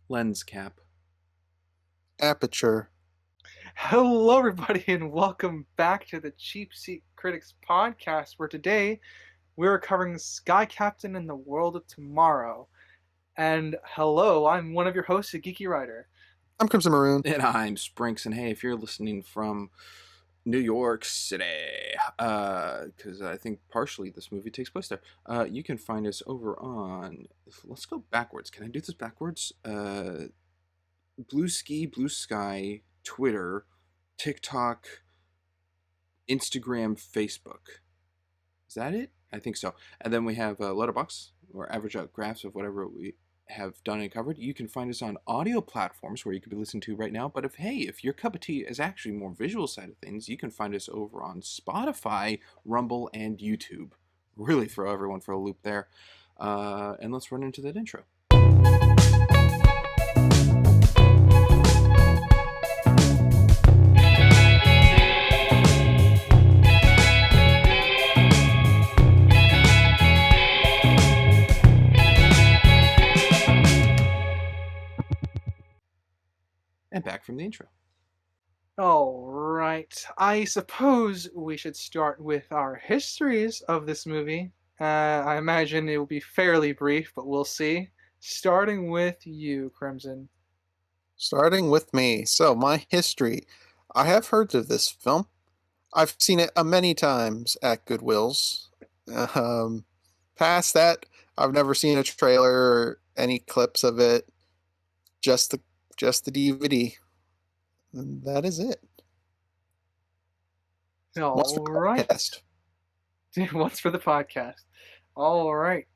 Lens cap. Aperture. Hello, everybody, and welcome back to the Cheap Seat Critics podcast, where today we're covering Sky Captain and the World of Tomorrow. And hello, I'm one of your hosts, a Geeky Writer. I'm Crimson Maroon. And I'm Sprinks, and hey, if you're listening from New York City, because I think partially this movie takes place there, you can find us over on, let's go backwards. Can I do this backwards? Blue Sky, Twitter, TikTok, Instagram, Facebook. Is that it? I think so. And then we have LetterBox, or average out graphs of whatever we have done and covered. You can find us on audio platforms where you could be listening to right now. But if your cup of tea is actually more visual side of things, you can find us over on Spotify, Rumble, and YouTube. Really throw everyone for a loop there. And let's run into that intro. And back from the intro. All right, I suppose we should start with our histories of this movie. I imagine it will be fairly brief, but we'll see. Starting with you, Crimson. Starting with me. So, my history. I have heard of this film. I've seen it many times at Goodwill's. Um, Past that, I've never seen a trailer or any clips of it. Just the DVD. And that is it. What's the All right. podcast? What's for the podcast? All right,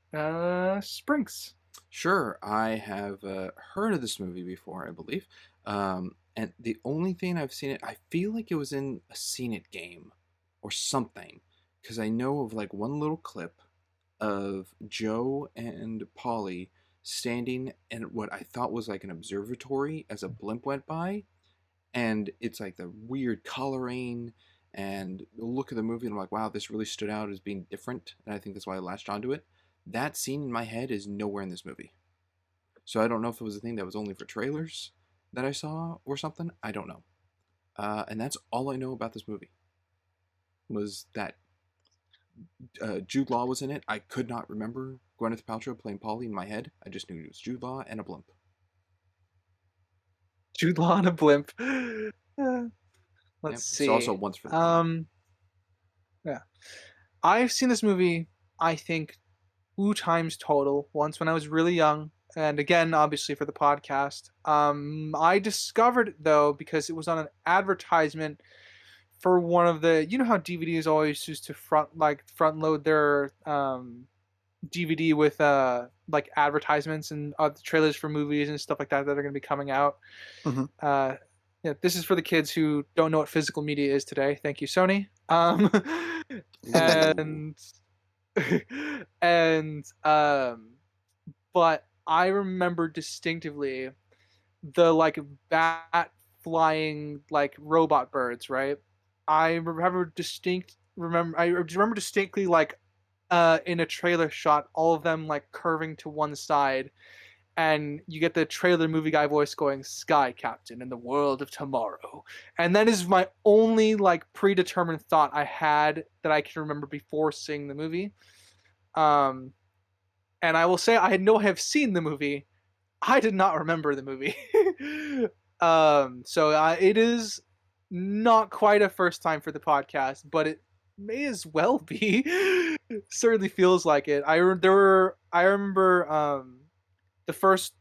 Sprinks. Sure, I have heard of this movie before, I believe. And the only thing I've seen it, I feel like it was in a Seen It game or something. Because I know of like one little clip of Joe and Polly standing in what I thought was like an observatory as a blimp went by. And it's like the weird coloring and the look of the movie. And I'm like, wow, this really stood out as being different. And I think that's why I latched onto it. That scene in my head is nowhere in this movie. So I don't know if it was a thing that was only for trailers that I saw or something. I don't know. And that's all I know about this movie. Was that Jude Law was in it. I could not remember Gwyneth Paltrow playing Polly in my head. I just knew it was Jude Law and a blimp. Jude Law on a blimp. Yep. Let's see. So also once for the Yeah. I've seen this movie, I think, 2 times total. Once when I was really young, and again, obviously for the podcast. I discovered it though because it was on an advertisement for one of the. You know how DVDs always used to front load their DVD with like advertisements and trailers for movies and stuff like that that are going to be coming out. Mm-hmm. Yeah, this is for the kids who don't know what physical media is today. Thank you, Sony. And and but I remember distinctly the like bat flying like robot birds, right? I remember distinctly like in a trailer shot, all of them like curving to one side, and you get the trailer movie guy voice going, "Sky Captain in the World of Tomorrow," and that is my only like predetermined thought I had that I can remember before seeing the movie. And I will say I have seen the movie. I did not remember the movie. So it is not quite a first time for the podcast, but it may as well be. Certainly feels like it. I remember the first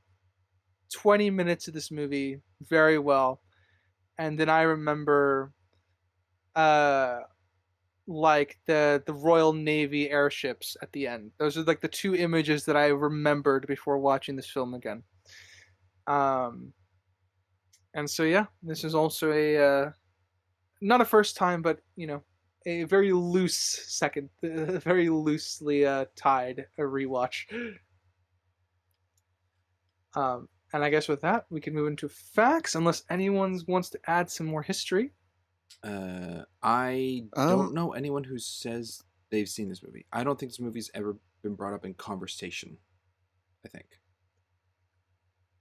20 minutes of this movie very well, and then I remember like the Royal Navy airships at the end. Those are like the two images that I remembered before watching this film again. And so yeah, this is also a not a first time, but you know, a very loose second, very loosely tied a rewatch. And I guess with that, we can move into facts, unless anyone wants to add some more history. I don't know anyone who says they've seen this movie. I don't think this movie's ever been brought up in conversation, I think.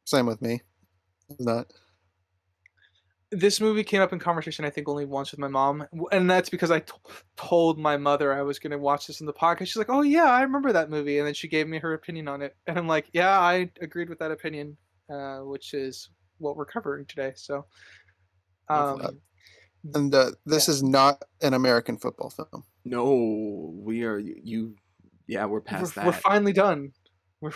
Same with me. Not. This movie came up in conversation, I think, only once with my mom, and that's because I told my mother I was going to watch this in the podcast. She's like, "Oh yeah, I remember that movie," and then she gave me her opinion on it, and I'm like, "Yeah, I agreed with that opinion," which is what we're covering today. So, Lovely. um, And this yeah, is not an American football film. No, we are you. Yeah, we're we're past we're that. finally done. We're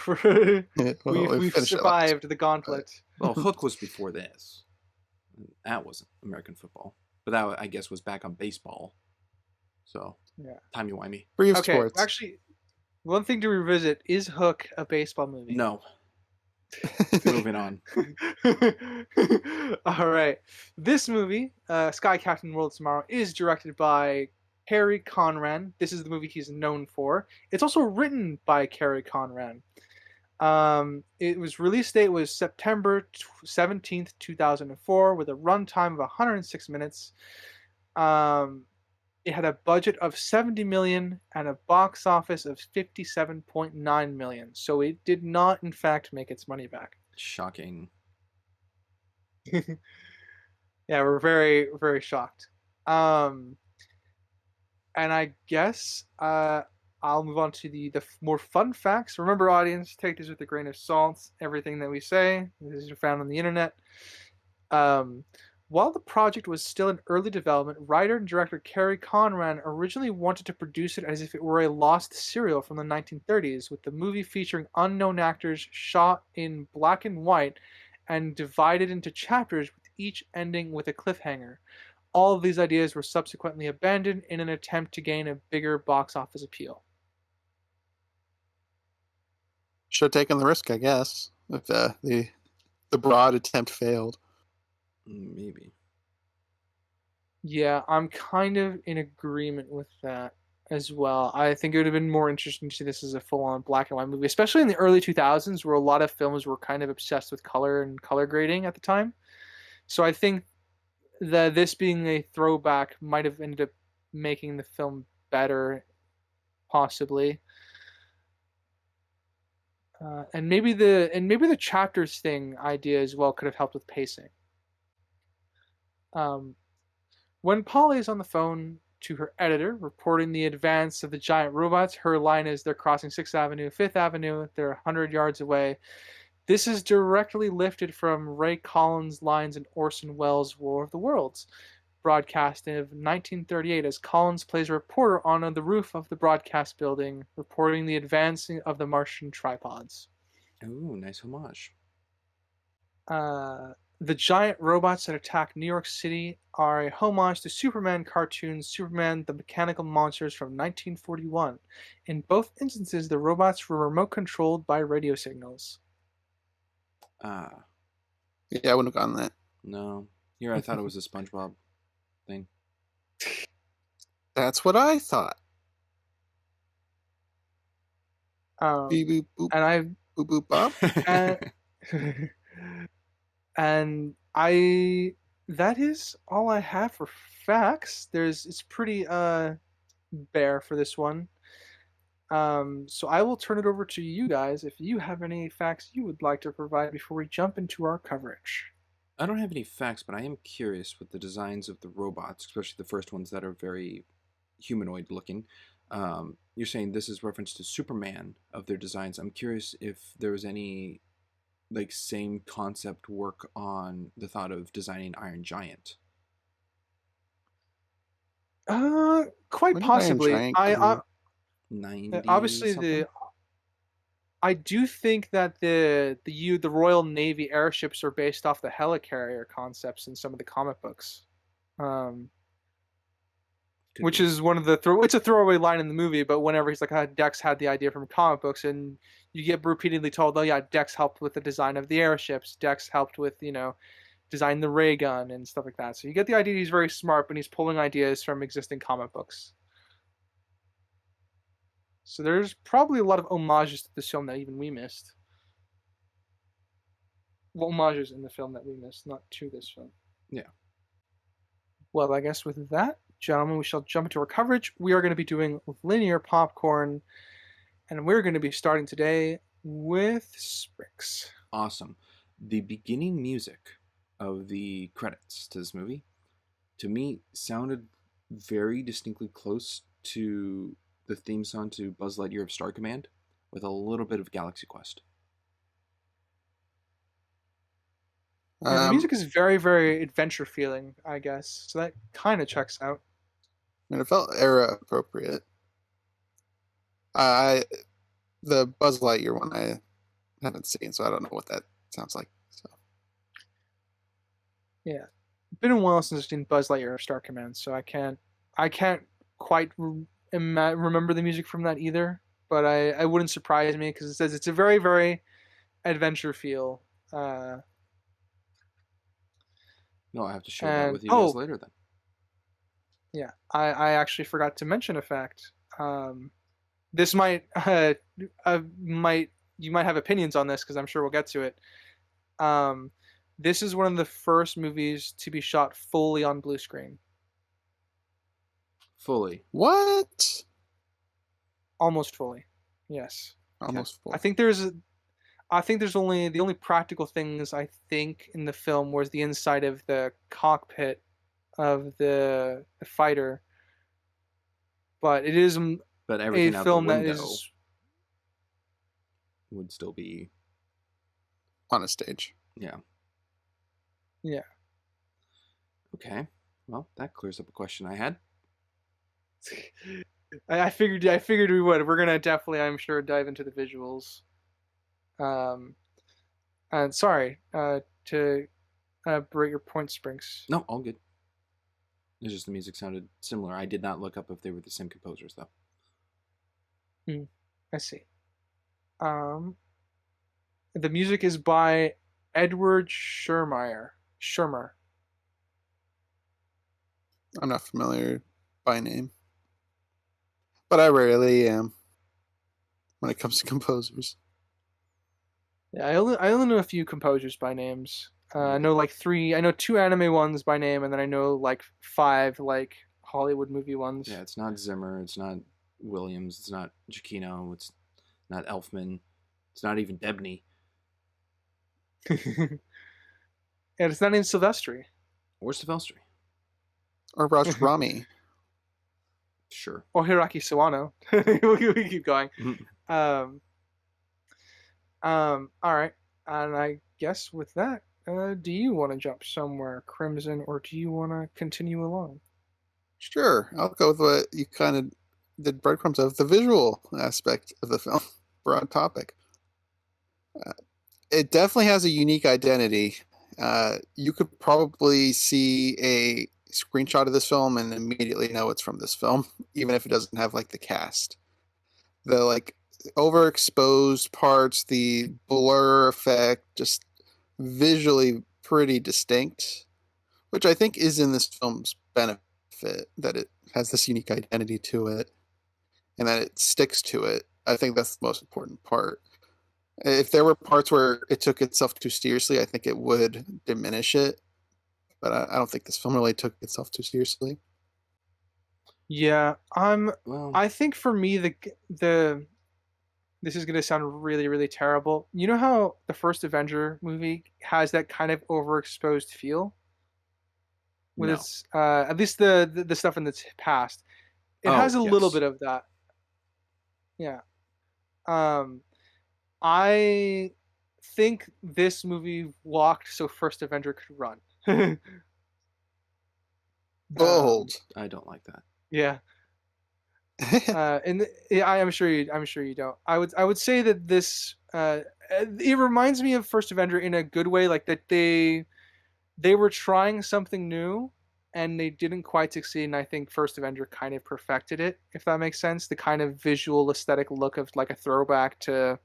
Well, we we've finished it last. survived the gauntlet. Well, Hook was before this. That wasn't American football, but that I guess was back on baseball. So Yeah. timey wimey. Free of Okay, sports. actually, one thing to revisit is Hook a baseball movie? No, moving on. All right. This movie, Sky Captain World Tomorrow, is directed by Harry Conran. This is the movie he's known for. It's also written by Carrie Conran. It was release date was September 17th, 2004, with a runtime of 106 minutes. It had a budget of 70 million and a box office of 57.9 million. So it did not, in fact, make its money back. Shocking. Yeah, we're very, very shocked. And I guess I'll move on to the more fun facts. Remember, audience, take this with a grain of salt. Everything that we say, this is found on the internet. While the project was still in early development, writer and director Carrie Conran originally wanted to produce it as if it were a lost serial from the 1930s, with the movie featuring unknown actors shot in black and white and divided into chapters, with each ending with a cliffhanger. All of these ideas were subsequently abandoned in an attempt to gain a bigger box office appeal. Should have taken the risk, I guess, if the broad attempt failed. Maybe. Yeah, I'm kind of in agreement with that as well. I think it would have been more interesting to see this as a full-on black and white movie, especially in the early 2000s, where a lot of films were kind of obsessed with color and color grading at the time. So I think that this being a throwback might have ended up making the film better, possibly. And maybe the chapters thing idea as well could have helped with pacing. Um, when Polly is on the phone to her editor reporting the advance of the giant robots, her line is, "They're crossing 6th Avenue, 5th Avenue, they're 100 yards away." This is directly lifted from Ray Collins' lines in Orson Welles' War of the Worlds, broadcast in 1938, as Collins plays a reporter on the roof of the broadcast building, reporting the advancing of the Martian tripods. Ooh, nice homage. The giant robots that attack New York City are a homage to Superman cartoons Superman the Mechanical Monsters from 1941. In both instances, the robots were remote controlled by radio signals. Ah, Yeah, I wouldn't have gone that. no. Here I thought it was a SpongeBob thing. That's what I thought. Beep boop boop And I boop boop bop. and, and I that is all I have for facts. It's pretty bare for this one. So I will turn it over to you guys if you have any facts you would like to provide before we jump into our coverage. I don't have any facts, but I am curious with the designs of the robots, especially the first ones that are very humanoid looking. You're saying this is reference to Superman of their designs. I'm curious if there was any like same concept work on the thought of designing Iron Giant. Quite When did Iron possibly. Giant I come out? 90 obviously something. I do think that the Royal Navy airships are based off the helicarrier concepts in some of the comic books. Could Which be. is one of the it's a throwaway line in the movie, but whenever he's like, Dex had the idea from comic books, and you get repeatedly told, oh yeah, Dex helped with the design of the airships, Dex helped with, design the ray gun and stuff like that. So you get the idea he's very smart, but he's pulling ideas from existing comic books. So there's probably a lot of homages to this film that even we missed. Well, homages in the film that we missed, not to this film. Yeah. Well, I guess with that, gentlemen, we shall jump into our coverage. We are going to be doing linear popcorn, and we're going to be starting today with Spricks. Awesome. The beginning music of the credits to this movie, to me, sounded very distinctly close to the theme song to Buzz Lightyear of Star Command, with a little bit of Galaxy Quest. Yeah, the Um, music is very, very adventure feeling, I guess. So that kind of checks out. and it felt era appropriate. I the Buzz Lightyear one I haven't seen, so I don't know what that sounds like. So Yeah, been a while since I've seen Buzz Lightyear of Star Command, so I can't quite remember the music from that either. But I wouldn't surprise me because it says it's a very, very adventure feel. Uh, No, I have to share that and with you guys oh later then. yeah, I actually forgot to mention a fact. This might you might have opinions on this because I'm sure we'll get to it. Um, this is one of the first movies to be shot fully on blue screen, Fully. what? almost fully. Yes, Okay. Almost I full. think there's I think there's only the only practical things I think in the film was the inside of the cockpit of the fighter, but it is But a everything out the film that window is would still be, On a stage. yeah. yeah. Okay. Well, that clears up a question I had. I figured we would. We're gonna definitely, I'm sure, dive into the visuals. Um, and sorry to break your point, Sprinks. No, all good. It's just the music sounded similar. I did not look up if they were the same composers, though. I see. Um, the music is by Edward Schirmer. Schirmer. I'm not familiar by name, but I rarely am when it comes to composers. Yeah, I only know a few composers by names. I know like three. I know two anime ones by name, and then I know like five like Hollywood movie ones. Yeah, it's not Zimmer. It's not Williams. It's not Giacchino. It's not Elfman. It's not even Debney And it's not in Silvestri or Silvestri. Or Raj Rami. Sure. or Hiraki Sawano. We keep going. Um, all right. And I guess with that, do you want to jump somewhere, Crimson, or do you want to continue along? Sure, I'll go with what you kind of did breadcrumbs of the visual aspect of the film. Broad topic. Uh, it definitely has a unique identity. You could probably see a screenshot of this film and immediately know it's from this film, even if it doesn't have like the cast. The like overexposed parts, the blur effect, just visually pretty distinct, which I think is in this film's benefit that it has this unique identity to it and that it sticks to it. I think that's the most important part. If there were parts where it took itself too seriously, I think it would diminish it. But I don't think this film really took itself too seriously. Yeah, Well, I think for me the this is gonna sound really really terrible. You know how the first Avenger movie has that kind of overexposed feel with no. its at least the stuff in its past. It has Oh, a little yes. bit of that. Yeah. Um, I think this movie walked so First Avenger could run. Bold. I don't like that. Yeah. And yeah, I'm sure you don't. I would say that this it reminds me of First Avenger in a good way, like that they were trying something new and they didn't quite succeed. And I think First Avenger kind of perfected it, if that makes sense. The kind of visual aesthetic look of like a throwback to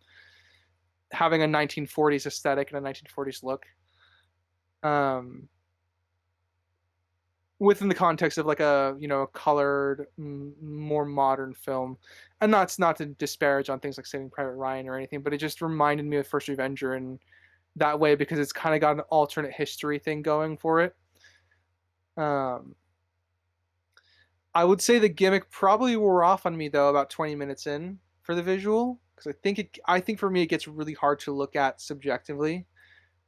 having a 1940s aesthetic and a 1940s look. Um, within the context of like a a colored more modern film, and that's not to disparage on things like Saving Private Ryan or anything, but it just reminded me of First Avenger in that way because it's kind of got an alternate history thing going for it. um I would say the gimmick probably wore off on me though about 20 minutes in for the visual, because I think for me it gets really hard to look at subjectively.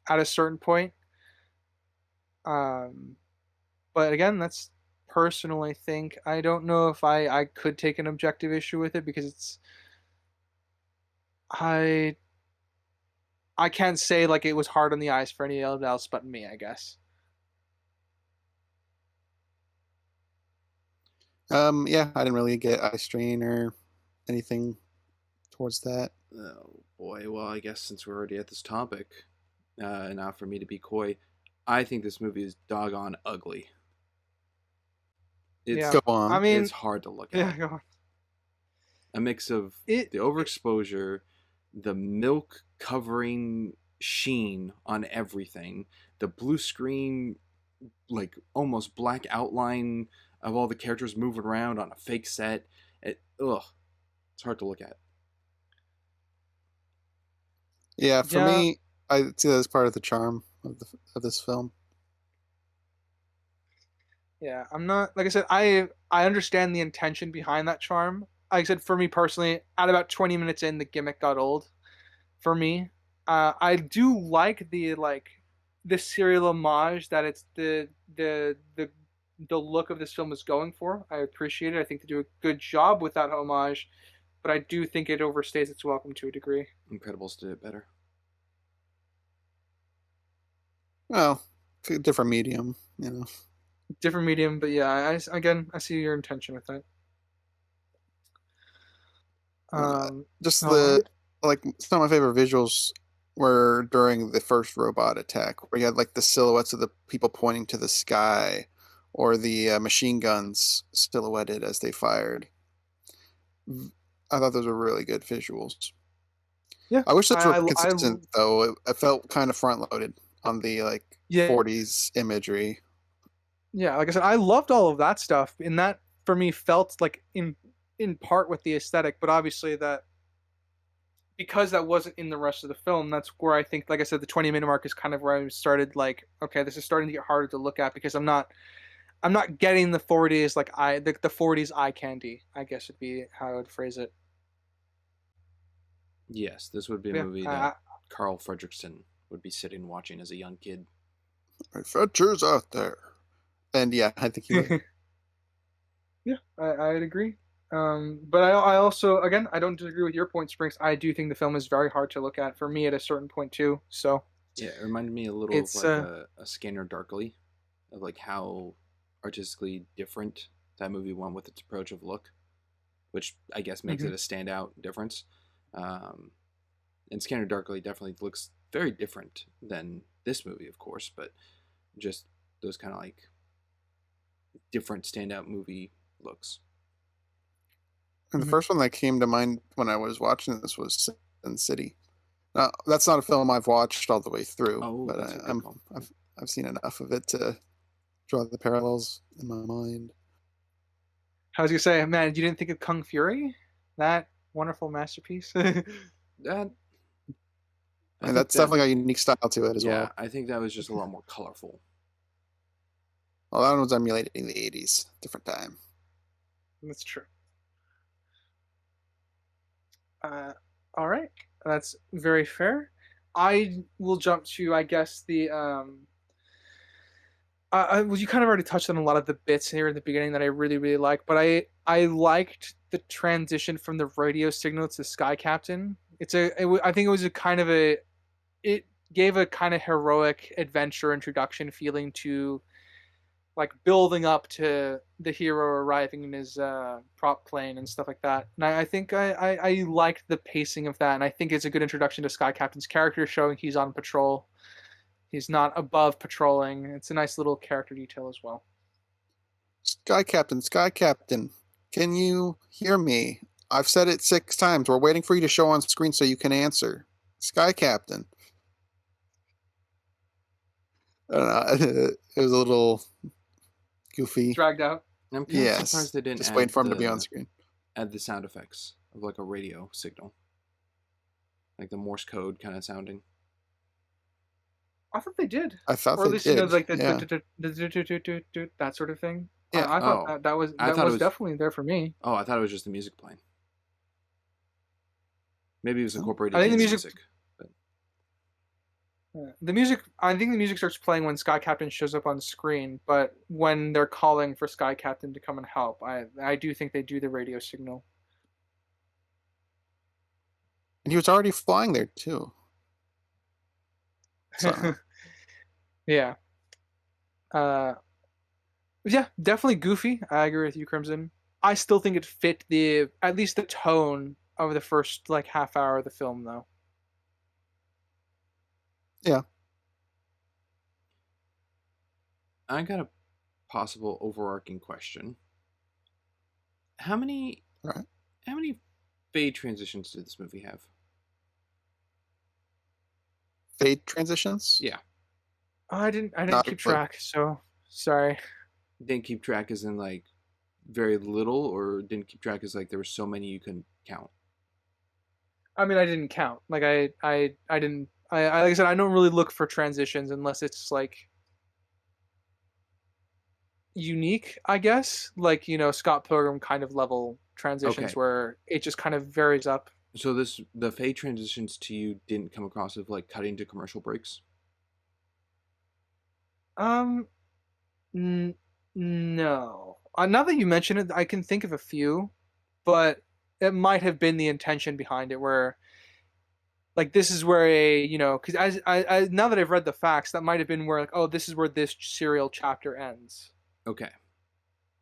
at a certain point. Um, but again, that's personal. I think I don't know if I could take an objective issue with it because I I can't say like it was hard on the eyes for anyone else but me. I guess. Yeah, I didn't really get eye strain or anything towards that. Oh boy. Well, I guess since we're already at this topic, not for me to be coy, I think this movie is doggone ugly. Yeah. Go I on. mean, It's hard to look yeah. at. Go on. A mix of It, the overexposure, the milk covering sheen on everything, the blue screen, like almost black outline of all the characters moving around on a fake set. It's hard to look at. Yeah, for yeah. me, I see that as part of the charm of this film. Yeah, I'm not like I said. I understand the intention behind that charm. Like I said, for me personally, at about 20 minutes in, the gimmick got old. For me, I do like the serial homage that it's the look of this film is going for. I appreciate it. I think they do a good job with that homage, but I do think it overstays its welcome to a degree. Incredibles did it better. Well, different medium, you know. Different medium, but yeah, again, I see your intention with that. Uh, Um, just all right. like some of my favorite visuals were during the first robot attack, where you had like the silhouettes of the people pointing to the sky, or the machine guns silhouetted as they fired. I thought those were really good visuals. Yeah, I wish those were I consistent though. It felt kind of front loaded on the like yeah, 40s imagery. yeah, like I said, I loved all of that stuff, and that for me felt like in part with the aesthetic, but obviously that because that wasn't in the rest of the film, that's where I think, like I said, the 20-minute mark is kind of where I started like, okay, this is starting to get harder to look at because I'm not getting the 40s like the 40s eye candy, I guess would be how I would phrase it. Yes, this would be a Yeah, movie that Carl Fredricksen would be sitting watching as a young kid. Adventures out there. And yeah, I think he would. yeah, I'd agree. But I also, again, I don't disagree with your point, Springs. I do think the film is very hard to look at for me at a certain point too. So Yeah, it reminded me a little of it's like a Scanner Darkly, of like how artistically different that movie went with its approach of look, which I guess makes mhm. it a standout difference. Um, and Scanner Darkly definitely looks very different than this movie, of course, but just those kind of like different standout movie looks. And the Mhm. first one that came to mind when I was watching this was Sin City. Now, that's not a film I've watched all the way through, Oh, but that's a good call. I've seen enough of it to draw the parallels in my mind. I was gonna say, man, you didn't think of Kung Fury, that wonderful masterpiece? That I And think that's that definitely got a unique style to it as yeah, well. I think that was just a lot more colorful. Well, that one was emulating the 80s, different time. That's true. Uh, all right, that's very fair. I will jump to, I guess, the well, you kind of already touched on a lot of the bits here in the beginning that I really, really like, but I liked the transition from the radio signal to Sky Captain. I think it was a kind of a, it gave a kind of heroic adventure introduction feeling to like building up to the hero arriving in his prop plane and stuff like that. And I think I liked the pacing of that, and I think it's a good introduction to Sky Captain's character, showing he's on patrol. He's not above patrolling. It's a nice little character detail as well. Sky Captain, can you hear me? I've said it 6 times. We're waiting for you to show on screen so you can answer. Sky Captain. I don't know. It was a little goofy. Dragged out. I'm kind of Yes. surprised they didn't Just waiting add for him to be on screen. the sound effects of like a radio signal, like the Morse code kind of sounding. I thought they did, I thought or at they least you know did. like Yeah. that sort of thing. Yeah. I thought Oh, that was I thought it was. definitely there for me. Oh, I thought it was just the music playing. Maybe it was Oh. incorporated I think in the the music. music. But The music, I think the music starts playing when Sky Captain shows up on screen, but when they're calling for Sky Captain to come and help, I do think they do the radio signal. And he was already flying there too. So Yeah. Uh, yeah, definitely goofy. I agree with you, Crimson. I still think it fit the at least the tone of the first like half hour of the film, though. yeah, I got a possible overarching question. How many all right. how many fade transitions did this movie have? Fade transitions. Yeah. I didn't Not keep like track, so sorry. Didn't keep track as in like very little, or didn't keep track as like there were so many you couldn't count? I mean, I didn't count. Like I didn't. Like I said, I don't really look for transitions unless it's like unique, I guess. Like Scott Pilgrim kind of level transitions Okay. where it just kind of varies up. So the fade transitions to you didn't come across of like cutting to commercial breaks? Um, n- no. Now that you mention it, I can think of a few, but it might have been the intention behind it, where like this is where because I now that I've read the facts, that might have been where like, oh, this is where this serial chapter ends. Okay.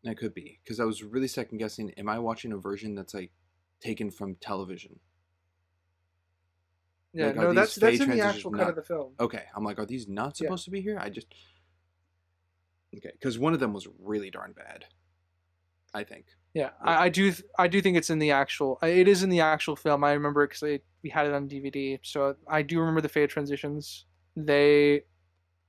That could be. Because I was really second guessing, am I watching a version that's like taken from television? Yeah, Like, are no, these that's fade in the transitions actual cut of not the film. okay? I'm like, are these not Yeah, supposed to be here? Okay, because one of them was really darn bad, I think. yeah, Like, I do think it's in the actual. It is in the actual film. I remember it because we had it on DVD, so I do remember the fade transitions. They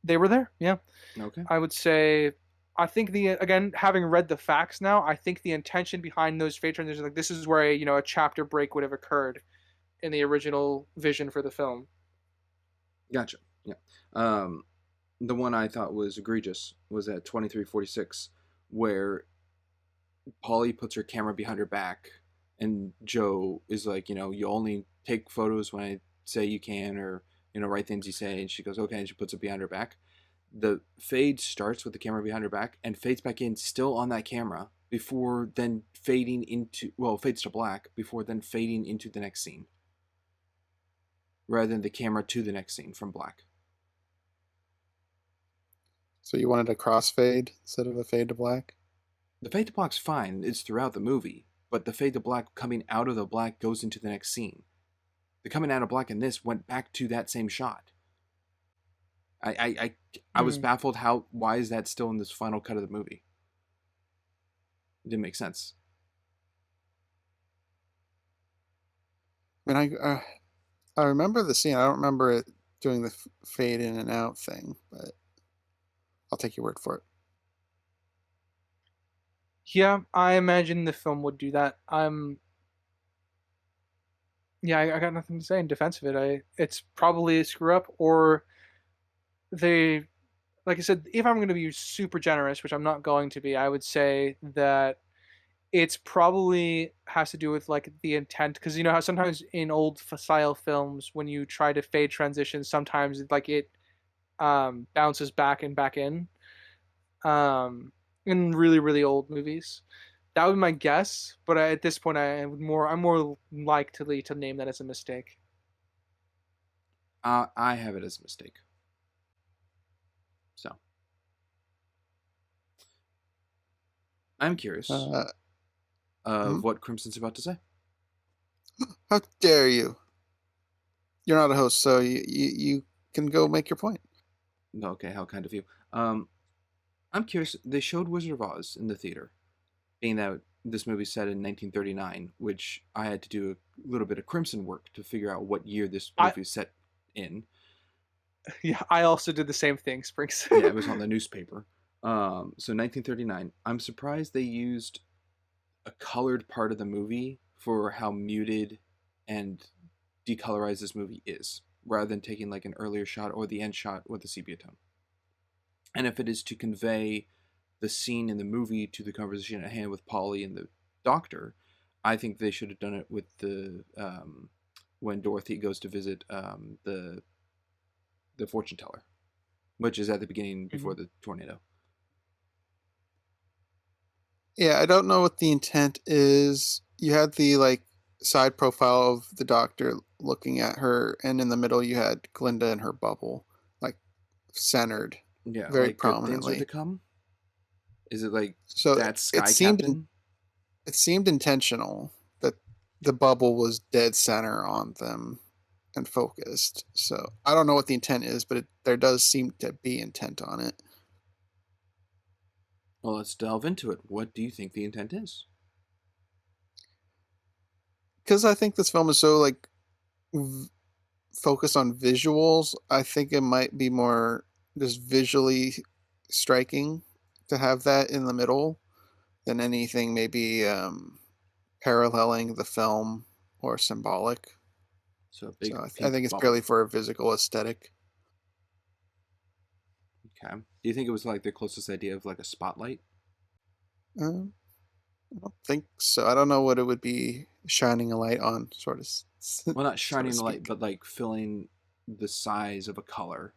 they were there. Yeah, okay. I would say. I think the again having read the facts now, I think the intention behind those fade transitions, like this is where a chapter break would have occurred in the original vision for the film. Gotcha. Yeah. Um, the one I thought was egregious was at 23:46, where Polly puts her camera behind her back, and Joe is like, you only take photos when I say you can, or write things you say, and she goes, okay, and she puts it behind her back. The fade starts with the camera behind her back and fades back in, still on that camera, before then fading into fades to black before then fading into the next scene, rather than the camera to the next scene from black. So you wanted a crossfade instead of a fade to black? The fade to black's fine, it's throughout the movie, but the fade to black coming out of the black goes into the next scene. The coming out of black in this went back to that same shot. I was Hmm. baffled why is that still in this final cut of the movie? It didn't make sense. I mean, I remember the scene. I don't remember it doing the fade in and out thing, but I'll take your word for it. Yeah, I imagine the film would do that. Yeah, I got nothing to say in defense of it. It's probably a screw up, or they, like I said, if I'm going to be super generous, which I'm not going to be, I would say that it's probably has to do with like the intent, because you know how sometimes in old style films, when you try to fade transition, sometimes like it bounces back and back in really really old movies. That would be my guess, but at this point, I'm more likely to name that as a mistake. I have it as a mistake. So I'm curious Uh, of mhm. what Crimson's about to say. How dare you? You're not a host, so you can go make your point. Okay, how kind of you. Um, I'm curious. They showed Wizard of Oz in the theater, being that this movie's set in 1939, which I had to do a little bit of Crimson work to figure out what year this I movie is set in. Yeah, I also did the same thing, Springs. Yeah, it was on the newspaper. So 1939. I'm surprised they used a colored part of the movie for how muted and decolorized this movie is, rather than taking like an earlier shot or the end shot with a sepia tone. And if it is to convey the scene in the movie to the conversation at hand with Polly and the doctor, I think they should have done it with the when Dorothy goes to visit the fortune teller, which is at the beginning before Mhm. the tornado. Yeah, I don't know what the intent is. You had the like side profile of the doctor looking at her, and in the middle you had Glinda in her bubble, like centered Yeah, very like good things are to prominently. come. Is it like So that it sky seemed captain? it seemed intentional that the bubble was dead center on them and focused. So I don't know what the intent is, but there does seem to be intent on it. Well, let's delve into it. What do you think the intent is? Because I think this film is so like v- focused on visuals, I think it might be more just visually striking to have that in the middle than anything maybe paralleling the film or symbolic. So a So big I pink think it's purely bubble. for a physical aesthetic. Okay. Do you think it was like the closest idea of like a spotlight? Um, I don't think so. I don't know what it would be shining a light on, Well, not so to shining the light, speak. but like filling the size of a color,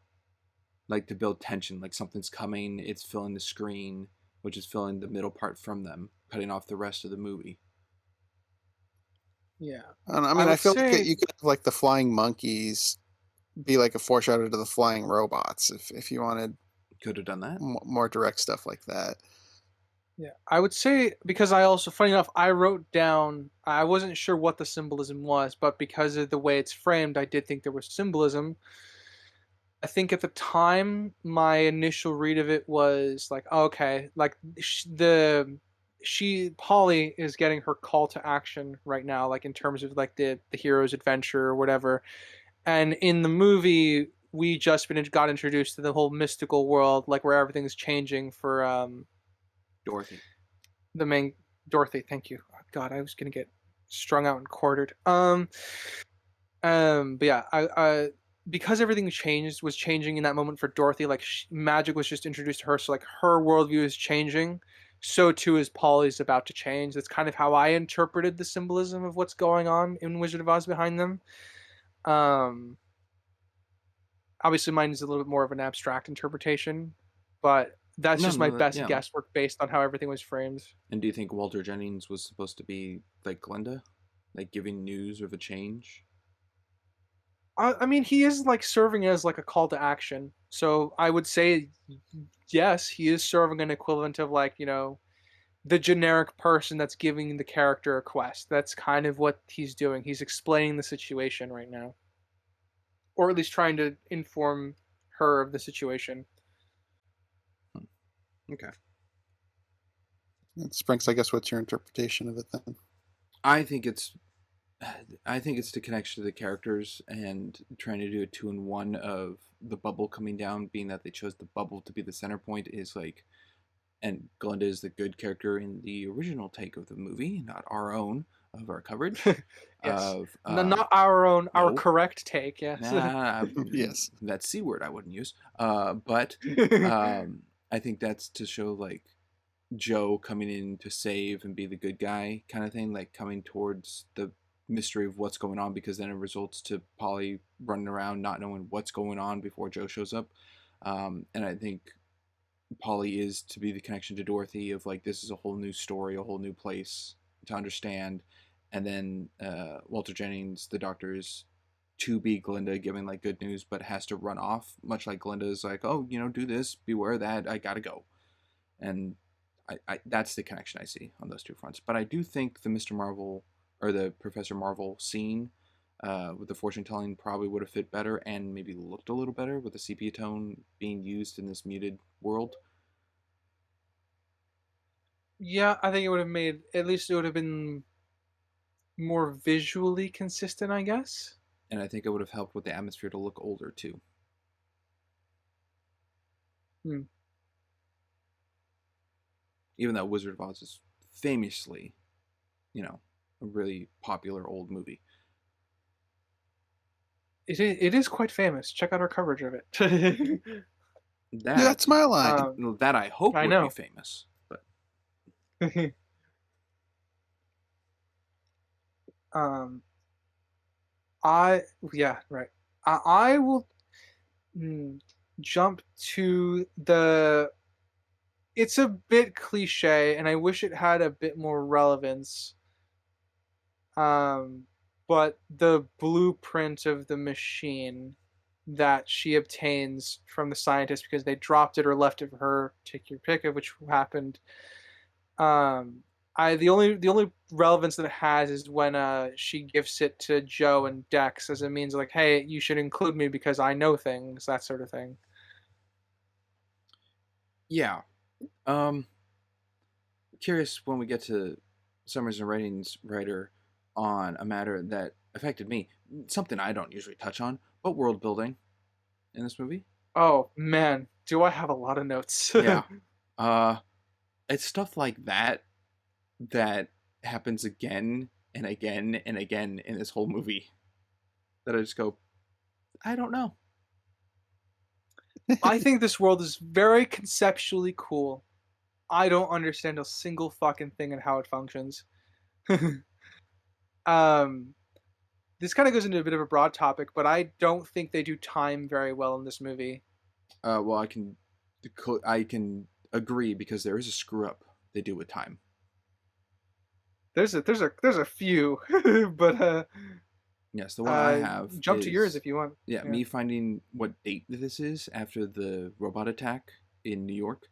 like to build tension. Like something's coming, it's filling the screen, which is filling the middle part from them, cutting off the rest of the movie. Yeah. I I mean, I would feel like say you could have like the flying monkeys be like a foreshadow to the flying robots if you wanted Could have done that. more direct stuff like that. Yeah, I would say because I also, funny enough, I wrote down, I wasn't sure what the symbolism was, but because of the way it's framed, I did think there was symbolism. I think at the time, my initial read of it was like, oh, okay, like Polly is getting her call to action right now, like in terms of like the hero's adventure or whatever. And in the movie, we just been got introduced to the whole mystical world, like where everything's changing for Dorothy. the main Dorothy. Thank you. Oh, God, I was gonna get strung out and quartered. But yeah, I because everything changed was changing in that moment for Dorothy. Like magic was just introduced to her, so like her worldview is changing. So too is Polly's about to change. That's kind of how I interpreted the symbolism of what's going on in Wizard of Oz behind them. Um, Obviously, mine is a little bit more of an abstract interpretation, but that's No, just my no, that, best yeah. guesswork based on how everything was framed. And do you think Walter Jennings was supposed to be like Glinda, like giving news of a change? I mean, he is like serving as like a call to action. So I would say yes, he is serving an equivalent of like, the generic person that's giving the character a quest. That's kind of what he's doing. He's explaining the situation right now, or at least trying to inform her of the situation. Hmm. Okay. And Sprinks, I guess, what's your interpretation of it then? I think it's I think it's the connection to the characters and trying to do a two in one of the bubble coming down, being that they chose the bubble to be the center point is like, and Glinda is the good character in the original take of the movie, not our own of our coverage Yes, of not our own, our no, correct take. Yes. nah, Yes. that c word I wouldn't use. But I think that's to show like Joe coming in to save and be the good guy kind of thing, like coming towards the mystery of what's going on, because then it results to Polly running around not knowing what's going on before Joe shows up. And I think Polly is to be the connection to Dorothy of like this is a whole new story, a whole new place to understand. And then Walter Jennings, the doctor, is to be Glinda, giving like good news, but has to run off, much like Glinda is like, oh, do this, beware that, I gotta go. And that's the connection I see on those two fronts. But I do think the Mr. Marvel or the Professor Marvel scene with the fortune telling probably would have fit better and maybe looked a little better with the sepia tone being used in this muted world. Yeah, I think it would have made, at least it would have been more visually consistent, I guess. And I think it would have helped with the atmosphere to look older too. Hmm. Even though Wizard of Oz is famously, a really popular old movie. It is quite famous. Check out our coverage of it. Yeah, that's That my line. that I hope I would be know. famous. But um, I yeah right. I will. mm, jump to the. It's a bit cliche, and I wish it had a bit more relevance. Um, but the blueprint of the machine that she obtains from the scientist because they dropped it or left it for her, take your pick of which happened. Um, the only relevance that it has is when she gives it to Joe and Dex as a means of like, hey, you should include me because I know things, that sort of thing. Yeah. Um, Curious when we get to Summers and Writings writer on a matter that affected me. Something I don't usually touch on, but world building in this movie. Oh man, do I have a lot of notes? Yeah. Uh, it's stuff like that that happens again and again and again in this whole movie that I just go, I don't know. I think this world is very conceptually cool. I don't understand a single fucking thing and how it functions. um, this kind of goes into a bit of a broad topic, but I don't think they do time very well in this movie. Well, I can agree because there is a screw up they do with time. There's a few, but Yes, the one I have jump to yours is if you want. yeah, Yeah. me finding what date this is after the robot attack in New York.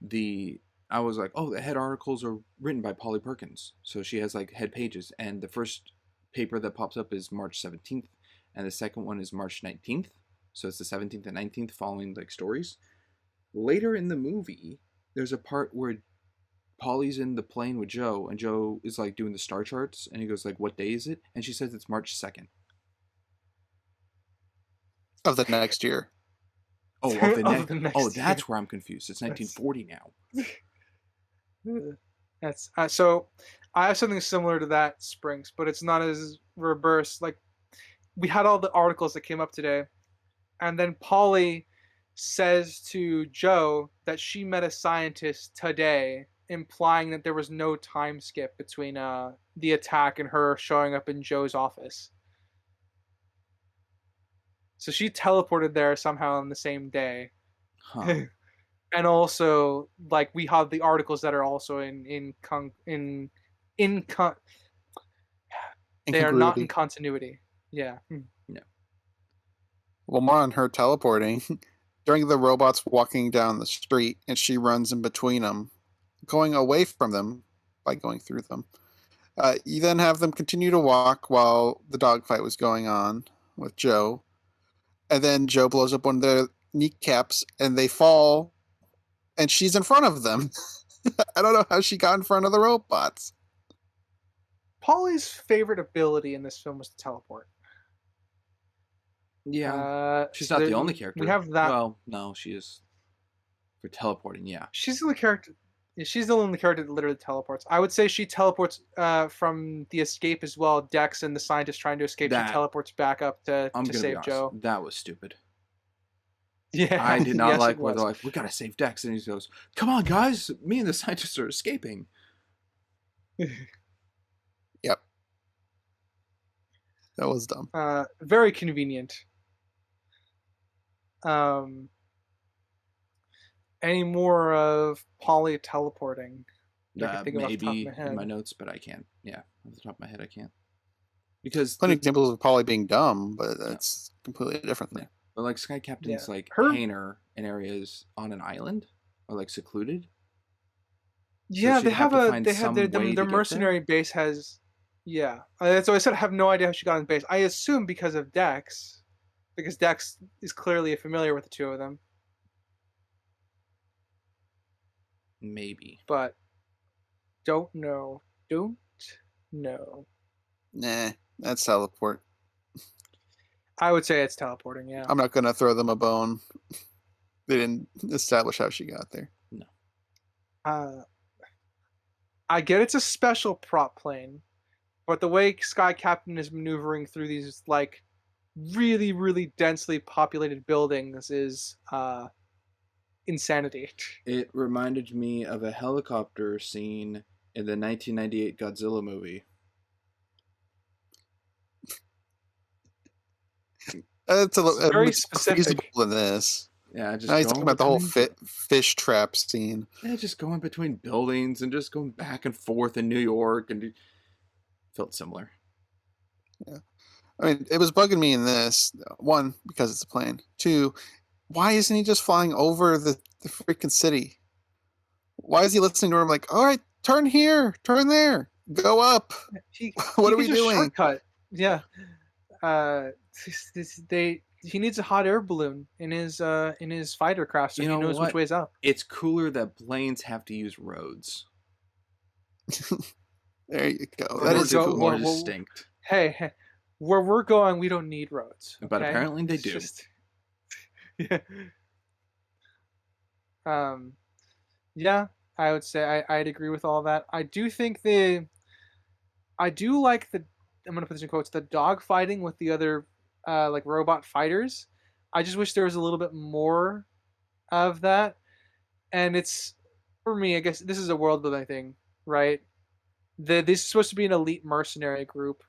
The I was like, oh, the head articles are written by Polly Perkins, so she has like head pages, and the first paper that pops up is March 17th, and the second one is March 19th. So it's the 17th and 19th following like stories. Later in the movie, there's a part where Polly's in the plane with Joe, and Joe is like doing the star charts, and he goes like, "What day is it?" And she says it's March 2nd. Of the next year. Oh, of the Of next. the Oh, next year. that's where I'm confused. It's That's 1940 now. that's so. I have something similar to that, Springs, but it's not as reverse. Like we had all the articles that came up today, and then Polly says to Joe that she met a scientist today, implying that there was no time skip between the attack and her showing up in Joe's office. So she teleported there somehow on the same day. Huh? And also like we have the articles that are also in con- they are not in Incongruity. continuity. Yeah. No. Well, more on her teleporting. During the robots walking down the street, and she runs in between them, going away from them by going through them. You then have them continue to walk while the dogfight was going on with Joe. And then Joe blows up one of their kneecaps, and they fall, and she's in front of them. I don't know how she got in front of the robots. Polly's favorite ability in this film was to teleport. Yeah. She's So not the there, only we character. have that. Well, no, she is for teleporting. Yeah. She's the only character. Yeah, she's the only character that literally teleports. I would say she teleports from the escape as well. Dex and the scientist trying to escape. She That teleports back up I'm to gonna be save honest. Joe. That was stupid. I Yeah, did not yes, it like where they're was. like, "We gotta save Dex," and he goes, "Come on, guys! Me and the scientists are escaping." Yep, that was dumb. Very convenient. Um, any more of Polly teleporting that I can think of off the top of Maybe my in my head? notes, but I can't. Yeah, off the top of my head, I can't because Plenty of examples of Polly being dumb, but yeah, that's completely different yeah. thing. But like Sky Captain's Yeah, like her. hangar in areas on an island or like secluded, so Yeah, she'd they have have to a find they had some way their to get there. mercenary base has. Yeah, so I said I have no idea how she got on base. I assume because of Dex, because Dex is clearly familiar with the two of them. Maybe. But don't know. Don't know. Nah, that's teleport. I would say it's teleporting. Yeah. I'm not gonna throw them a bone. They didn't establish how she got there. No. Uh, I get it's a special prop plane, but the way Sky Captain is maneuvering through these like really densely populated buildings is insanity. It reminded me of a helicopter scene in the 1998 Godzilla movie. It's It's a very bit more feasible specific. than this. Yeah, Now just he's talking going about the whole between fish trap scene. yeah, just going between buildings and just going back and forth in New York and felt similar. Yeah. I mean, it was bugging me in this. One, because it's a plane. Two, why isn't he just flying over the freaking city? Why is he listening to him like, all right, turn here, turn there, go up? He What are could we just doing? shortcut. Yeah. Uh, he needs a hot air balloon in his fighter craft so You he know knows which what? way's up. It's cooler that planes have to use roads. There you go. Where That we're Makes is it go, cool. more well, distinct. hey, where we're going, we don't need roads. But Okay, apparently they it's do. just yeah. Um, yeah, I would say I'd agree with all that. I do like the I'm gonna put this in quotes, the dog fighting with the other like robot fighters. I just wish there was a little bit more of that. And it's for me, I guess this is a world building thing, right? This is supposed to be an elite mercenary group.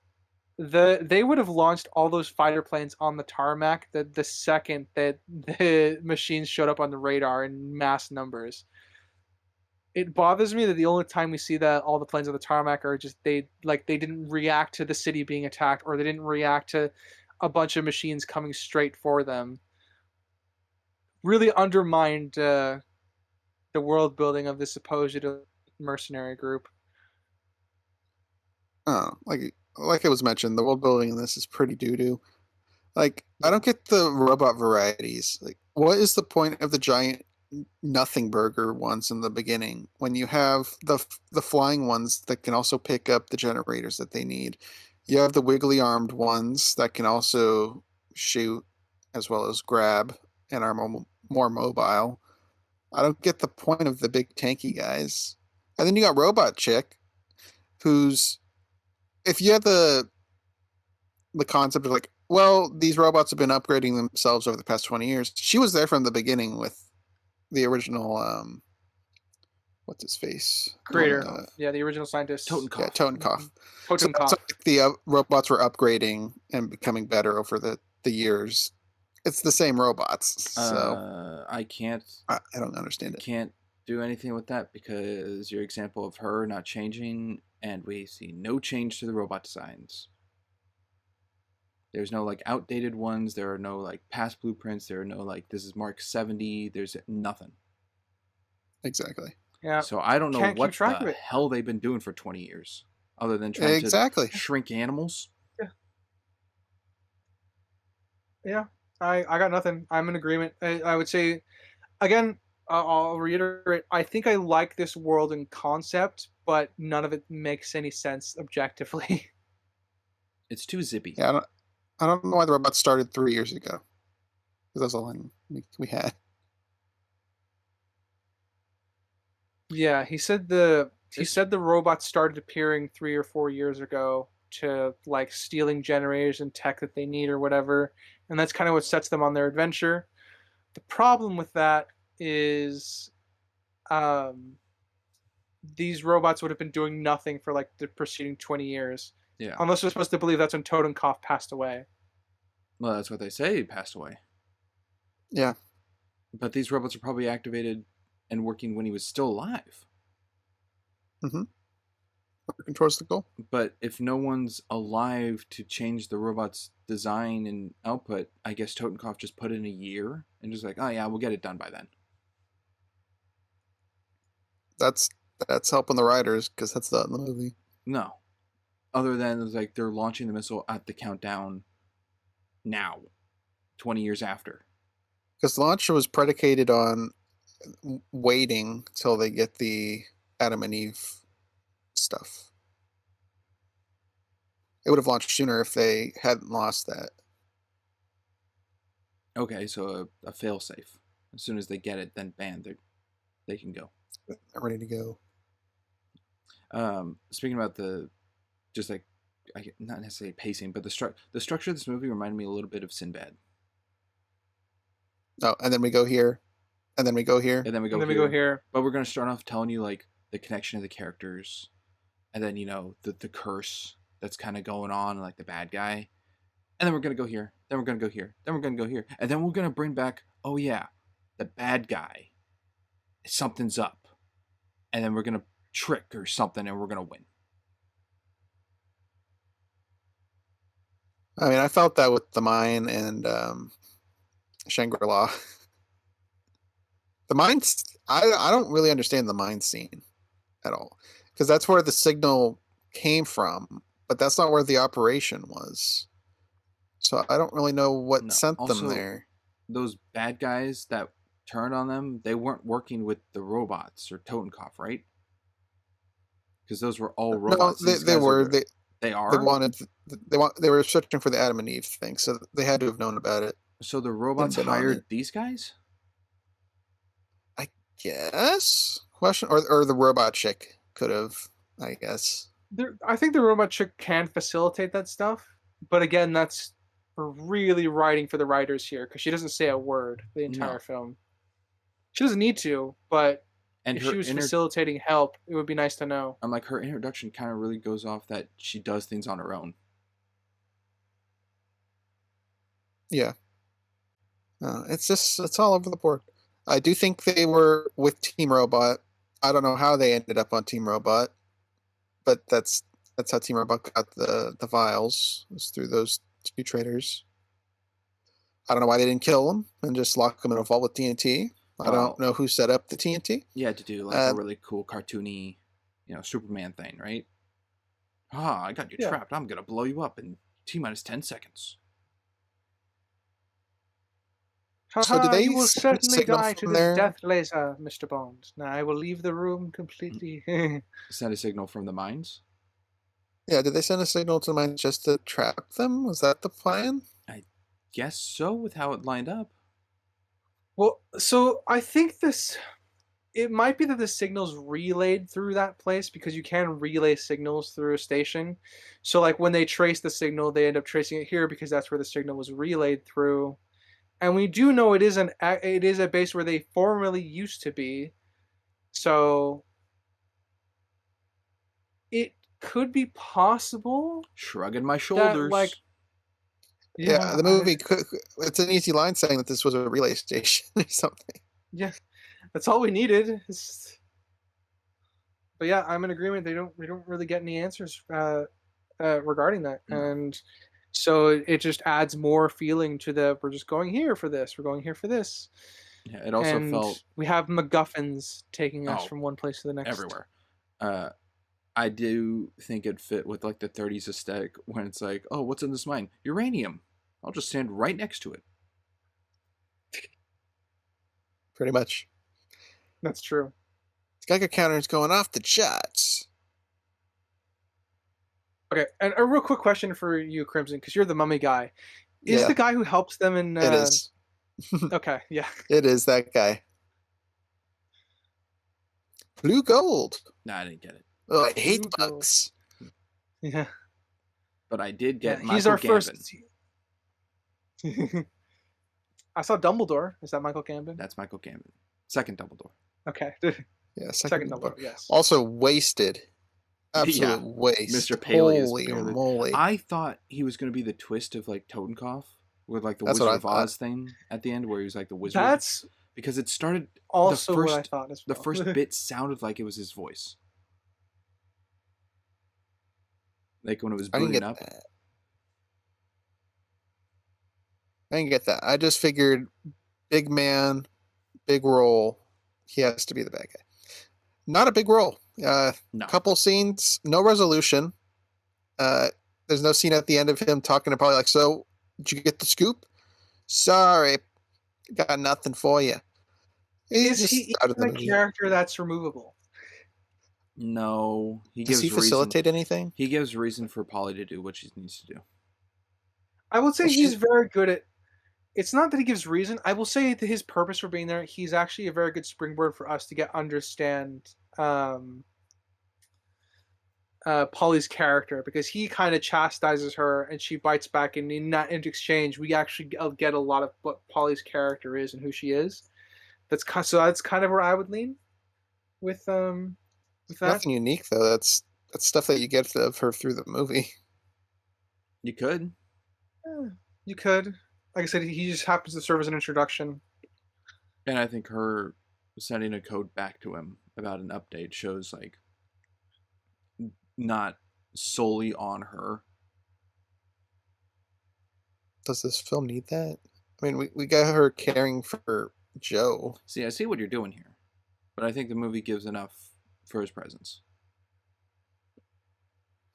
They would have launched all those fighter planes on the tarmac the second that the machines showed up on the radar in mass numbers. It bothers me that the only time we see that all the planes on the tarmac are just they didn't react to the city being attacked or they didn't react to a bunch of machines coming straight for them. Really undermined the world building of this supposed mercenary group. Oh, like it was mentioned, the world building in this is pretty doo doo. Like, I Yeah. don't get the robot varieties. Like, what is the point of the giant nothing burger ones in the beginning when you have the flying ones that can also pick up the generators that they need? You have the wiggly armed ones that can also shoot as well as grab and are more mobile. I don't get the point of the big tanky guys. And then you got Robot Chick, who's if you have the concept of like, well, these robots have been upgrading themselves over the past 20 years. She was there from the beginning with the original what's his face? Creator. Uh, Yeah, the original scientist. yeah, Totenkopf. Totenkopf. So that's Totenkopf. like the robots were upgrading and becoming better over the years. It's the same robots, so I I don't understand it. can't do anything with that because your example of her not changing and we see no change to the robot designs. There's no like outdated ones. There are no like past blueprints. There are no like this is Mark 70. There's nothing. Exactly. Yeah. So I don't know Can't keep what track of the it. hell they've been doing for 20 years other than trying to Exactly. shrink animals. Yeah. Yeah. I got nothing. I'm in agreement. I would say again, I'll reiterate. I think I like this world in concept, but none of it makes any sense objectively. It's too zippy. Yeah, I don't know why the robots started 3 years ago. Because that's all we had. Yeah, he It's said the robots started appearing 3 or 4 years ago to like stealing generators and tech that they need or whatever, and that's kind of what sets them on their adventure. The problem with that is, um, these robots would have been doing nothing for like the preceding 20 years, yeah. unless we're supposed to believe that's when Totenkopf passed away. Well, that's what they say. He passed away. Yeah. But these robots are probably activated and working when he was still alive. Mm-hmm. Working towards the goal. But if no one's alive to change the robot's design and output, I guess Totenkopf just put in a year and just like, oh yeah, we'll get it done by then. That's helping the writers because that's not in the movie. No. Other than like they're launching the missile at the countdown now, 20 years after. Because the launch was predicated on waiting till they get the Adam and Eve stuff. It would have launched sooner if they hadn't lost that. Okay, so a failsafe. As soon as they get it, then bam, they can go. They're ready to go. Speaking about just like not necessarily pacing, but the structure of this movie reminded me a little bit of Sinbad. Oh, and then we go here, and then we go here. And then we go And then we here. go here. But we're gonna start off telling you like the connection of the characters, and then you know the curse that's kind of going on, like the bad guy, And then we're gonna go here. Then we're gonna go here. Then we're gonna go here. And then we're gonna bring back, oh yeah, the bad guy. Something's up. And then we're gonna trick or something and we're gonna win. I mean, I felt that with the mine and Shangri-La. The mines, I don't really understand the mine scene at all, because that's where the signal came from, but that's not where the operation was. So I don't really know what No. sent them Also, there. those bad guys that turned on them, they weren't working with the robots or Totenkopf, right? Because those were all No, robots. they, These they guys are were the. they They they are? wanted they were searching for the Adam and Eve thing, so they had to have known about it So the and robots been on hired it. these guys? I guess question, or the robot chick could have, I guess. I think the robot chick can facilitate that stuff, but again, that's for really writing for the writers here because she doesn't say a word the entire No. film. She doesn't need to, but And if she her was inner facilitating help, it would be nice to know. I'm like her introduction kind of really goes off that she does things on her own. Yeah, it's all over the board. I do think they were with Team Robot. I don't know how they ended up on Team Robot, but that's how Team Robot got the vials, was through those two traders. I don't know why they didn't kill them and just lock them in a vault with TNT. I don't Well, know who set up the TNT. you had to do like a Uh, really cool cartoony, Superman thing, right? Ah, I got you Yeah. trapped. I'm gonna blow you up in T minus 10 seconds. so did Haha, they you will send a certainly signal die to from this there? death laser, Mr. Bond. Now I will leave the room completely. Send a signal from the mines. Yeah, did they send a signal to the mine just to trap them? Was that the plan? I guess so, with how it lined up. Well, so I think it might be that the signal's relayed through that place because you can relay signals through a station. So like when they trace the signal, they end up tracing it here because that's where the signal was relayed through. And we do know it is a base where they formerly used to be. So it could be possible Shrugging my that like shoulders. Yeah, yeah, the movie it's an easy line saying that this was a relay station or something. yeah, that's all we needed. But yeah, I'm in agreement. We don't really get any answers regarding that, No. and so it just adds more feeling to the we're just going here for this. We're going here for this, Yeah, it also and felt, we have MacGuffins taking us oh, from one place to the next. everywhere. Uh, I do think it fit with like the 30s aesthetic when it's like, oh, what's in this mine? Uranium. I'll just stand right next to it. Pretty much. That's true. Geiger counter is going off the charts. Okay, and a real quick question for you, Crimson, because you're the mummy guy. Is Yeah, the guy who helps them in? it is. Okay, yeah, It is that guy. Blue gold. Nah, I didn't get it. Oh, I hate Blue gold. bugs. yeah, But I did yeah. get He's Michael our Gambon. first. I saw Dumbledore. Is that Michael Gambon? That's Michael Gambon. Second Dumbledore. Okay, Yeah, second number. Dumbledore. Yes. Also wasted. Absolute Yeah, waste. Mr. Paley is Holy barely. moly. I thought he was going to be the twist of like Totenkopf with like the That's what Wizard I of thought. Oz thing at the end where he was like the wizard. That's Because it started also the what I first thought as the well. first bit sounded like it was his voice. Like when it was I didn't booting get up. that. I didn't get that. I just figured big man, big role. He has to be the bad guy. Not a big role. No. Couple scenes, no resolution. There's no scene at the end of him talking to Polly like, so did you get the scoop? Sorry, got nothing for you. He's Is just he out of the even a movie. character that's removable? No. He Does gives he reason. facilitate anything? He gives reason for Polly to do what she needs to do. I would say Well, he's very good at. It's not that he gives reason. I will say that his purpose for being there, he's actually a very good springboard for us to understand Polly's character because he kind of chastises her and she bites back, and in exchange, we actually get a lot of what Polly's character is and who she is. So that's kind of where I would lean with that. Nothing unique though. That's stuff that you get of her through the movie. You could. You could. Like I said, he just happens to serve as an introduction. And I think her sending a code back to him about an update shows like not solely on her. Does this film need that? I mean, we got her caring for Joe. See, I see what you're doing here, but I think the movie gives enough for his presence.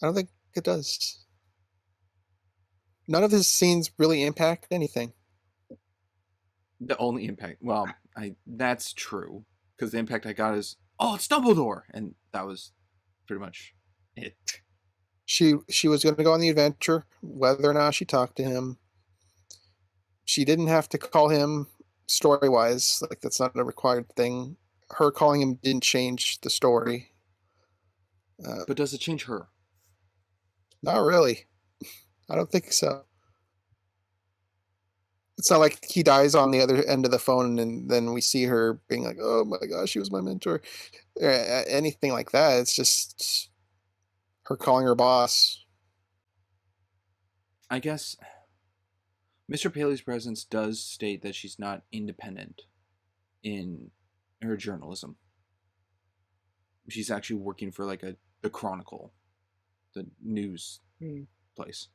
I don't think it does. None of his scenes really impact anything. The only impact, well, that's true because the impact I got is, oh, it's Dumbledore, and that was pretty much it. She was going to go on the adventure, whether or not she talked to him. She didn't have to call him story wise, like that's not a required thing. Her calling him didn't change the story. But does it change her? Not really. I don't think so. It's not like he dies on the other end of the phone and then we see her being like, oh my gosh, she was my mentor. Anything like that. It's just her calling her boss. I guess Mr. Paley's presence does state that she's not independent in her journalism. She's actually working for like the Chronicle, the news place.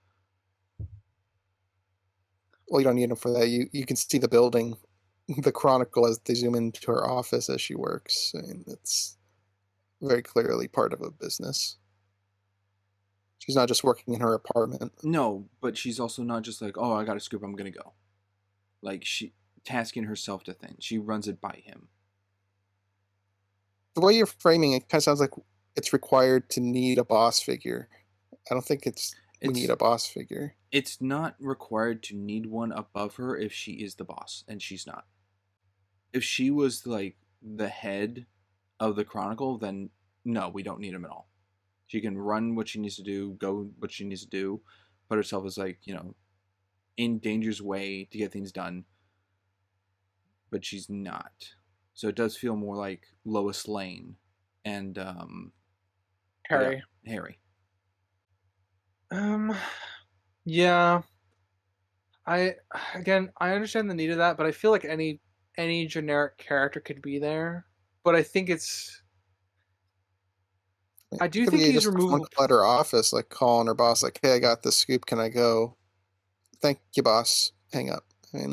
Well, you don't need him for that. You can see the building, the Chronicle, as they zoom into her office as she works. I mean, it's very clearly part of a business. She's not just working in her apartment. No, but she's also not just like, oh, I got a scoop, I'm gonna go. Like she tasking herself to things. She runs it by him. The way you're framing it kind of sounds like it's required to need a boss figure. I don't think we need a boss figure. It's not required to need one above her if she is the boss, and she's not. If she was like the head of the Chronicle, then no, we don't need him at all. She can run what she needs to do, go what she needs to do, put herself as like, in danger's way to get things done. But she's not. So it does feel more like Lois Lane and Harry. Yeah, Harry. Yeah. I understand the need of that, but I feel like any generic character could be there. But I think I do think he's removable. At her office, like calling her boss, like, "Hey, I got this scoop. Can I go?" Thank you, boss. Hang up. I mean,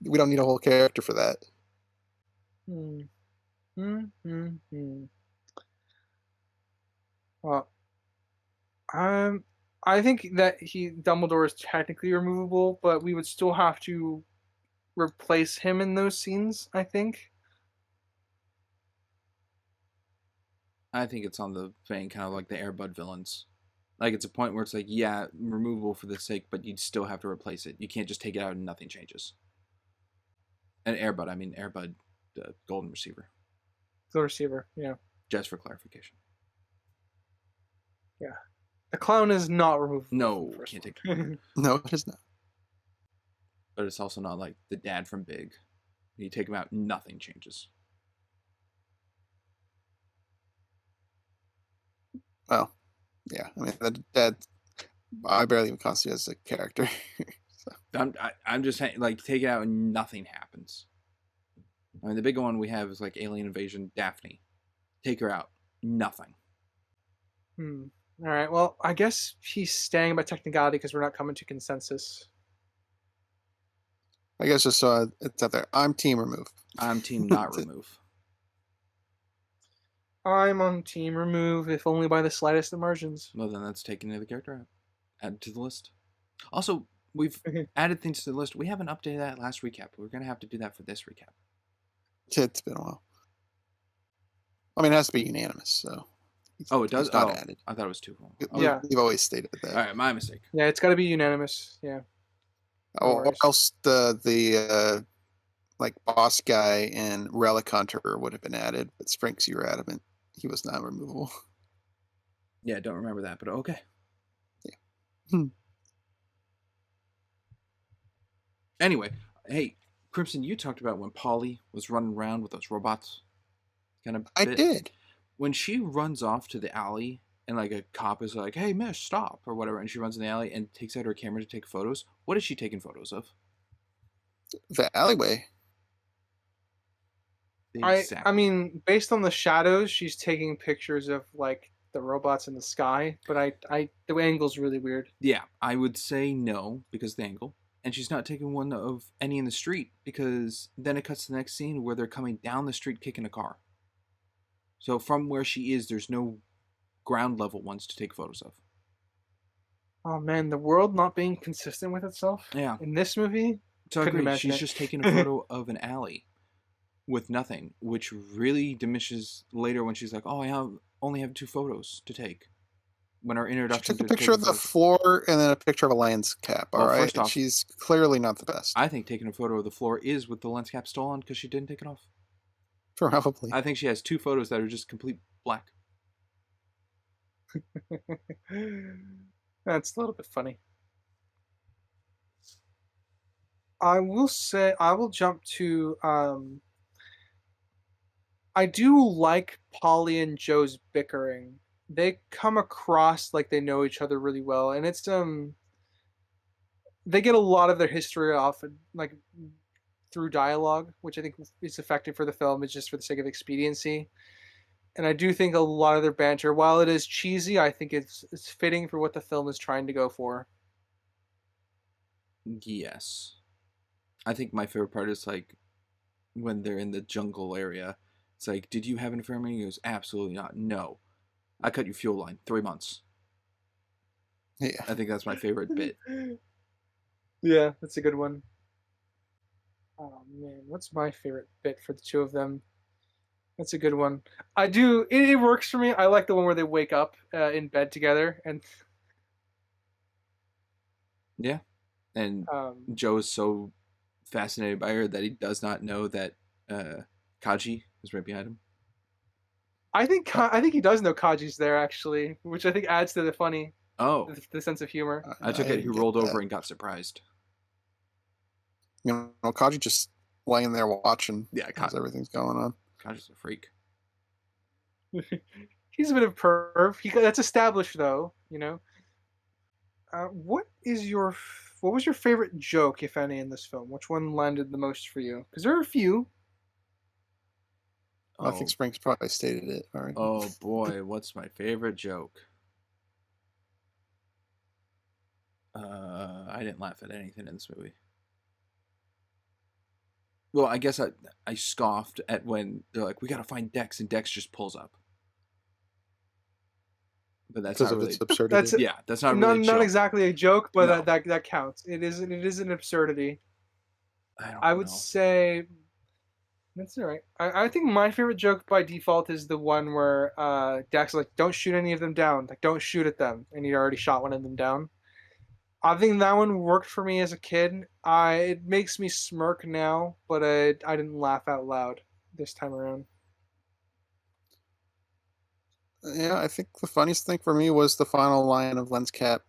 we don't need a whole character for that. Well, I think that Dumbledore is technically removable, but we would still have to replace him in those scenes, I think. I think it's on the vein kind of like the Airbud villains. Like it's a point where it's like, yeah, removable for the sake, but you'd still have to replace it. You can't just take it out and nothing changes. And Airbud, I mean Airbud, the golden receiver. The receiver, yeah. Just for clarification. Yeah. The clown is not removable. No, can't take it. No, it is not. But it's also not like the dad from Big. You take him out, nothing changes. Well, yeah. I mean, the dad, I barely even consider as a character. So. I'm just saying, like, take it out and nothing happens. I mean, the big one we have is like Alien Invasion, Daphne. Take her out, nothing. All right. Well, I guess he's staying by technicality because we're not coming to consensus. I guess just so it's out there. I'm team remove. I'm team not remove. I'm on team remove, if only by the slightest of margins. Well, then that's taking the character out. Add to the list. Also, we've added things to the list. We haven't updated that last recap. We're going to have to do that for this recap. It's been a while. I mean, it has to be unanimous, so. Oh, it does? Not added. I thought it was two. Yeah. We've always stated that. All right, my mistake. Yeah, it's got to be unanimous. Yeah. What else the like boss guy and Relic Hunter would have been added, but Sprinks, you were adamant he was not removable. Yeah, don't remember that, but okay. Yeah. Anyway, hey, Crimson, you talked about when Polly was running around with those robots. I did. When she runs off to the alley and like a cop is like, "Hey, miss, stop," or whatever, and she runs in the alley and takes out her camera to take photos. What is she taking photos of? The alleyway. I Exactly. mean, based on the shadows, she's taking pictures of like the robots in the sky, but the angle's really weird. Yeah, I would say no because of the angle. And she's not taking one of any in the street because then it cuts to the next scene where they're coming down the street kicking a car. So from where she is, there's no ground level ones to take photos of. Oh man, the world not being consistent with itself Yeah, in this movie, so I couldn't agree. imagine She's it. just taking a photo of an alley with nothing, which really diminishes later when she's like, "Oh, only have 2 photos to take." When our She introduction took a to picture taking of the photos. floor and then a picture of a lion's cap. All Well, first right, off, she's clearly not the best. I think taking a photo of the floor is with the lens cap still on because she didn't take it off. Probably. I think she has 2 photos that are just complete black. That's a little bit funny. I will say I will jump to I do like Polly and Joe's bickering. They come across like they know each other really well, and it's they get a lot of their history off like through dialogue, which I think is effective for the film. It's just for the sake of expediency. And I do think a lot of their banter, while it is cheesy, I think it's fitting for what the film is trying to go for. Yes. I think my favorite part is like when they're in the jungle area. It's like, "Did you have an infirmary?" He goes, "Absolutely not. No. I cut your fuel line 3 months." Yeah. I think that's my favorite bit. Yeah, that's a good one. Oh man, what's my favorite bit for the two of them? That's a good one. I do. It works for me. I like the one where they wake up in bed together, and Yeah. And um, Joe is so fascinated by her that he does not know that Kaji is right behind him. I think he does know Kaji's there actually, which I think adds to the funny, Oh, the sense of humor. I I took it he didn't get rolled over that. and got surprised. Kaji just laying there watching Yeah, as everything's going on. Kaji's a freak. He's a bit of perv. That's established though, you know. What was your favorite joke, if any, in this film? Which one landed the most for you? Because there are a few. I think Oh, Springs probably stated it already. oh boy, what's my favorite joke? I didn't laugh at anything in this movie. Well, I guess I scoffed at when they're like, "We gotta find Dex," and Dex just pulls up. But that's Because not of its really. absurdity. That's Yeah, that's not really a not joke. exactly a joke, but No, that counts. It is an absurdity. I don't I would know. say that's all right. I think my favorite joke by default is the one where Dex is like, "Don't shoot any of them down. Like, don't shoot at them," and he already shot one of them down. I think that one worked for me as a kid. I It makes me smirk now, but I didn't laugh out loud this time around. Yeah, I think the funniest thing for me was the final line of Lens Cap.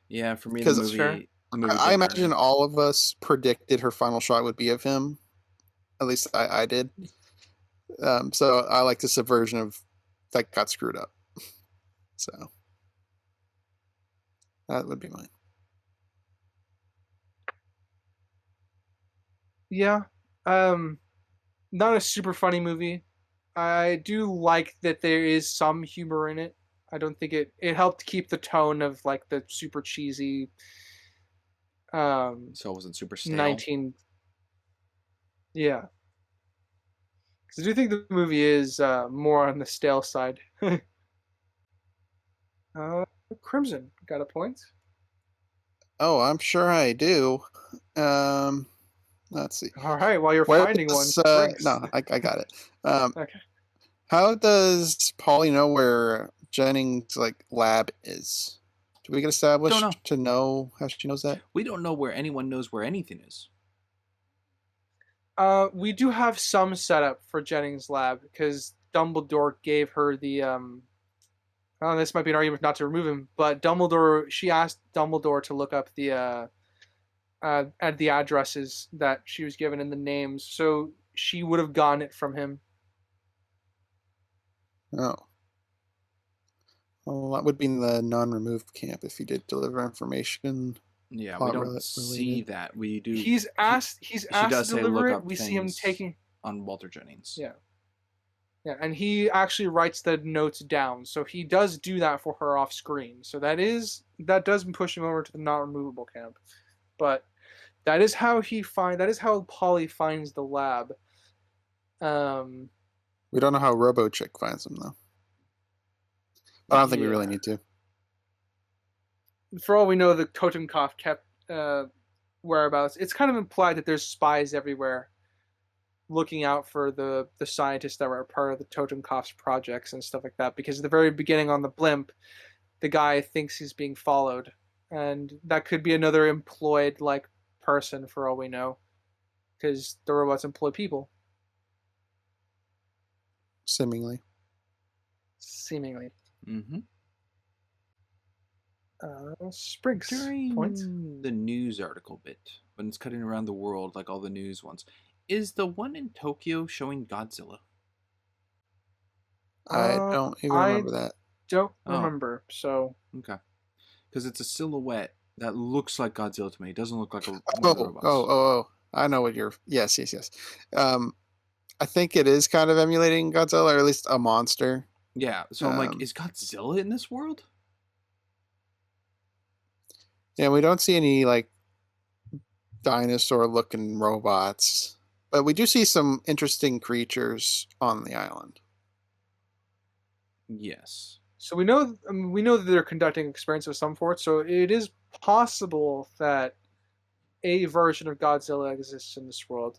Yeah, for me, the Because That's fair. movie the movie I didn't earn imagine it. all of us predicted her final shot would be of him. At least I did. So I like this version of that got screwed up. So that would be mine. Yeah. Um, Not a super funny movie. I do like that there is some humor in it. I don't think it helped keep the tone of like the super cheesy um So it wasn't super stale. 19 yeah. Cuz I do think the movie is more on the stale side. uh Crimson got a point. Oh, I'm sure I do. Um, let's see. All right, while you're Where finding one, does Springs. no, I got it. Um, Okay. how does Polly know where Jennings' like lab is? Do we get Don't know. established to know how she knows that? We don't know where anyone knows where anything is. We do have some setup for Jennings' lab because Dumbledore gave her the this might be an argument not to remove him, but she asked Dumbledore to look up at the addresses that she was given in the names, so she would have gotten it from him. Oh. Well, that would be in the non-removed camp if he did deliver information Yeah, we plot don't see related. that. We do. He's He, asked. He's she asked to does say deliver look it. up We see him things taking. on Walter Jennings. Yeah. Yeah, and he actually writes the notes down, so he does do that for her off screen. So that does push him over to the not removable camp, but that is how Polly finds the lab. Um, We don't know how Robo Chick finds him though. I don't think we really yeah. need to. For all we know, the Totenkopf kept whereabouts. It's kind of implied that there's spies everywhere looking out for the scientists that were a part of the Totenkopf's projects and stuff like that. Because at the very beginning on the blimp, the guy thinks he's being followed, and that could be another employed like person for all we know, because the robots employ people Seemingly. seemingly. Mm-hmm. Spriggs points. During the news article bit, when it's cutting around the world like all the news ones, is the one in Tokyo showing Godzilla? I don't even I remember that. don't Oh. remember. So Okay, because it's a silhouette that looks like Godzilla to me. It doesn't look like one of the Oh, robots. oh. I know what you're. Yes. I think it is kind of emulating Godzilla, or at least a monster. Yeah, so I'm like, Um, is Godzilla in this world? Yeah, we don't see any like dinosaur-looking robots, but we do see some interesting creatures on the island. Yes. So we know that they're conducting experiments of some sort. So it is possible that a version of Godzilla exists in this world.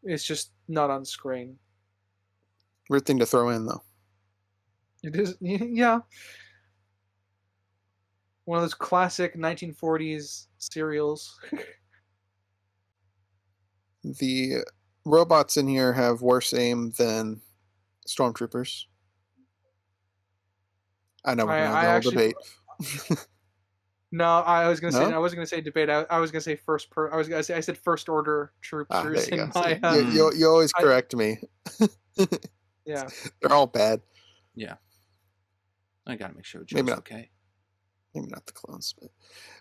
It's just not on screen. Weird thing to throw in, though. It is, yeah. One of those classic 1940s serials. The robots in here have worse aim than stormtroopers. I know we're I gonna have the whole actually debate. no. I was gonna say No? I wasn't gonna say debate. I was gonna say I said first order There troopers you in go. my. See, you always I, correct me. yeah. They're all bad. Yeah. I gotta make sure Maybe Joe's not. okay. Maybe not the clones,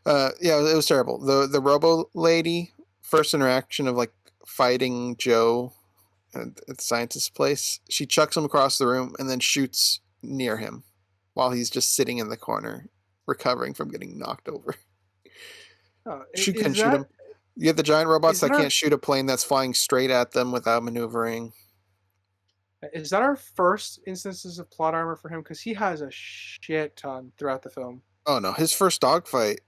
but yeah, it was terrible. The Robo lady first interaction of like fighting Joe at the scientist's place. She chucks him across the room and then shoots near him while he's just sitting in the corner, recovering from getting knocked over. She couldn't shoot him. You have the giant robots that can't shoot a plane that's flying straight at them without maneuvering. Is that our first instances of plot armor for him? Because he has a shit ton throughout the film. Oh no, his first dogfight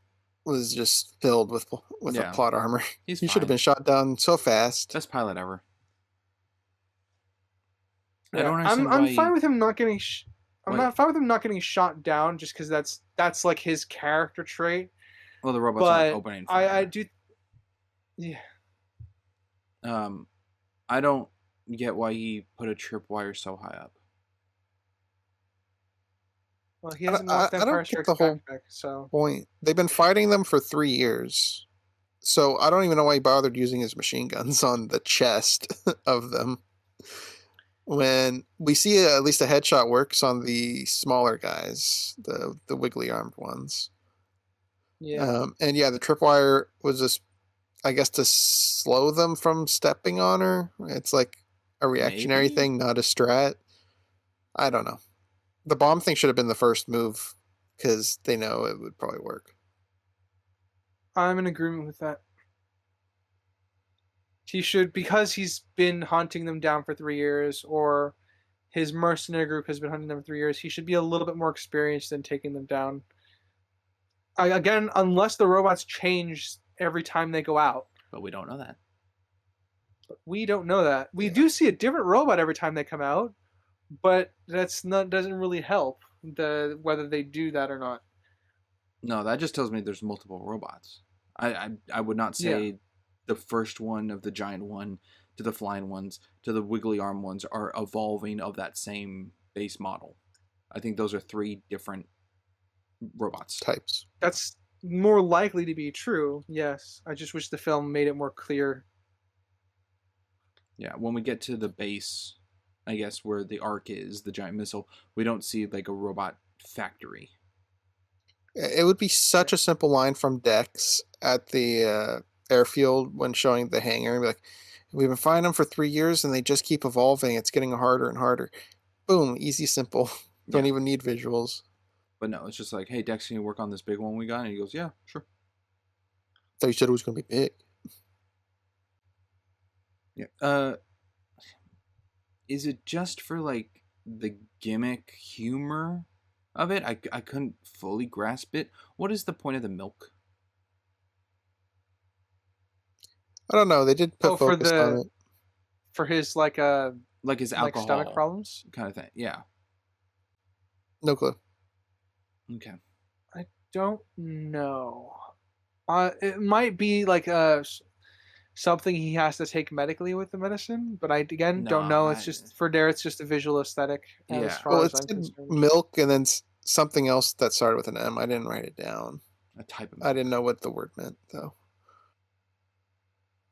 was just filled with Yeah. a plot armor. He's He should have fine. been shot down so fast. Best pilot ever. Yeah, I don't understand I'm why. fine with him not getting. I'm Why- not fine with him not getting shot down, just because that's like his character trait. Well, the robots But aren't opening fire. I do. Yeah. I don't get why he put a tripwire so high up. Well, he hasn't lost I Empire don't get Strikes the whole Back, so point. They've been fighting them for 3 years. So I don't even know why he bothered using his machine guns on the chest of them. When we see at least a headshot works on the smaller guys, the wiggly armed ones. yeah. And yeah, the tripwire was just, I guess, to slow them from stepping on her. It's like a reactionary Maybe? thing, not a strat. I don't know. The bomb thing should have been the first move because they know it would probably work. I'm in agreement with that. He should, because he's been hunting them down for 3 years, or his mercenary group has been hunting them for 3 years. He should be a little bit more experienced in taking them down. Again, unless the robots change every time they go out. But we don't know that. We don't know that. We do see a different robot every time they come out, but doesn't really help whether they do that or not. No, that just tells me there's multiple robots. I would not say the first one of the giant one to the flying ones to the wiggly arm ones are evolving of that same base model. I think those are 3 different robots. Types. That's more likely to be true. Yes, I just wish the film made it more clear. Yeah, when we get to the base I guess, where the Ark is, the giant missile. We don't see like a robot factory. It would be such a simple line from Dex at the airfield when showing the hangar. And be like, we've been finding them for 3 years and they just keep evolving. It's getting harder and harder. Boom, easy, simple. Don't Yeah. even need visuals. But no, it's just like, hey, Dex, can you work on this big one we got? And he goes, yeah, sure. Thought you said it was going to be big. Yeah. Is it just for like the gimmick humor of it? I couldn't fully grasp it. What is the point of the milk? I don't know. They did put Oh, focus on it. for his like Like his like stomach alcohol problems. kind of thing. Yeah. No clue. Okay. I don't know. It might be like something he has to take medically with the medicine, but I again No, don't know. It's just for Dare. It's just a visual aesthetic Yeah. as far Well, as it I'm said concerned. milk and then something else that started with an M. I didn't write it down. a type of I milk. didn't know what the word meant, though.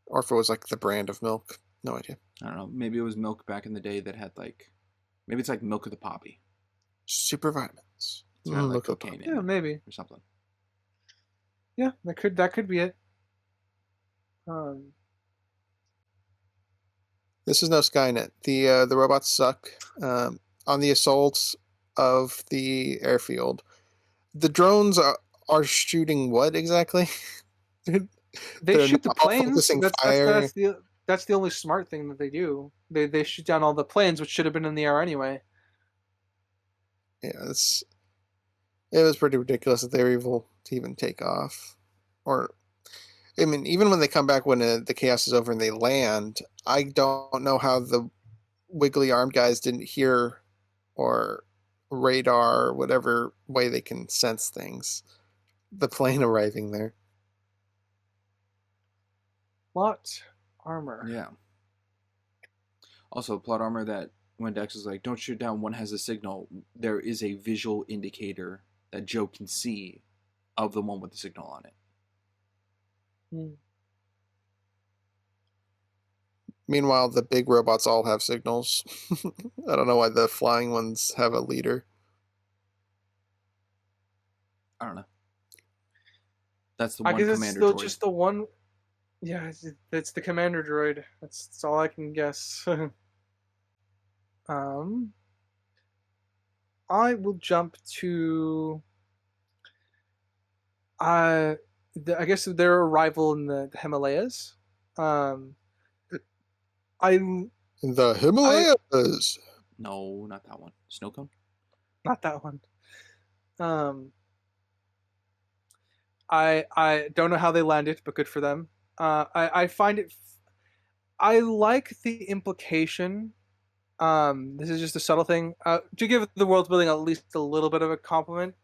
Or if it was like the brand of milk. No idea. I don't know. Maybe it was milk back in the day that had like, maybe it's like milk of the poppy. Super vitamins. It's got like Milk of cocaine in Yeah, it maybe. or something. Yeah, that could be it. This is no Skynet. The robots suck. On the assaults of the airfield, the drones are shooting what exactly? They They're shoot the not all planes. focusing fire. That's the only smart thing that they do. They shoot down all the planes, which should have been in the air anyway. Yeah, it was pretty ridiculous that they were able to even take off. Or, I mean, even when they come back when the chaos is over and they land, I don't know how the wiggly armed guys didn't hear or radar or whatever way they can sense things. The plane arriving there. Plot armor. Yeah. Also, plot armor that when Dex is like, don't shoot down, one has a signal, there is a visual indicator that Joe can see of the one with the signal on it. Meanwhile, the big robots all have signals. I don't know why the flying ones have a leader. I don't know. That's the I one guess it's commander still droid. just the one. Yeah, it's the commander droid. That's all I can guess. I will jump to I guess their arrival in the Himalayas. I The Himalayas. No, not that one. Snow cone? not that one. I don't know how they landed, but good for them. I find it. I like the implication. This is just a subtle thing. To give the world building at least a little bit of a compliment.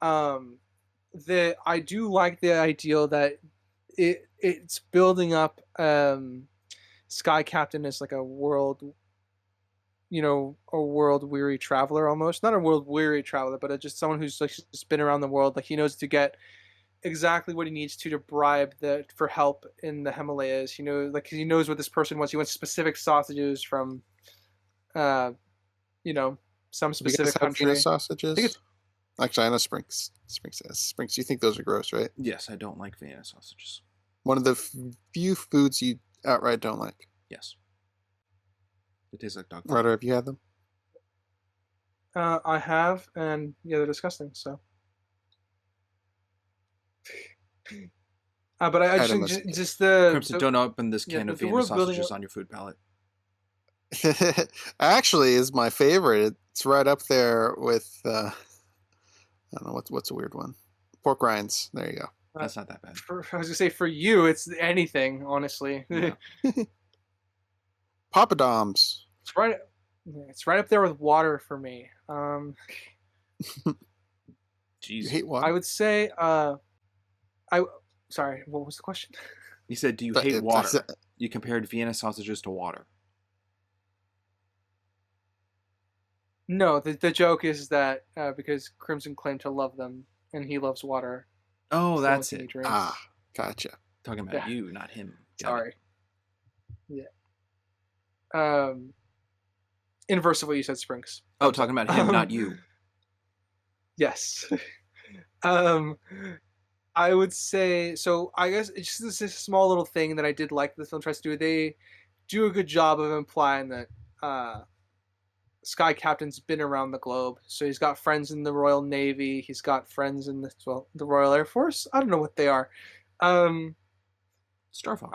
I do like the ideal that it's building up. Sky Captain is like a world, a world weary traveler almost. Not a world weary traveler, but just someone who's like just been around the world. Like he knows to get exactly what he needs to bribe for help in the Himalayas. Like he knows what this person wants. He wants specific sausages from, some Do you guys specific have country. Venus sausages? Actually, I know Sprinks. Sprinks, you think those are gross, right? Yes, I don't like Vienna sausages. One of the few foods you outright don't like. Yes. It tastes like dog food. Ryder, have you had them? I have, and yeah, they're disgusting. So, but I Had 'em just as a kid. just the Crimson, don't open this yeah, can of the Vienna world building sausages on your food palette. Actually, is my favorite. It's right up there with I don't know what's a weird one. Pork rinds. There you go. That's not that bad. I was gonna say for you, it's anything. Honestly, Yeah. Papadoms. it's right. It's right up there with water for me. You Jeez. hate water? I would say. Sorry. What was the question? You said, do you But hate it- water? that's- You compared Vienna sausages to water. No, the joke is that because Crimson claimed to love them, and he loves water. Oh, it's the that's only thing he it. drinks. Ah, gotcha. Talking about Yeah. you, not him. Got it. Sorry. Yeah. Inverse of what you said, Springs. Oh, Thumbs up. talking about him, not you. Yes. um, I would say so. I guess it's just this small little thing that I did like the film tries to do. They do a good job of implying that Sky Captain's been around the globe. So he's got friends in the Royal Navy. He's got friends in the Royal Air Force. I don't know what they are. Um, Star Fox.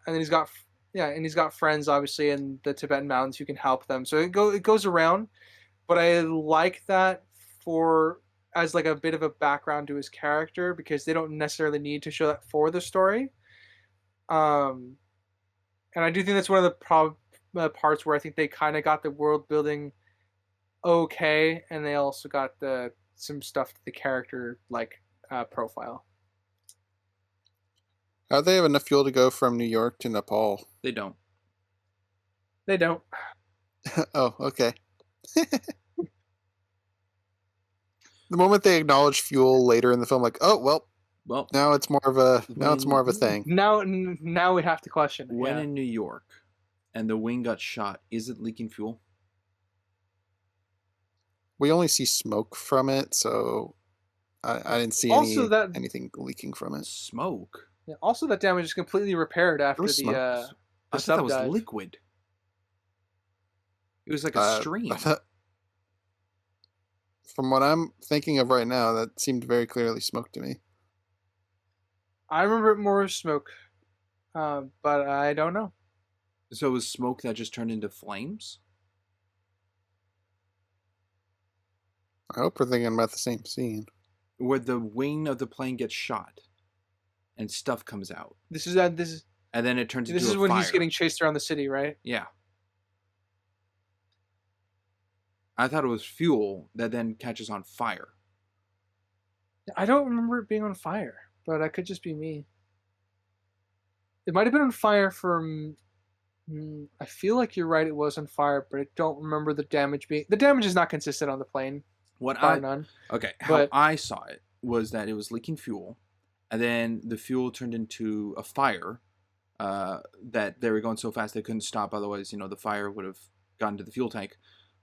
and then he's got friends obviously in the Tibetan Mountains who can help them. So it goes around, but I like that for as like a bit of a background to his character because they don't necessarily need to show that for the story. Um, and I do think that's one of the parts where I think they kind of got the world building okay, and they also got some stuff to the character like profile. How do they have enough fuel to go from New York to Nepal? They don't. They don't. Oh, okay. The moment they acknowledge fuel later in the film, like, oh well, Well, now it's more of a thing. Now we have to question it. when Yeah. in New York and the wing got shot, is it leaking fuel? We only see smoke from it, so I didn't see Also that anything leaking from it. Smoke? yeah, also that damage is completely repaired There after was smoke. I the thought sub that was dive. liquid. It was like a stream. I thought, from what I'm thinking of right now, that seemed very clearly smoke to me. I remember it more as smoke, but I don't know. So it was smoke that just turned into flames? I hope we're thinking about the same scene. Where the wing of the plane gets shot and stuff comes out. This is And then it turns into a when fire. he's getting chased around the city, right? Yeah. I thought it was fuel that then catches on fire. I don't remember it being on fire, but that could just be me. It might have been on fire from. I feel like you're right. It was on fire, but I don't remember the damage being. The damage is not consistent on the plane, bar none. Okay, how But I saw it was that it was leaking fuel, and then the fuel turned into a fire. That they were going so fast they couldn't stop. Otherwise, the fire would have gotten to the fuel tank,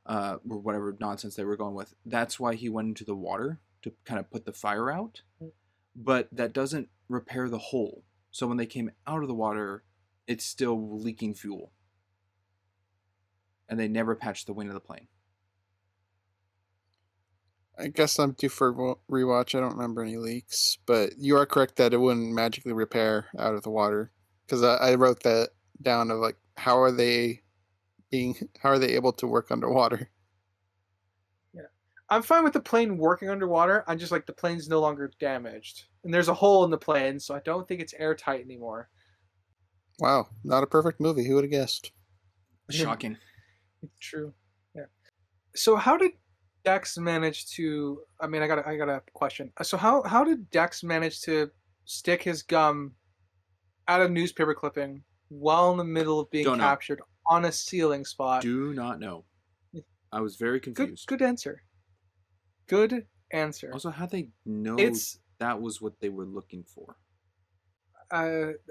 or whatever nonsense they were going with. That's why he went into the water to kind of put the fire out. But that doesn't repair the hole. So when they came out of the water, it's still leaking fuel. And they never patched the wing of the plane. I guess I'm due for rewatch. I don't remember any leaks, but you are correct that it wouldn't magically repair out of the water. Because I wrote that down of like, how are they able to work underwater? yeah, I'm fine with the plane working underwater. I'm just like the plane's no longer damaged, and there's a hole in the plane, so I don't think it's airtight anymore. Wow, not a perfect movie. Who would have guessed? Shocking. True. Yeah. So how did Dex manage to? I mean, I got a question. So how did Dex manage to stick his gum at a newspaper clipping while in the middle of being Don't know. captured on a ceiling spot? Do not know. I was very confused. Good answer. Good answer. Also, how they know It's that was what they were looking for?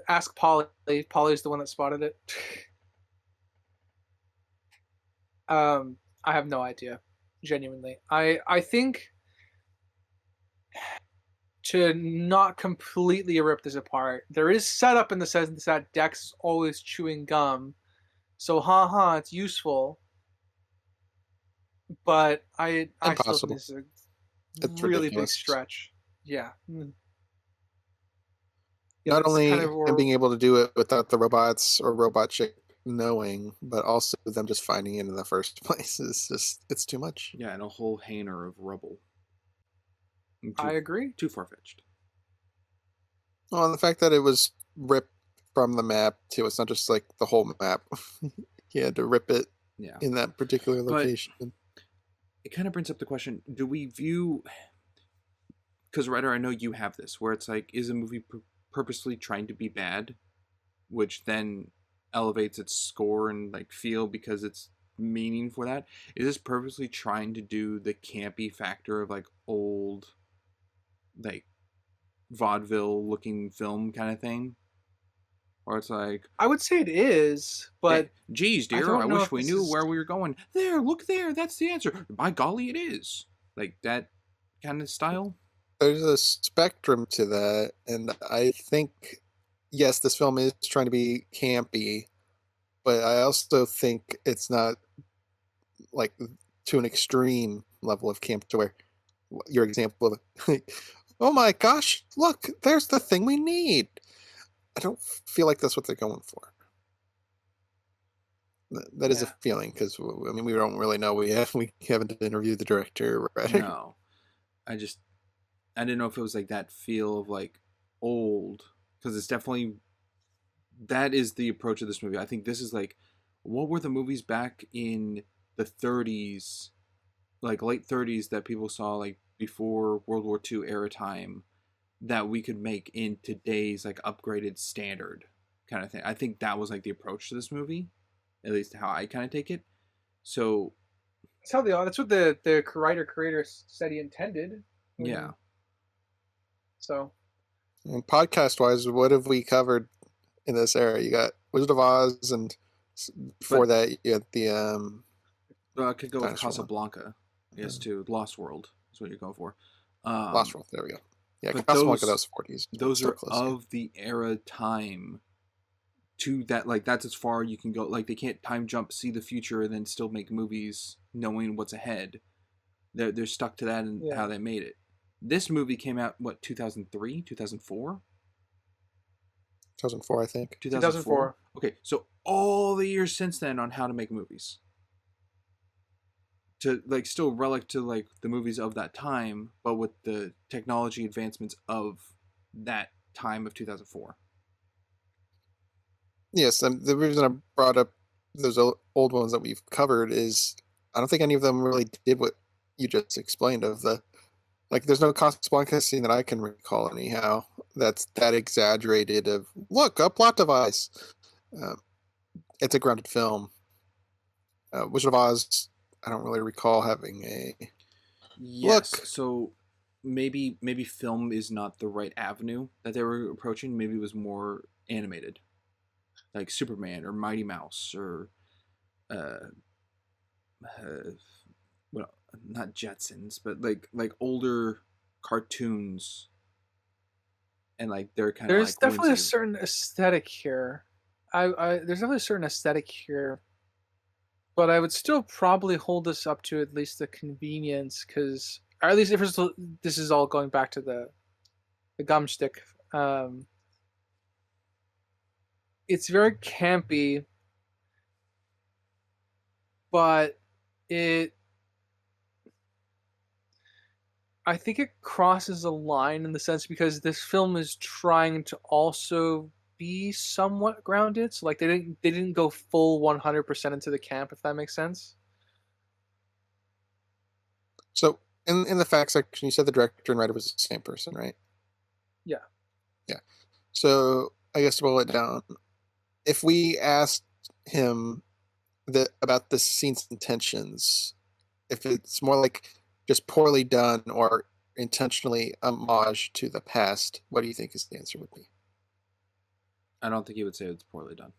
ask Polly. Polly's the one that spotted it. I have no idea. Genuinely, I think to not completely rip this apart, there is setup in the sense that Dex is always chewing gum, so it's useful. But I still think Impossible. this is a It's really big ridiculous. stretch. Yeah. Yeah, Not that's only kind of him being able to do it without the robots or robot chick knowing, but also them just finding it in the first place is it's too much. Yeah, and a whole hanger of rubble. I agree. Too far-fetched. Well, and the fact that it was ripped from the map too, it's not just like the whole map. He had to rip it Yeah. in that particular But- location. It kind of brings up the question, do we view... Because, Ryder, I know you have this, where it's like, is a movie purposely trying to be bad, which then elevates its score and like feel because it's meaning for that? Is this purposely trying to do the campy factor of like old, like vaudeville looking film kind of thing? Or it's like, I would say it is, hey, but geez, I dear, I don't know wish if we this knew is. where we were going. There, look there, that's the answer. By golly, it is. Like that kind of style. There's a spectrum to that, and I think yes, this film is trying to be campy, but I also think it's not like to an extreme level of camp to where your example of like, oh my gosh, look, there's the thing we need. I don't feel like that's what they're going for. That is a Yeah, feeling because I mean we don't really know. We haven't interviewed the director, right? No. I just I didn't know if it was like that feel of like old. Because it's definitely that is the approach of this movie. I think this is like what were the movies back in the 30s, like late 30s that people saw like before World War II era time that we could make in today's like upgraded standard kind of thing. I think that was like the approach to this movie, at least how I kind of take it. So, that's how they are. That's what the writer creator said he intended. yeah. So And podcast wise, what have we covered in this era? You got Wizard of Oz, and before But that, you had the I could go with dinosaur one, Casablanca. Yes, um, too. Lost World is what you're going for. Lost Um, World. There we go. Yeah, but Casablanca, that was 40s, but those still are close. Yeah. of the era time to that like that's as far you can go. Like they can't time jump, see the future, and then still make movies knowing what's ahead. They're stuck to that and yeah, how they made it. This movie came out what 2003, 2004, 2004, I think. 2004. 2004. Okay, so all the years since then on how to make movies to like still relic to like the movies of that time, but with the technology advancements of that time of 2004. Yes, the reason I brought up those old ones that we've covered is I don't think any of them really did what you just explained of the like. There's no Casablanca scene that I can recall anyhow. That's that exaggerated. Of look, a plot device. Um, it's a grounded film. Wizard of Oz, I don't really recall having a Yes, look. so maybe film is not the right avenue that they were approaching. Maybe it was more animated, like Superman or Mighty Mouse or uh, uh well, not Jetsons, but like older cartoons, and like they're kind of There's like definitely a whimsy. certain aesthetic here. There's definitely a certain aesthetic here, but I would still probably hold this up to at least the convenience, because or at least if this is all going back to the gum stick. Um, it's very campy, but it I think it crosses a line in the sense because this film is trying to also be somewhat grounded. So like they didn't go full 100% into the camp, if that makes sense. So in the fact section, you said the director and writer was the same person, right? Yeah. Yeah. So I guess to boil it down, if we asked him about the scene's intentions, if it's more like just poorly done or intentionally homage to the past, what do you think his answer would be? I don't think he would say it's poorly done.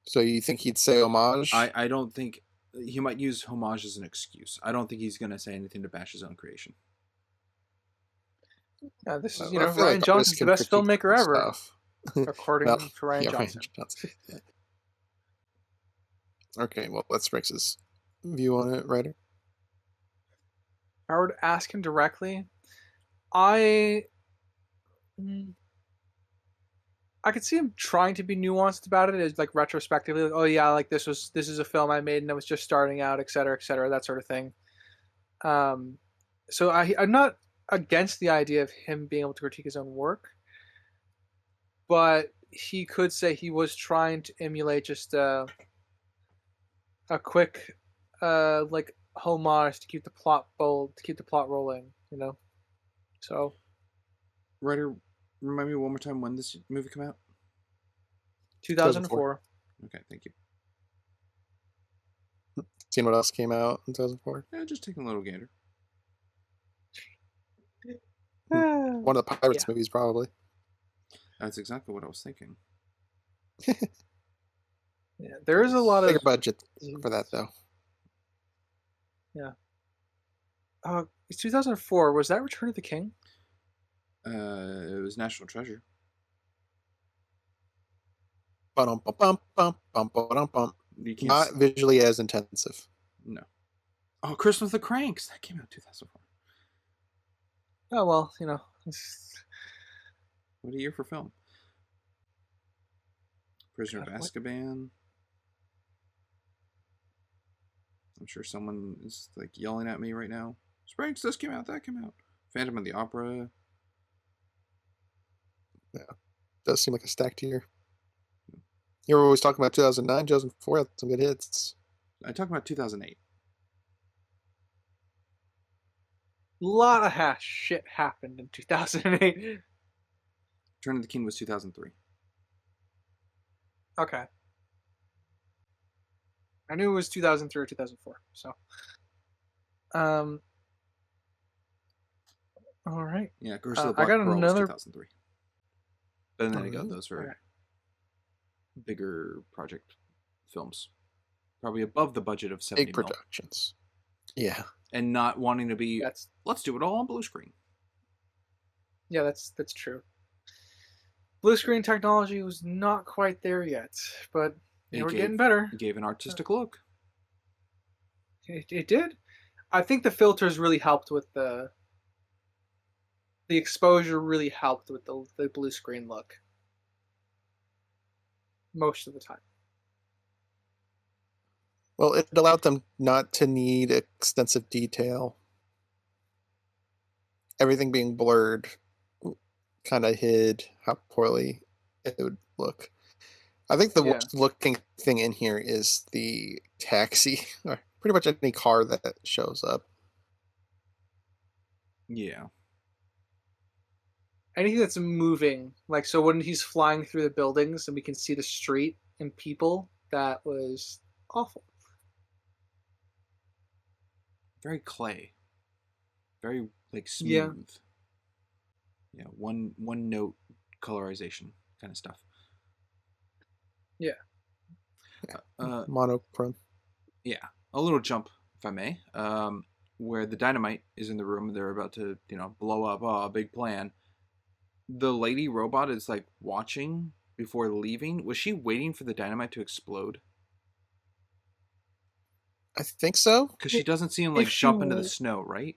So you think he'd say homage? I don't think he might use homage as an excuse. I don't think he's gonna say anything to bash his own creation. Yeah, this is I feel Ryan like Johnson artists is the can best critique filmmaker ever, stuff. Well, according to Ryan yeah, Ryan Johnson. Johnson. Yeah. Okay, well, let's Rex's view on it, writer. If I were to ask him directly, I mm, I could see him trying to be nuanced about it, as like retrospectively, like, oh yeah, like this is a film I made and I was just starting out, et cetera, that sort of thing. Um, so I'm not against the idea of him being able to critique his own work, but he could say he was trying to emulate just a quick like homage to keep the plot bold, to keep the plot rolling, you know. So Writer, remind me one more time when this movie come out. 2004. 2004. Okay, thank you. Seen what else came out in 2004? Yeah, just taking a little gander. One of the Yeah. Pirates movies, probably. That's exactly what I was thinking. Yeah, there is a lot Bigger of budget for that though. yeah. It's 2004. Was that Return of the King? It was National Treasure. Bum bum bum bum bum bum. You can't. Not visually as intensive. No. Oh, Christmas of the Cranks. That came out in 2004. Oh well, What a year for film. Prisoner of God, what? Azkaban. I'm sure someone is like yelling at me right now. Spranks, this came out, that came out. Phantom of the Opera. Yeah, does seem like a stacked year. You were always talking about 2009, 2004 had some good hits. I talk about 2008. A lot of shit happened in 2008. Return of the King was 2003. Okay. I knew it was 2003 or 2004. So, all right. Yeah, Curse of the I Black got Pearl was another. 2003. But then Oh, again, really? those are Okay. bigger project films. Probably above the budget of 70 Big mil. productions. Yeah. And not wanting to be, That's let's do it all on blue screen. yeah. That's true. Blue screen technology was not quite there yet, but we're getting better. It gave an artistic look. It did. I think the filters really helped with the exposure. Really helped with the blue screen look. Most of the time. Well, it allowed them not to need extensive detail. Everything being blurred kind of hid how poorly it would look. I think the Yeah. worst looking thing in here is the taxi, or pretty much any car that shows up. Yeah. Anything that's moving, like so when he's flying through the buildings and we can see the street and people, that was awful. Very clay. Very like smooth. Yeah. Yeah, one note colorization kind of stuff. Yeah. Monochrome. Yeah, a little jump, if I may, where the dynamite is in the room. They're about to, blow up. Oh, a big plan. The lady robot is like watching before leaving. Was she waiting for the dynamite to explode? I think so. Because she doesn't see him like If she jump into the w- snow, right?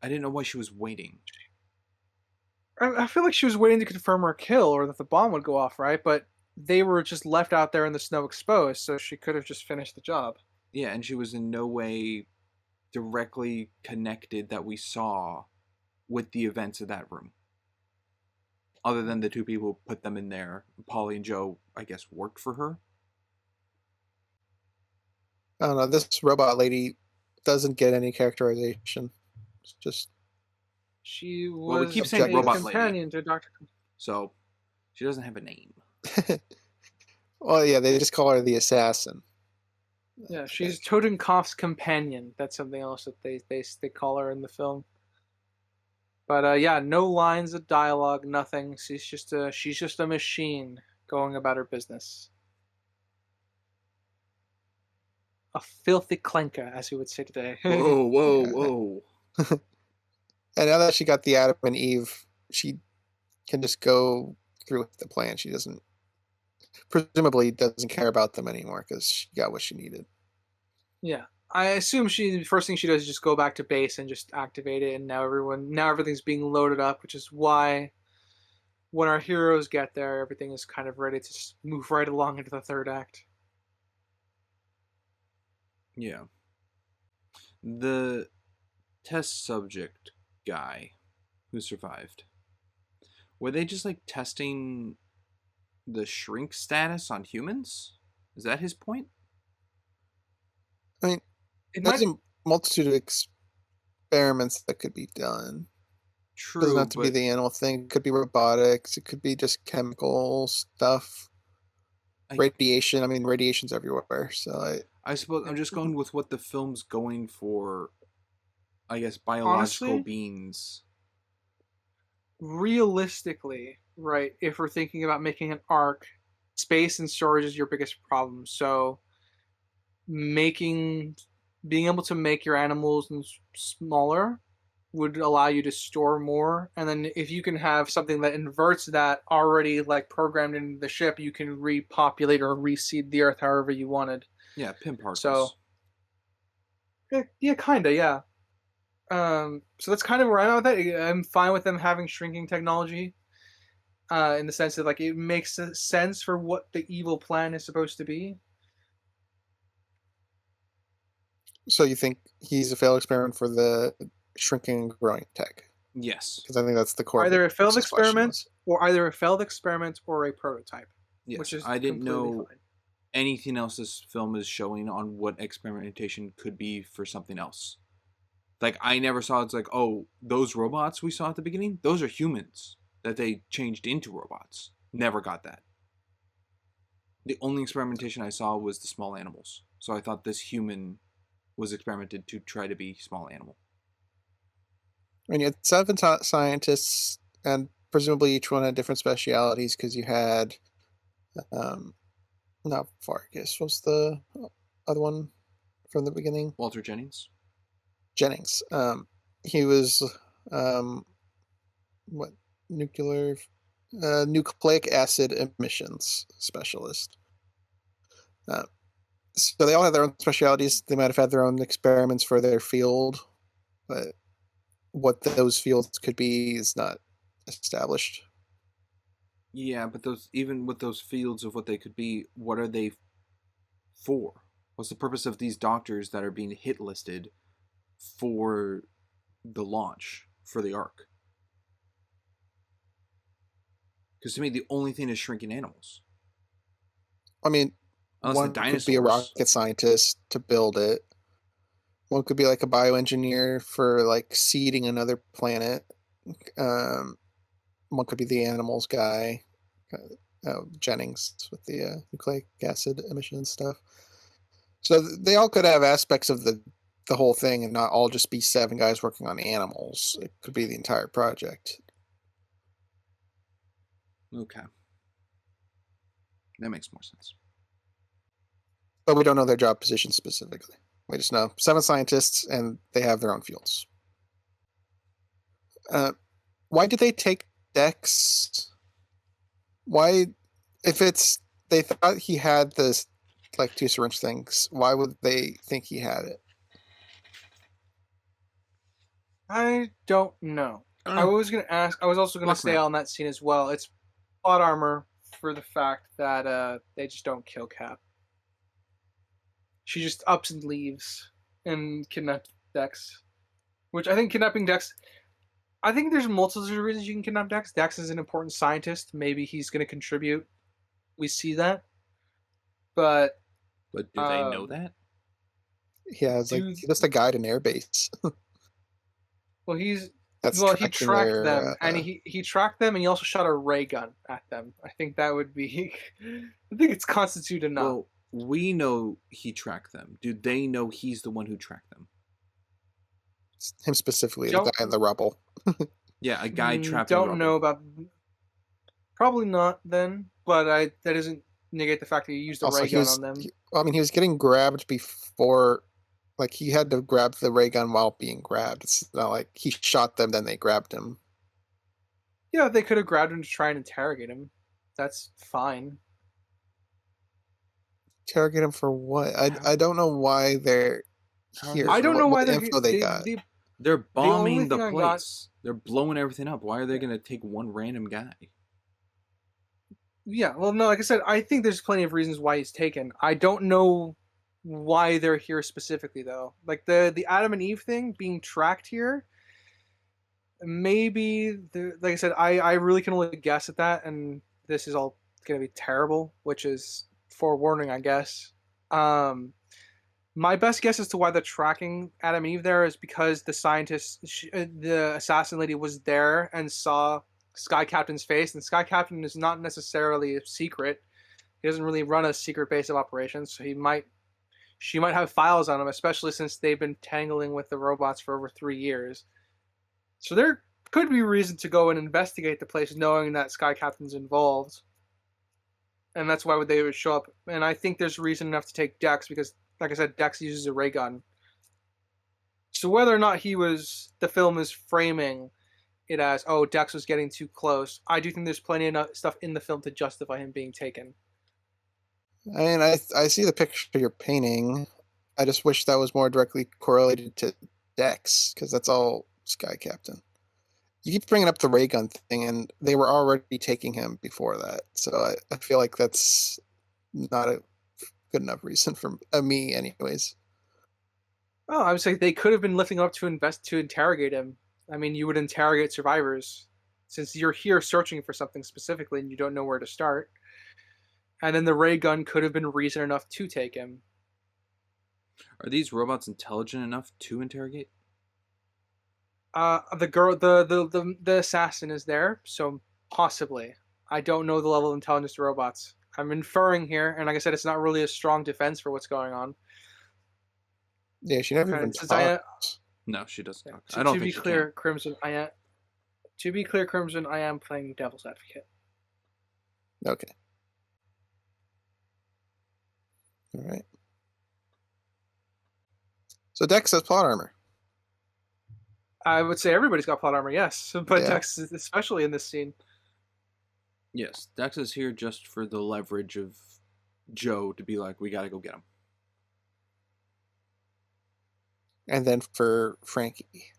I didn't know why she was waiting. I feel like she was waiting to confirm her kill or that the bomb would go off, right? But they were just left out there in the snow exposed, so she could have just finished the job. Yeah, and she was in no way directly connected that we saw with the events of that room. Other than the two people who put them in there. Polly and Joe, I guess, worked for her. I don't know. This robot lady doesn't get any characterization. It's just She was Well, we keep saying a robot lady. companion to Dr. So she doesn't have a name. well, yeah, they just call her the assassin. Yeah, she's Totenkopf's companion. That's something else that they call her in the film. But yeah, no lines of dialogue, nothing. She's just a machine going about her business. A filthy clanker, as we would say today. Whoa. And now that she got the Adam and Eve, she can just go through with the plan. She presumably doesn't care about them anymore because she got what she needed. Yeah, I assume the first thing she does is just go back to base and just activate it, and now everything's being loaded up, which is why when our heroes get there, everything is kind of ready to just move right along into the third act. Yeah. The test subject guy who survived, were they just like testing the shrink status on humans? Is that his point? I mean, there's a multitude of experiments that could be done. True, It doesn't have to be but the animal thing. It could be robotics. It could be just chemical stuff. Radiation. I mean, radiation's everywhere. So I suppose I'm just going with what the film's going for. I guess biological Honestly, beings. realistically, right, if we're thinking about making an arc, space and storage is your biggest problem. So making being able to make your animals smaller would allow you to store more, and then if you can have something that inverts that already like programmed into the ship, you can repopulate or reseed the earth however you wanted. Yeah, pin So particles. yeah, kind of, yeah. So that's kind of where I'm at with that. I'm fine with them having shrinking technology, in the sense that like it makes sense for what the evil plan is supposed to be. So you think he's a failed experiment for the shrinking and growing tech? Yes. Because I think that's the core of Either what a failed Chris's question experiment, was. or a prototype, which Yes. is I didn't completely know fine. anything else this film is showing on what experimentation could be for something else. Like, I never saw it's like, oh, those robots we saw at the beginning, those are humans that they changed into robots. Never got that. The only experimentation I saw was the small animals. So I thought this human was experimented to try to be small animal. And you had seven scientists, and presumably each one had different specialities because you had, um, not Vargas. What's the other one from the beginning? Walter Jennings? Jennings. He was, um, what, nuclear, nucleic acid emissions specialist. Uh, so they all had their own specialities. They might have had their own experiments for their field, but what those fields could be is not established. Yeah, but those, even with those fields of what they could be, what are they for? What's the purpose of these doctors that are being hit listed for the launch for the Ark? Because to me, the only thing is shrinking animals. I mean, Unless the one could be a dinosaurs. rocket scientist to build it. One could be like a bioengineer for like seeding another planet. Um, one could be the animals guy, Jennings with the nucleic acid emission stuff. So they all could have aspects of the whole thing, and not all just be seven guys working on animals. It could be the entire project. Okay. That makes more sense. But we don't know their job position specifically. We just know seven scientists, and they have their own fields. Why did they take Dex? Why, if it's they thought he had this like two syringe things, why would they think he had it? I don't know. I Uh, was gonna ask. I was also gonna Luck say map. on that scene as well. It's plot armor for the fact that they just don't kill Cap. She just ups and leaves and kidnaps Dex, which I think kidnapping Dex. I think there's multiple reasons you can kidnap Dex. Dex is an important scientist. Maybe he's going to contribute. We see that, but But do they know um, that? Yeah, it's like do he's just a guide in airbase well. that's He tracking tracked them, their. and he tracked them, and he also shot a ray gun at them. I think that would be. I think it's constitute enough. Well, we know he tracked them. Do they know he's the one who tracked them? Him specifically, the Don't guy in the rubble. Yeah, a guy trapped in the don't know rubble. about. Probably not then, but that doesn't negate the fact that he used a Also, ray gun on them. I mean, he was getting grabbed before. Like he had to grab the ray gun while being grabbed. It's not like he shot them, then they grabbed him. Yeah, they could have grabbed him to try and interrogate him. That's fine. Interrogate him for what? I How, I don't know why they're how are here. these I don't know robots? why What they're info they got? They're the only bombing the thing I got. place. They're blowing everything up. Why are they going to take one random guy? Yeah, well, no, like I said, I think there's plenty of reasons why he's taken. I don't know why they're here specifically, though. Like the Adam and Eve thing being tracked here. Maybe like I said, I really can only guess at that, and this is all gonna be terrible, which is forewarning, I guess. Um, my best guess as to why they're tracking Adam and Eve there is because the scientist, the assassin lady, was there and saw Sky Captain's face, and Sky Captain is not necessarily a secret. He doesn't really run a secret base of operations, so she might have files on him, especially since they've been tangling with the robots for over 3 years. So they're could be reason to go and investigate the place, knowing that Sky Captain's involved, and that's why they would show up. And I think there's reason enough to take Dex because, like I said, Dex uses a ray gun. So whether or not the film is framing it as, oh, Dex was getting too close, I do think there's plenty of stuff in the film to justify him being taken. I mean, I see the picture you're painting. I just wish that was more directly correlated to Dex, because that's all Sky Captain. You keep bringing up the ray gun thing, and they were already taking him before that. So I feel like that's not a good enough reason for me, anyways. Oh, I would say they could have been lifting up to interrogate him. I mean, you would interrogate survivors, since you're here searching for something specifically and you don't know where to start. And then the ray gun could have been reason enough to take him. Are these robots intelligent enough to interrogate? The assassin is there, so possibly. I don't know the level of intelligence of robots. I'm inferring here, and like I said, it's not really a strong defense for what's going on. Yeah, she never even talks. No, she doesn't talk. To, I don't to think be she clear, can. Crimson, to be clear, Crimson, I am playing devil's advocate. Okay. All right. So Dex has plot armor. I would say everybody's got plot armor, yes, but Yeah. Dex, especially in this scene. Yes, Dex is here just for the leverage of Joe to be like, we gotta go get him. And then for Frankie.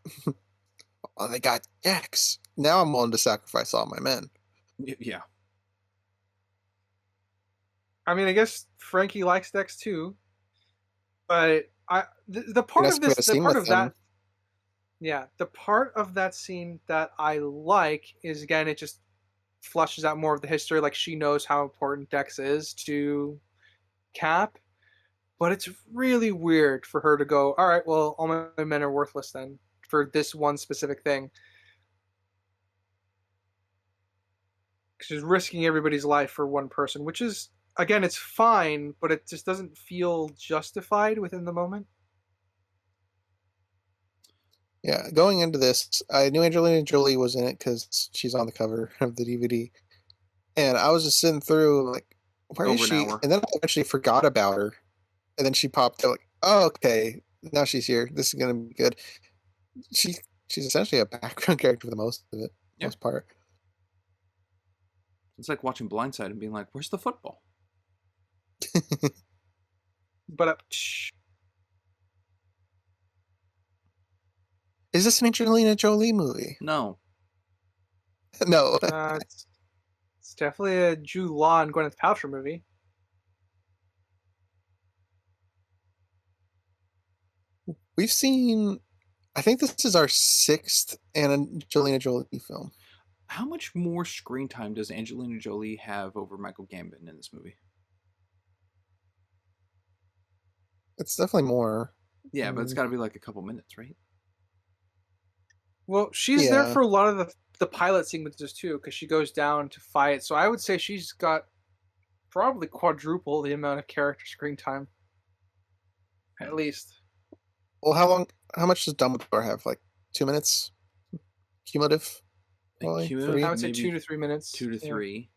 Oh, they got Dex. Now I'm willing to sacrifice all my men. Yeah. I mean, I guess Frankie likes Dex too, but the part of this, the part of that, yeah, the part of that scene that I like is, again, it just flushes out more of the history. Like, she knows how important Dex is to Cap, but it's really weird for her to go, all right, well, all my men are worthless then for this one specific thing. She's risking everybody's life for one person, which is, again, it's fine, but it just doesn't feel justified within the moment. Yeah, going into this, I knew Angelina Jolie was in it because she's on the cover of the DVD. And I was just sitting through, like, where is she? And then I actually forgot about her. And then she popped out, like, oh, okay, now she's here. This is going to be good. She's essentially a background character for the most of it, most part. It's like watching Blindside and being like, where's the football? But is this an Angelina Jolie movie? No. No. It's definitely a Jude Law and Gwyneth Paltrow movie. We've seen, I think this is our 6th Angelina Jolie film. How much more screen time does Angelina Jolie have over Michael Gambon in this movie? It's definitely more. Yeah, but it's got to be like a couple minutes, right? Well, she's there for a lot of the pilot sequences too, because she goes down to fight. So I would say she's got probably quadruple the amount of character screen time, at least. Well, how much does Dumbledore have? Like 2 minutes cumulative? I would say 2 to 3 minutes. 2 to 3.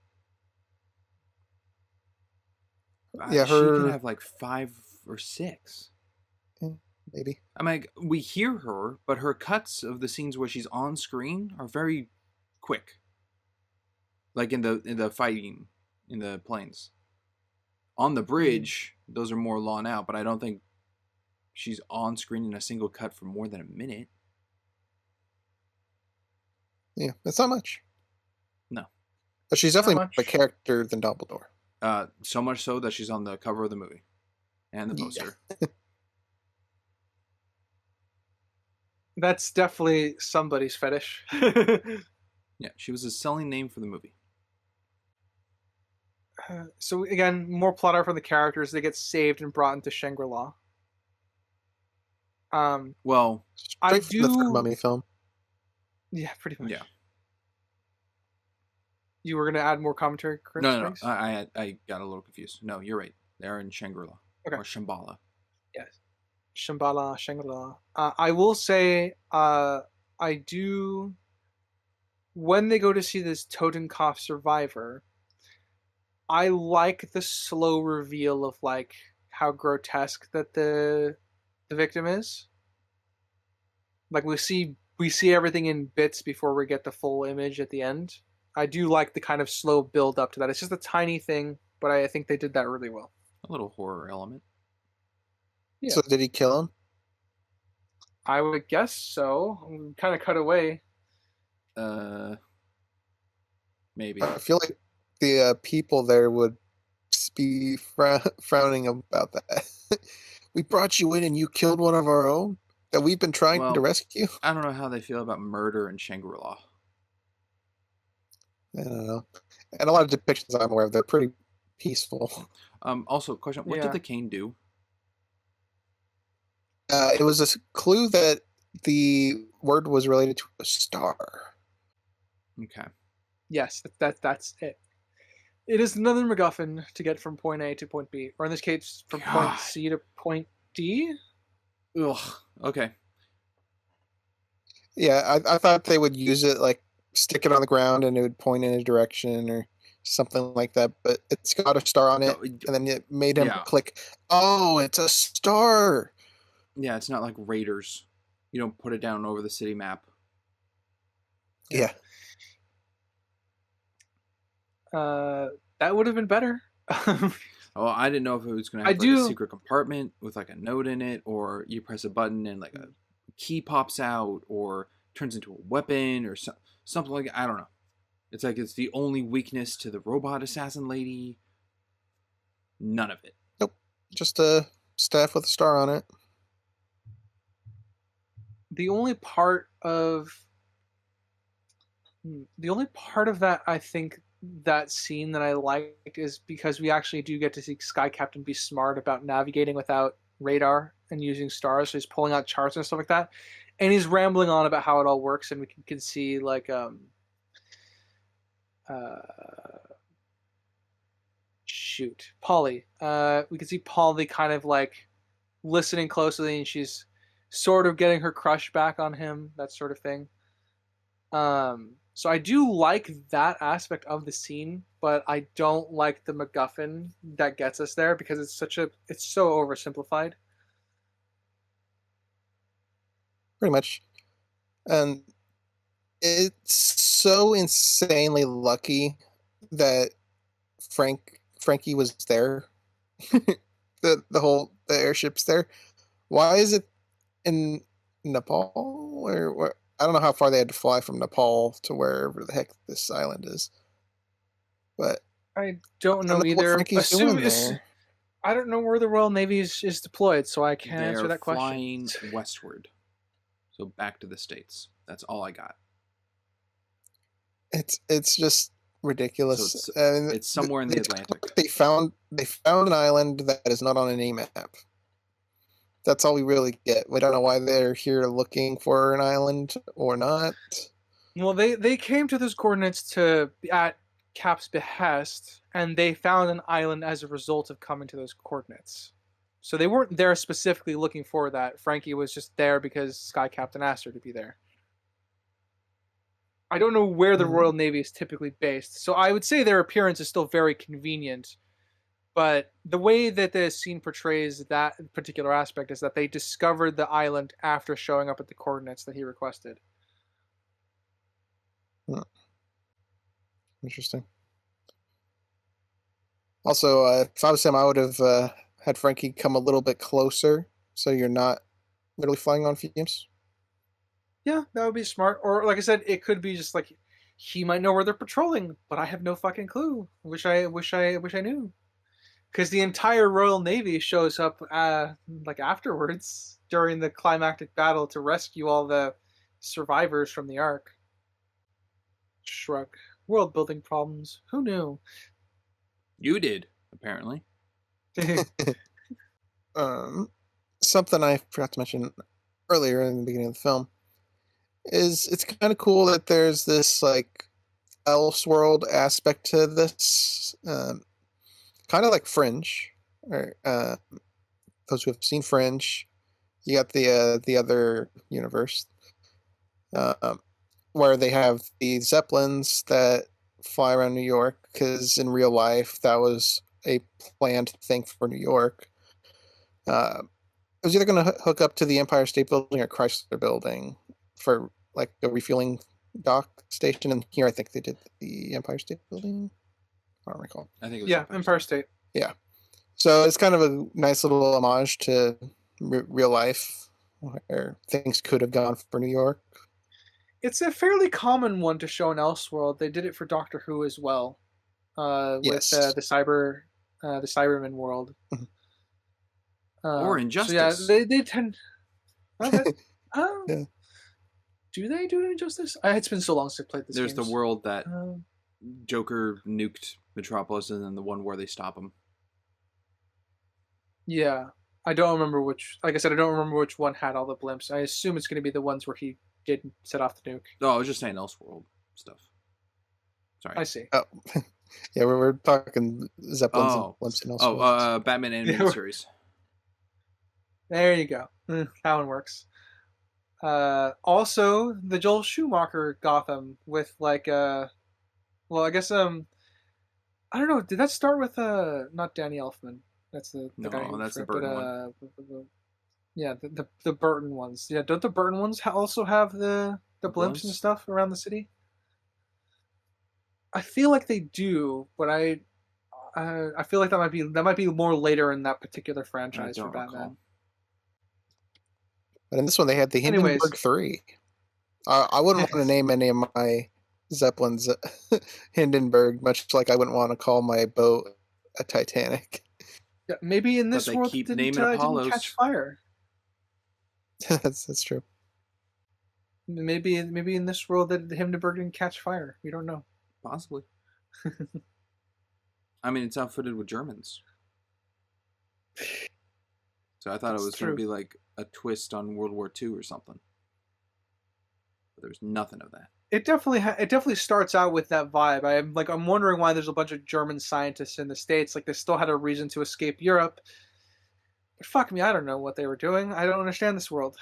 Yeah, she could have like 5 or 6. Maybe. I mean, we hear her, but her cuts of the scenes where she's on screen are very quick. Like in the fighting in the planes. On the bridge, those are more drawn out, but I don't think she's on screen in a single cut for more than a minute. Yeah, that's not much. No. But she's definitely more of a character than Dumbledore. So much so that she's on the cover of the movie. And the poster. Yeah. That's definitely somebody's fetish. Yeah, she was a selling name for the movie. So again, more plot arc from the characters. They get saved and brought into Shangri-La. Well, straight from the third Mummy film. Yeah, pretty much. Yeah. You were gonna add more commentary, Chris? No. I got a little confused. No, you're right. They're in Shangri-La. Okay. Or Shambhala. Yes. Shambhala, Shangri-La. I will say, I do when they go to see this Totenkopf survivor, I like the slow reveal of like how grotesque that the victim is. Like we see everything in bits before we get the full image at the end. I do like the kind of slow build up to that. It's just a tiny thing, but I think they did that really well. A little horror element. Yeah. So did he kill him? I would guess so. Kind of cut away. Maybe. I feel like the people there would be frowning about that. We brought you in and you killed one of our own that we've been trying to Well, rescue. I don't know how they feel about murder in Shangri-La. I don't know. And a lot of depictions I'm aware of, they're pretty peaceful. Also, question: what did Yeah. the cane do? It was a clue that the word was related to a star. Okay. Yes, that's it. It is another MacGuffin to get from point A to point B, or in this case, from point God. C to point D. Ugh. Okay. Yeah, I thought they would use it, like stick it on the ground and it would point in a direction or something like that, but it's got a star on it, No, and then it made him yeah. click, oh, it's a star! Yeah, it's not like Raiders. You don't put it down over the city map. Yeah. That would have been better. Oh, I didn't know if it was going to I have like a do. secret compartment with like a note in it, or you press a button and like a key pops out, or turns into a weapon, or something like that. I don't know. It's like it's the only weakness to the robot assassin lady. None of it. Nope. Just a staff with a star on it. The only part of that I think that scene that I liked is because we actually do get to see Sky Captain be smart about navigating without radar and using stars. So he's pulling out charts and stuff like that, and he's rambling on about how it all works, and we can see like shoot, Polly. We can see Polly kind of like listening closely, and she's sort of getting her crush back on him, that sort of thing. So I do like that aspect of the scene, but I don't like the MacGuffin that gets us there because it's so oversimplified. Pretty much. And it's so insanely lucky that Frankie was there. The airship's there. Why is it in Nepal? Or I don't know how far they had to fly from Nepal to wherever the heck this island is. But I don't I don't know know what either. Frankie's doing there. I don't know where the Royal Navy is deployed, so I can't answer They're that question. flying westward, so back to the States. That's all I got. It's just ridiculous. So And it's somewhere in the Atlantic. They found an island that is not on any map. That's all we really get. We don't know why they're here looking for an island or not. Well, they came to those coordinates at Cap's behest, and they found an island as a result of coming to those coordinates. So they weren't there specifically looking for that. Frankie was just there because Sky Captain asked her to be there. I don't know where the Royal Navy is typically based, so I would say their appearance is still very convenient. But the way that the scene portrays that particular aspect is that they discovered the island after showing up at the coordinates that he requested. Interesting. Also, if I was him, I would have had Frankie come a little bit closer, so you're not literally flying on fumes. Yeah, that would be smart. Or like I said, it could be just like he might know where they're patrolling, but I have no fucking clue. Wish I knew. Because the entire Royal Navy shows up like afterwards during the climactic battle to rescue all the survivors from the Ark. Shrug. World building problems. Who knew? You did, apparently. Something I forgot to mention earlier in the beginning of the film is it's kind of cool that there's this like Elseworld aspect to this, kind of like Fringe, or those who have seen Fringe. You got the other universe, where they have the Zeppelins that fly around New York, because in real life that was a planned thing for New York. It was either going to hook up to the Empire State Building or Chrysler Building for like a refueling dock station. And here I think they did the Empire State Building. I don't recall. I think it was Yeah, Empire State. Yeah. So it's kind of a nice little homage to real life where things could have gone for New York. It's a fairly common one to show in Elseworld. They did it for Doctor Who as well, Yes. with the Cyberman world. Mhm. Or So yeah, Injustice. they tend. Oh, Yeah. do they do it Injustice? It's been so long since I played this. There's the world that Um, Joker nuked Metropolis, and then the one where they stop him. yeah, I don't remember which. Like I said, I don't remember which one had all the blimps. I assume it's going to be the ones where he did set off the nuke. No, I was just saying Elseworld stuff. Sorry. I see. Oh, yeah, we're talking Zeppelins and Oh, blimps and all. Batman animated series. There you go. That one works. Also, the Joel Schumacher Gotham with like well, I guess I don't know. Did that start with not Danny Elfman? That's the No, guy who that's the but, Burton one. yeah, the Burton ones. Yeah, don't the Burton ones also have the blimps and Blimps? stuff around the city? I feel like they do, but I feel like that might be more later in that particular franchise for don't Batman. recall. But in this one, they had the Anyways. Hindenburg 3. I wouldn't want to name any of my Zeppelins Hindenburg, much like I wouldn't want to call my boat a Titanic. Yeah, maybe in But this they world keep it naming didn't Apollos. catch fire. That's true. Maybe in this world that the Hindenburg didn't catch fire. We don't know. Possibly. I mean, it's outfitted with Germans. So I thought it That's was going to true. be like a twist on World War II or something. But there's nothing of that. It definitely starts out with that vibe. I'm wondering why there's a bunch of German scientists in the States. Like they still had a reason to escape Europe. But fuck me, I don't know what they were doing. I don't understand this world.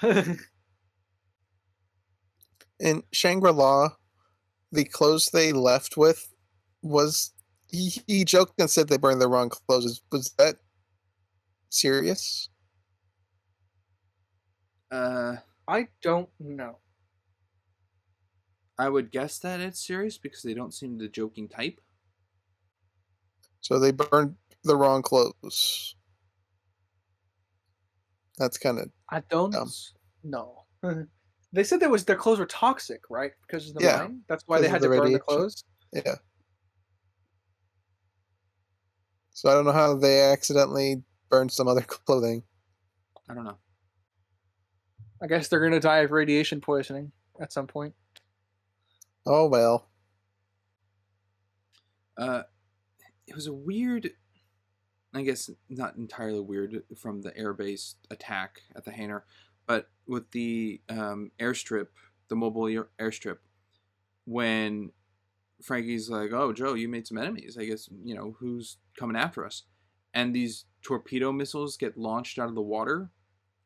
In Shangri-La, the clothes they left with was he joked and said they burned the wrong clothes. Was that serious? I don't know. I would guess that it's serious because they don't seem the joking type. So they burned the wrong clothes. That's kind of I don't dumb. know. They said their clothes were toxic, right? Because of the Yeah, mine. That's why they because had of to the burn the radiation. clothes. Yeah. So I don't know how they accidentally burned some other clothing. I don't know. I guess they're gonna die of radiation poisoning at some point. Oh well. It was a weird, I guess not entirely weird from the air-based attack at the hangar, but with the airstrip, the mobile airstrip, when Frankie's like, "Oh, Joe, you made some enemies. I guess who's coming after us?" And these torpedo missiles get launched out of the water.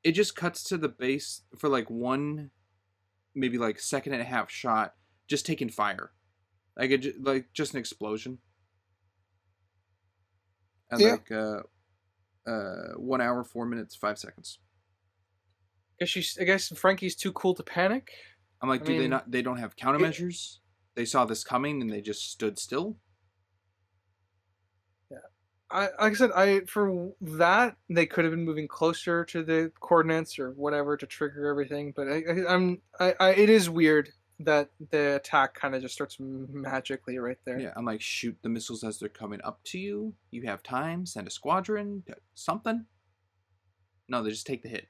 It just cuts to the base for like one, maybe like second and a half shot, just taking fire, like just an explosion. And Yeah. like 1 hour, 4 minutes, 5 seconds. I guess Frankie's too cool to panic. I'm like, I do they mean, not? They don't have countermeasures. They saw this coming and they just stood still. Like I said, for that they could have been moving closer to the coordinates or whatever to trigger everything. But it is weird that the attack kind of just starts magically right there. Yeah, I'm like, shoot the missiles as they're coming up to you. You have time. Send a squadron. Something. No, they just take the hit.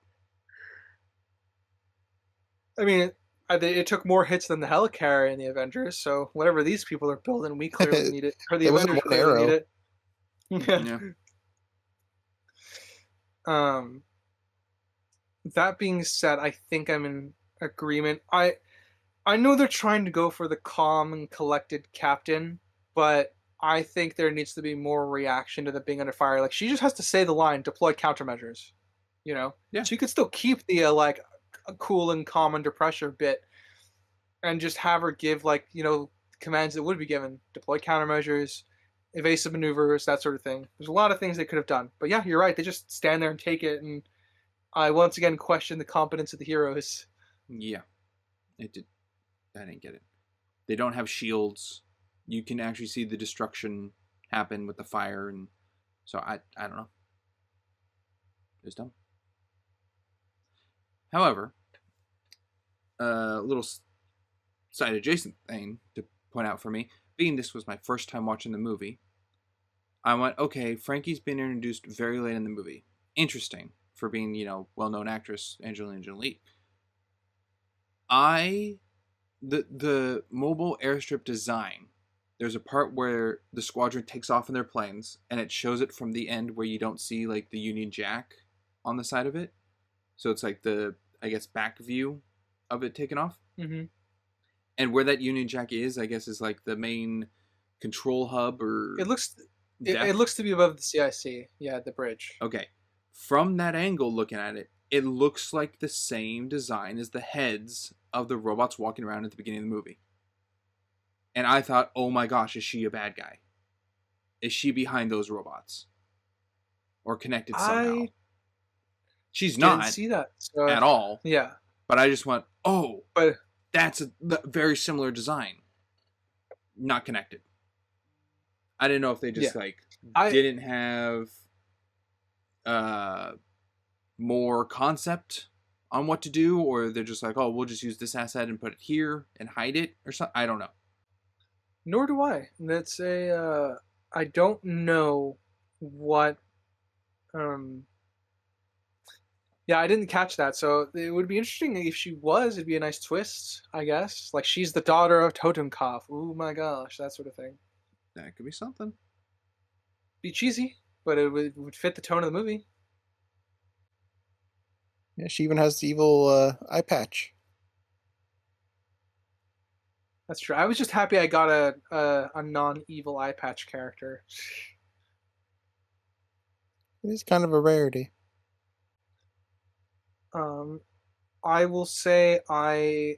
I mean, it took more hits than the helicarrier in the Avengers. So whatever these people are building, we clearly need it. Or the It was Avengers one clearly arrow. need it. Yeah. That being said, I think I'm in agreement. I know they're trying to go for the calm and collected captain, but I think there needs to be more reaction to the being under fire. Like she just has to say the line, deploy countermeasures. Yeah. She could still keep the cool and calm under pressure bit, and just have her give like commands that would be given: deploy countermeasures, evasive maneuvers, that sort of thing. There's a lot of things they could have done, but yeah, you're right. They just stand there and take it, and I once again question the competence of the heroes. Yeah, it did. I didn't get it. They don't have shields. You can actually see the destruction happen with the fire, and so I don't know. It was dumb. However, a little side adjacent thing to point out for me, being this was my first time watching the movie, I went, okay, Frankie's been introduced very late in the movie. Interesting for being, well-known actress Angelina Jolie. The mobile airstrip design, there's a part where the squadron takes off in their planes, and it shows it from the end where you don't see like the Union Jack on the side of it. So it's like the, I guess, back view of it taken off. Mm-hmm. And where that Union Jack is, I guess, is like the main control hub or... It looks to be above the CIC. Yeah, the bridge. Okay. From that angle, looking at it, it looks like the same design as the heads of the robots walking around at the beginning of the movie. And I thought, oh my gosh, is she a bad guy? Is she behind those robots? Or connected somehow? She's Didn't not see that at all. Yeah. But I just went, oh, but that's a very similar design. Not connected. I didn't know if they just didn't have more concept on what to do, or they're just like, oh, we'll just use this asset and put it here and hide it or something. I don't know. Nor do I. That's I don't know what yeah, I didn't catch that. So it would be interesting if she was. It'd be a nice twist, I guess. Like she's the daughter of Totenkopf. Oh my gosh, that sort of thing. That could be something. Be cheesy, but it would fit the tone of the movie. Yeah, she even has the evil eye patch. That's true. I was just happy I got a non-evil eye patch character. It is kind of a rarity. I will say I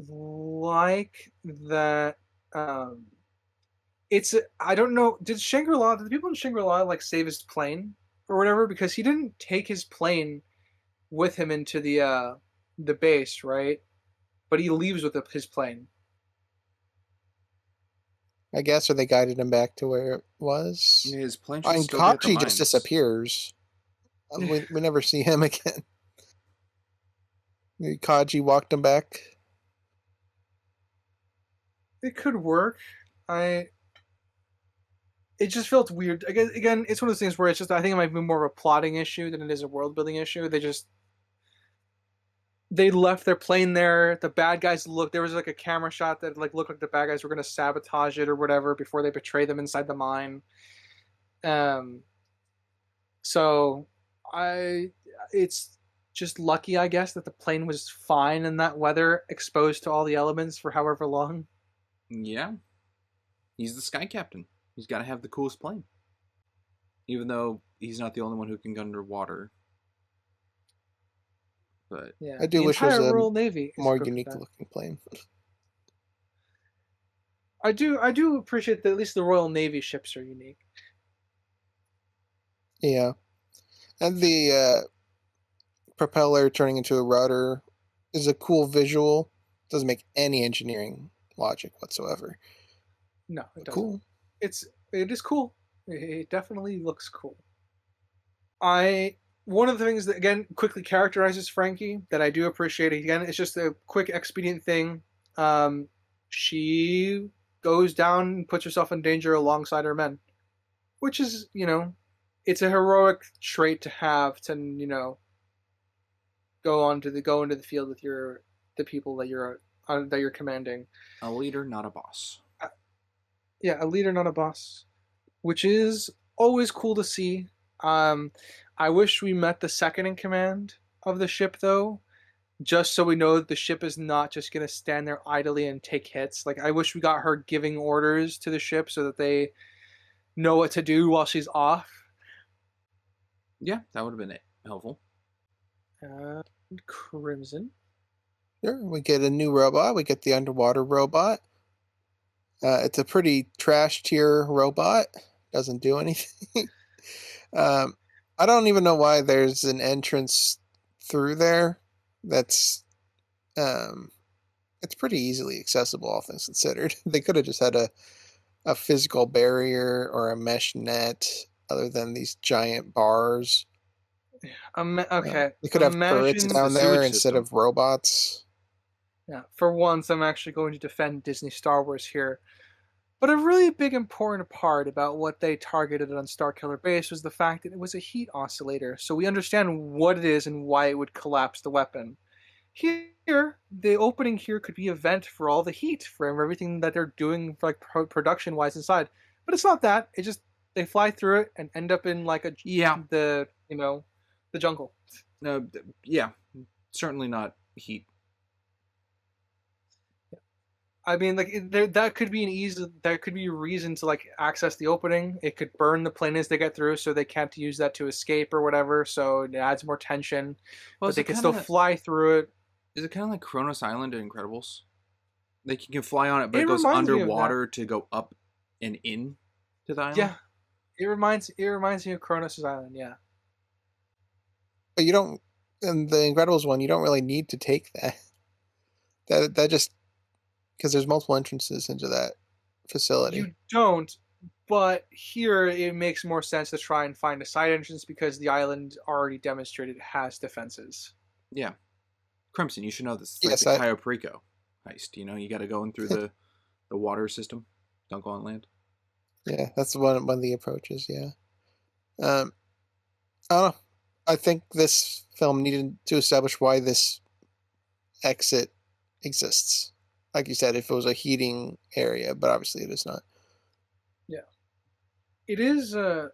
like that. It's I don't know. Did the people in Shangri-La like save his plane or whatever? Because he didn't take his plane with him into the base, right? But he leaves with his plane. I guess, or they guided him back to where it was. Yeah, his plane I should mean, still be at the Kachi just mines. disappears. We never see him again. Maybe Kaji walked him back. It could work. It just felt weird. Again, it's one of those things where it's just I think it might be more of a plotting issue than it is a world building issue. They left their plane there. The bad guys there was like a camera shot that like looked like the bad guys were gonna sabotage it or whatever before they betray them inside the mine. So it's just lucky, I guess, that the plane was fine in that weather, exposed to all the elements for however long. Yeah. He's the sky captain. He's got to have the coolest plane. Even though he's not the only one who can go underwater. But yeah, I do wish it was a Royal Navy more unique looking plane. I do appreciate that at least the Royal Navy ships are unique. Yeah. And the propeller turning into a rudder is a cool visual. Doesn't make any engineering logic whatsoever. No, it doesn't. Cool. It is cool. It definitely looks cool. One of the things that again quickly characterizes Frankie that I do appreciate, again, it's just a quick expedient thing. She goes down and puts herself in danger alongside her men, which is, it's a heroic trait to have to, go into the field with the people that you're commanding. A leader, not a boss. Yeah, a leader, not a boss, which is always cool to see. I wish we met the second in command of the ship, though, just so we know that the ship is not just going to stand there idly and take hits. Like, I wish we got her giving orders to the ship so that they know what to do while she's off. Yeah, that would have been helpful. And Crimson. Sure, we get a new robot. We get the underwater robot. It's a pretty trash tier robot. Doesn't do anything. um, I don't even know why there's an entrance through there. That's um, it's pretty easily accessible, all things considered. They could have just had a physical barrier or a mesh net, other than these giant bars. Okay, They could have turrets imagine. It's the down there sewage instead system. of robots. Yeah, for once, I'm actually going to defend Disney Star Wars here. But a really big important part about what they targeted on Starkiller Base was the fact that it was a heat oscillator, so we understand what it is and why it would collapse the weapon. Here, the opening here could be a vent for all the heat from everything that they're doing, like production wise inside. But it's not that. It just they fly through it and end up in like Yeah. the the jungle. Yeah. Certainly not heat. I mean, like that could be an easy, that could be a reason to like access the opening. It could burn the plane as they get through, so they can't use that to escape or whatever. So it adds more tension, Well, but they can still fly through it. is it kind of like Kronos Island in Incredibles? Like you can fly on it, but it It goes reminds me of that. underwater to go up and in to the island. Yeah, it reminds me of Kronos' Island. Yeah, But you don't in the Incredibles one. You don't really need to take that. That just because there's multiple entrances into that facility. you don't. But here it makes more sense to try and find a side entrance because the island already demonstrated it has defenses. Yeah. Crimson, you should know this. It's like Yes, the I Cayo Perico heist. You know, you got to go in through the water system. Don't go on land. yeah, that's one of the approaches. Yeah, um, I don't know. I think this film needed to establish why this exit exists. Like you said, if it was a heating area, but obviously it is not. Yeah. It is, yeah,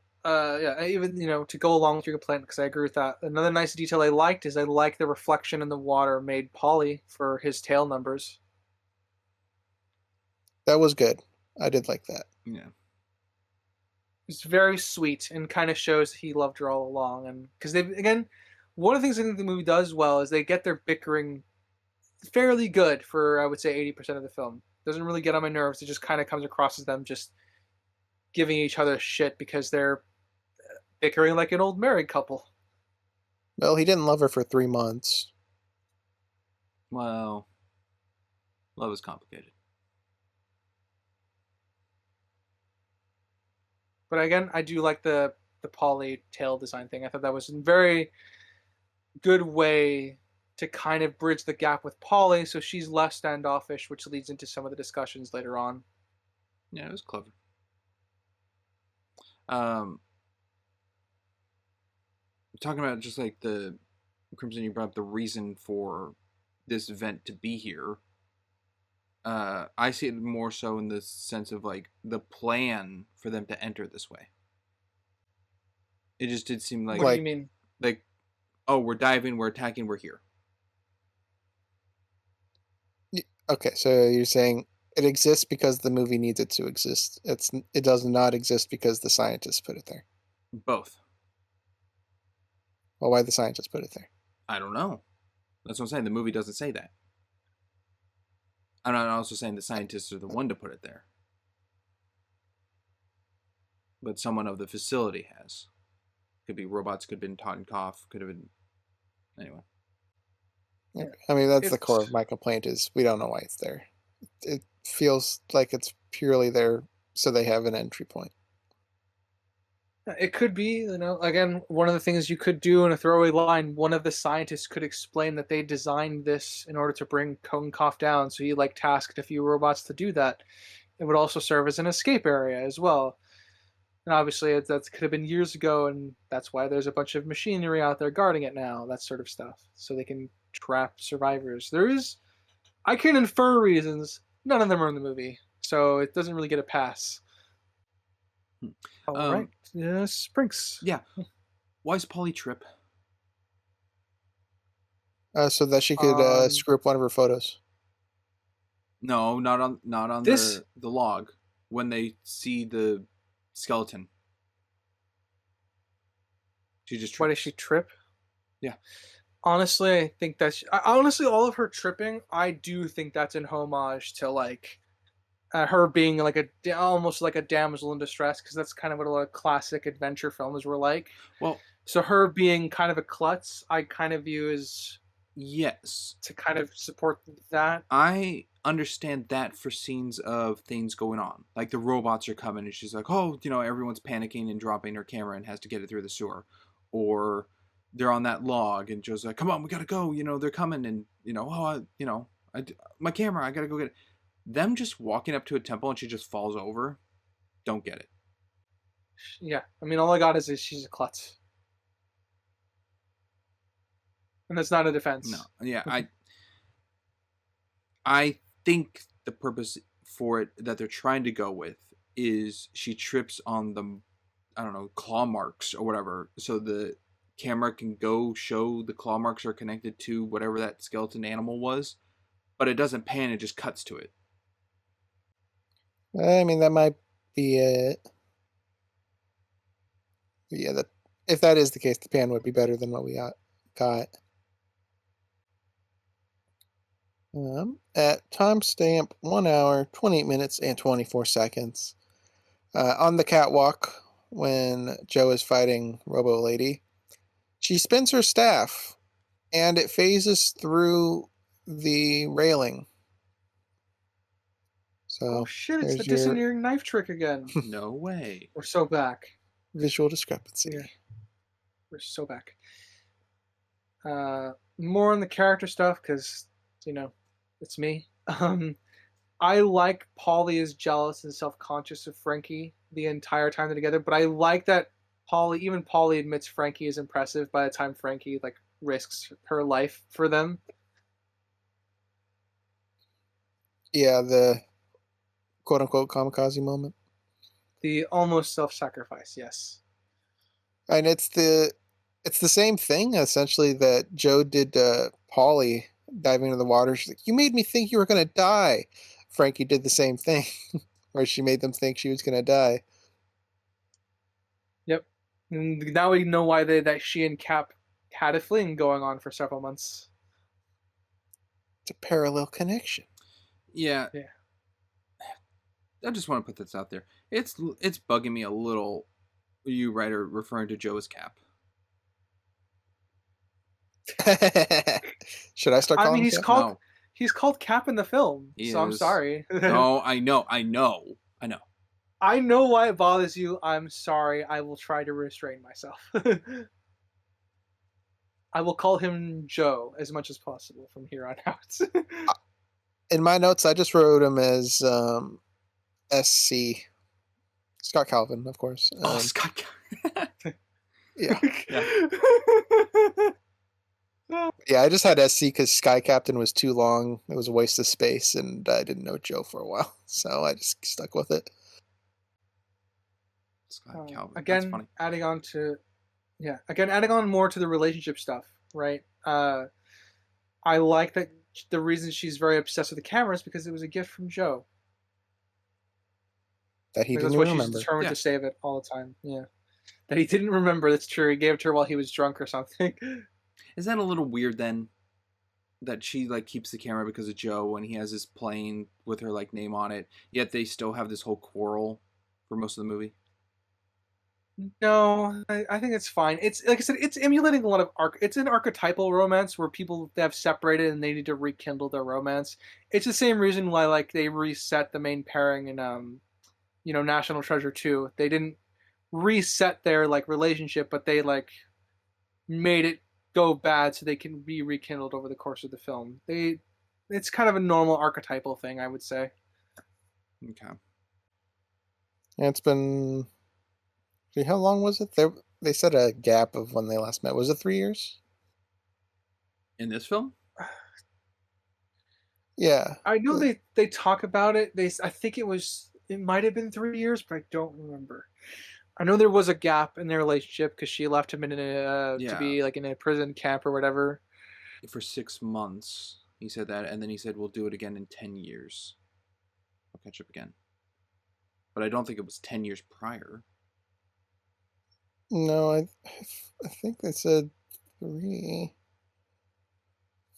even, to go along with your complaint, because I agree with that. Another nice detail I liked is I like the reflection in the water made Polly for his tail numbers. That was good. I did like that. Yeah. It's very sweet and kind of shows he loved her all along. And because again, one of the things I think the movie does well is they get their bickering fairly good for, I would say, 80% of the film. Doesn't really get on my nerves. It just kind of comes across as them just giving each other shit because they're bickering like an old married couple. Well, he didn't love her for 3 months. Well, love is complicated. But again, I do like the poly tail design thing. I thought that was a very good way to kind of bridge the gap with Polly, so she's less standoffish, which leads into some of the discussions later on. Yeah, it was clever. Um, talking about just like the Crimson, you brought up the reason for this event to be here. I see it more so in the sense of like the plan for them to enter this way. It just did seem What like do you Like, mean? like oh, we're diving, we're attacking, we're here. okay, so you're saying it exists because the movie needs it to exist. It does not exist because the scientists put it there. Both. Well, why the scientists put it there? I don't know. That's what I'm saying. The movie doesn't say that. I'm not also saying the scientists are the one to put it there, but someone of the facility has. Could be robots. Could have been Totenkopf. Could have been anyway. Okay. I mean, that's the core It's of my complaint is we don't know why it's there. It feels like it's purely there so they have an entry point. it could be, again, one of the things you could do in a throwaway line, one of the scientists could explain that they designed this in order to bring Totenkopf down, so he like tasked a few robots to do that. It would also serve as an escape area as well. And obviously, that could have been years ago, and that's why there's a bunch of machinery out there guarding it now, that sort of stuff, so they can trap survivors. I can infer reasons. None of them are in the movie, so it doesn't really get a pass. All right, Sprinks. Yeah. Why is Polly trip? So that she could Um, screw up one of her photos. No, not on this the log when they see the skeleton. She just Why does trips. she trip? Yeah. Honestly, I think that's honestly all of her tripping. I do think that's an homage to like her being like almost like a damsel in distress because that's kind of what a lot of classic adventure films were like. Well, So her being kind of a klutz, I kind of view as yes, to kind of support that. I understand that for scenes of things going on. Like the robots are coming and she's like, oh, everyone's panicking and dropping her camera and has to get it through the sewer. Or they're on that log and Joe's like, come on, we gotta go. They're coming and, my camera, I gotta go get it. Them just walking up to a temple and she just falls over. Don't get it. Yeah, I mean, all I got is she's a klutz, and that's not a No. defense. Yeah, I think the purpose for it that they're trying to go with is she trips on the, I don't know, claw marks or whatever, so the camera can go show the claw marks are connected to whatever that skeleton animal was, but it doesn't pan, it just cuts to it. I mean, that might be it. But yeah, if that is the case, the pan would be better than what we got. At timestamp 1 hour, 28 minutes, and 24 seconds. On the catwalk, when Joe is fighting Robo Lady, she spins her staff, and it phases through the railing. So Oh shit! It's the there's your disintegrating knife trick again. No way. We're so back. visual discrepancy. Yeah. We're so back. More on the character stuff because it's me. I like Polly is jealous and self-conscious of Frankie the entire time they're together, but I like that even Polly admits Frankie is impressive by the time Frankie like risks her life for them. Yeah, the quote-unquote kamikaze moment. The almost self-sacrifice, yes. And it's the same thing essentially that Joe did to Polly diving into the water. She's like, "You made me think you were gonna die." Frankie did the same thing, where she made them think she was gonna die. Yep. And now we know why that she and Cap had a fling going on for several months. It's a parallel connection. Yeah. Yeah. I just want to put this out there. It's bugging me a little, you writer referring to Joe as Cap. Should I start I calling mean, him he's Cap? called No. he's called Cap in the film, He so I'm is. sorry. No, I know. I know why it bothers you. I'm sorry. I will try to restrain myself. I will call him Joe as much as possible from here on out. In my notes, I just wrote him as SC. Scott Calvin, of course. Oh, Scott. Yeah. Yeah. Yeah, I just had SC because Sky Captain was too long. It was a waste of space, and I didn't know Joe for a while, so I just stuck with it. Scott Calvin. That's Again, funny. adding on more to the relationship stuff, right? I like that the reason she's very obsessed with the camera is because it was a gift from Joe. That he Like, didn't that's why even she's remember. determined to save it all the time. Yeah. That he didn't remember. That's true. He gave it to her while he was drunk or something. Is that a little weird then? That she like keeps the camera because of Joe and he has his plane with her like name on it, yet they still have this whole quarrel for most of the movie. No, I think it's fine. It's like I said, it's emulating a lot of it's an archetypal romance where people have separated and they need to rekindle their romance. It's the same reason why like they reset the main pairing in National Treasure 2. They didn't reset their like relationship, but they like made it go bad so they can be rekindled over the course of the film. It's kind of a normal archetypal thing, I would say. Okay. And it's been. See, how long was it? They said a gap of when they last met. Was it 3 years? In this film? Yeah. I know they talk about it. I think it might have been 3 years, but I don't remember. I know there was a gap in their relationship because she left him in to be like in a prison camp or whatever. For 6 months, he said that, and then he said we'll do it again in 10 years. We'll catch up again. But I don't think it was 10 years prior. No, I think they said 3.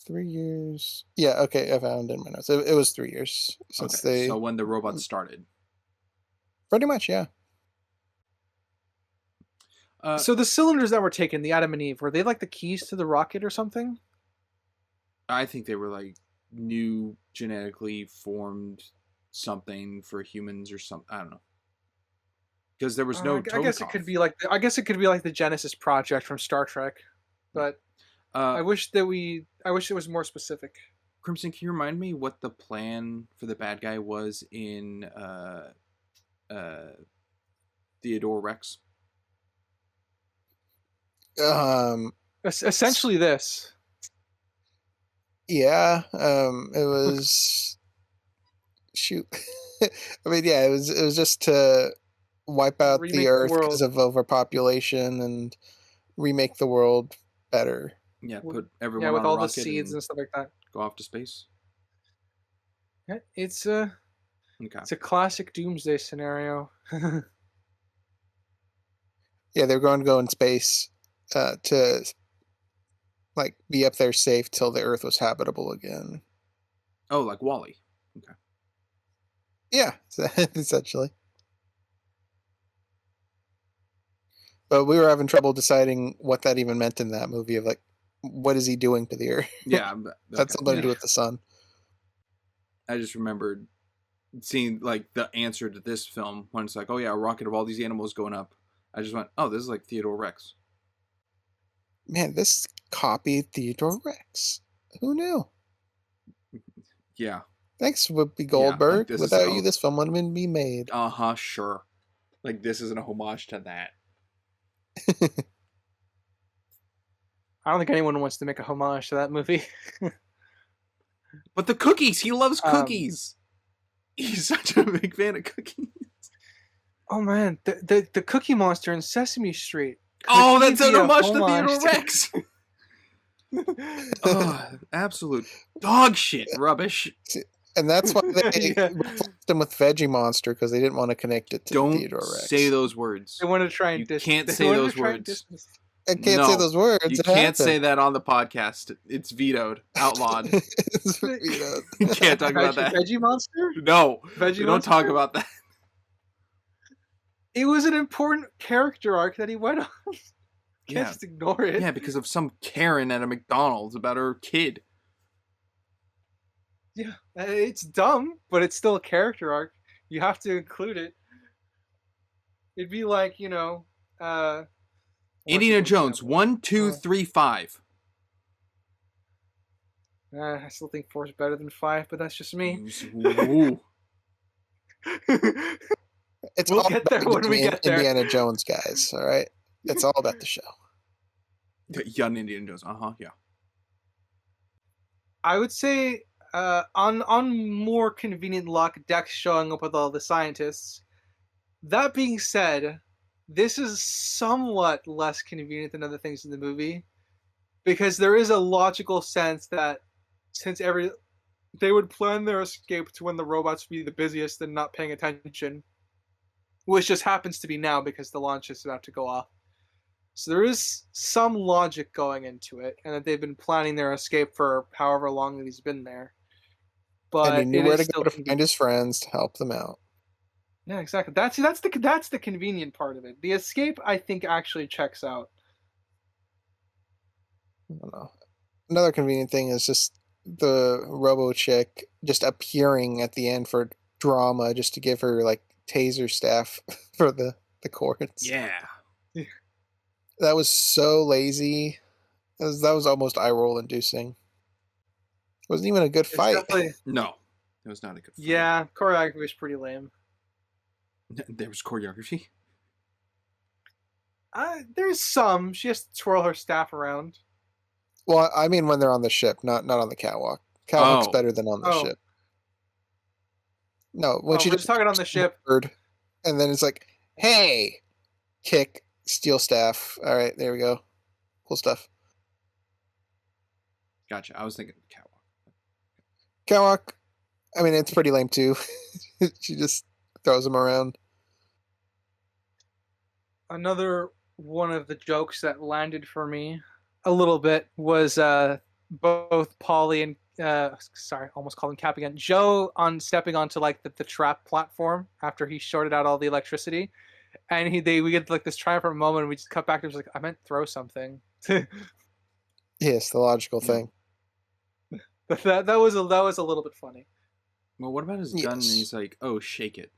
3 years. Yeah, okay, I found in my notes. It was 3 years Okay, since so they. when the robots started. Pretty much, yeah. Uh, So the cylinders that were taken, the Adam and Eve, were they like the keys to the rocket or something? I think they were like new genetically formed something for humans or something. I don't know. Because there was no I guess it Totakov. could be like the Genesis project from Star Trek, but Uh, I wish it was more specific. Crimson, can you remind me what the plan for the bad guy was in uh, Theodore Rex? Um, Essentially, this yeah. It was shoot. I mean, yeah, it was just to wipe out the remake the Earth because world. of overpopulation and remake the world better. Yeah, with- put Yeah, everyone with on a all the rocket seeds and and stuff like that. go off to space. Yeah, Okay. it's a classic doomsday scenario. Yeah, they're going to go in space to like be up there safe till the Earth was habitable again. Oh, like Wally. Okay. Yeah, essentially. But we were having trouble deciding what that even meant in that movie. Of like, what is he doing to the Earth? Yeah. That's Okay. something to do Yeah. with the sun. I just remembered seeing like the answer to this film when it's like, oh yeah, a rocket of all these animals going up. I just went, oh, this is like Theodore Rex. Man, this copied Theodore Rex. Who knew? Yeah. Thanks, Whoopi Yeah, like Goldberg. this is Without you, this film wouldn't even be made. Sure. Like this isn't a homage to that. I don't think anyone wants to make a homage to that movie. But the cookies, he loves Um, cookies. He's such a big fan of cookies. Oh man, the Cookie Monster in Sesame Street. Oh, Could he that's an be a homage to homage Theodore Rex. Oh, absolute dog shit rubbish. And that's why they Yeah. replaced him with Veggie Monster because they didn't want to connect it to Don't Theodore Rex. say those words. They wanted to try and You dis- can't they say wanted to those try and words. distance- I can't say No, those words. You It can't happened. say that on the podcast. It's vetoed, outlawed. It's, You can't talk about that. Veggie Monster? No, Veggie we don't Monster? talk about that. It was an important character arc that he went on. Can't Yeah. just ignore it. Yeah, because of some Karen at a McDonald's about her kid. Yeah, it's dumb, but it's still a character arc. You have to include it. It'd be like, what's Indiana an Jones, example? 1, 2, 3, 5. I still think 4 is better than 5, but that's just me. Ooh. It's We'll all get there about when we get there. Indiana Jones, guys. All right, it's all about the show. Young Indiana Jones. Yeah. I would say, on more convenient luck, Dex showing up with all the scientists. That being said, this is somewhat less convenient than other things in the movie, because there is a logical sense that since they would plan their escape to when the robots would be the busiest and not paying attention, which just happens to be now because the launch is about to go off. So there is some logic going into it, and that they've been planning their escape for however long that he's been there. But And he it knew where is to go still to find his friends to help them out. Yeah, exactly. That's the convenient part of it. The escape, I think, actually checks out. I don't know. Another convenient thing is just the Robo Chick just appearing at the end for drama, just to give her like taser staff for the cords. Yeah. That was so lazy. That was almost eye roll inducing. It wasn't even a good It's fight. definitely- No, it was not a good fight. Yeah, choreography was pretty lame. There was choreography. There's some. She has to twirl her staff around. Well, I mean when they're on the ship, not on the catwalk. Catwalk's Oh. better than on the Oh. ship. No, when she we're just just talking on the ship. bird, and then it's like, hey, kick, steel staff. All right, there we go. Cool stuff. Gotcha. I was thinking catwalk. Catwalk, I mean, it's pretty lame too. She just throws him around. Another one of the jokes that landed for me a little bit was both Polly and sorry, almost called him Cap again. Joe on stepping onto like the trap platform after he shorted out all the electricity, and we get like this triumphant moment. And we just cut back to like, I meant throw something. Yes, the logical Yeah. thing. But that was a little bit funny. Well, what about his gun? And Yes. he's like, "Oh, shake it."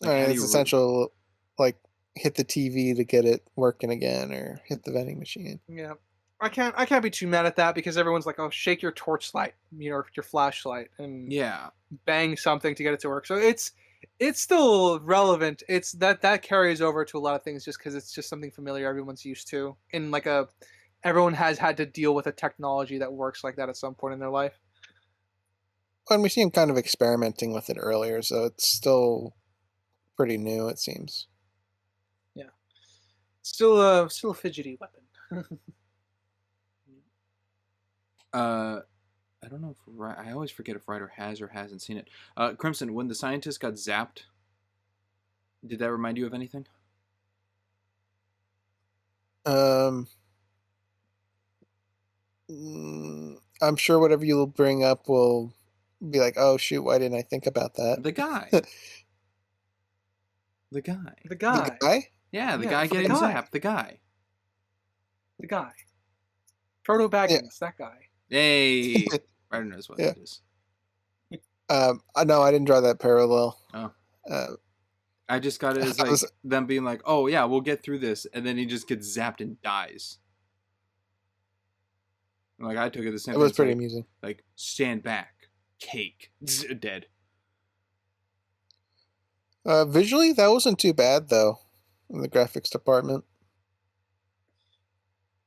All right, how do it's you essential, like hit the TV to get it working again, or hit the vending machine. Yeah. I can't be too mad at that because everyone's like, oh, shake your torchlight, your flashlight, and Yeah, bang something to get it to work. So it's still relevant. It's that carries over to a lot of things just because it's just something familiar everyone's used to. In like everyone has had to deal with a technology that works like that at some point in their life. And we see him kind of experimenting with it earlier, so it's still pretty new, it seems. Yeah. Still a fidgety weapon. I don't know if I always forget if Ryder has or hasn't seen it. Crimson, when the scientist got zapped, did that remind you of anything? Um, I'm sure whatever you'll bring up will be like, oh shoot, why didn't I think about that? The guy. The guy. The The guy. guy? Yeah, the Yeah, guy the getting guy. zapped. The guy. The guy. Frodo Yeah. Baggins, that guy. Hey, Ryder knows what Yeah. it is. No, I didn't draw that parallel. Oh. Uh, I just got it as I like was- them being like, "Oh yeah, we'll get through this," and then he just gets zapped and dies. Like I took it the same. it was thing, pretty like, amusing. like stand back, cake, dead. Visually, that wasn't too bad though, in the graphics department.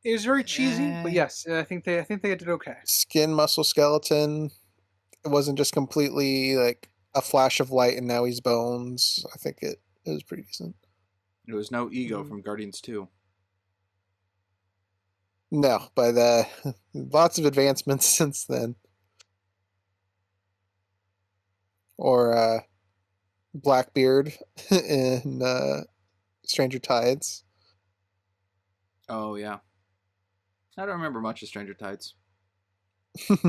It was very cheesy, but Eh. yes, I think they did okay. Skin, muscle, skeleton. It wasn't just completely like a flash of light and now he's bones. I think it was pretty decent. There was no ego Mhm. from Guardians 2. No, but lots of advancements since then. Or Blackbeard in Stranger Tides. Oh yeah, I don't remember much of Stranger Tides.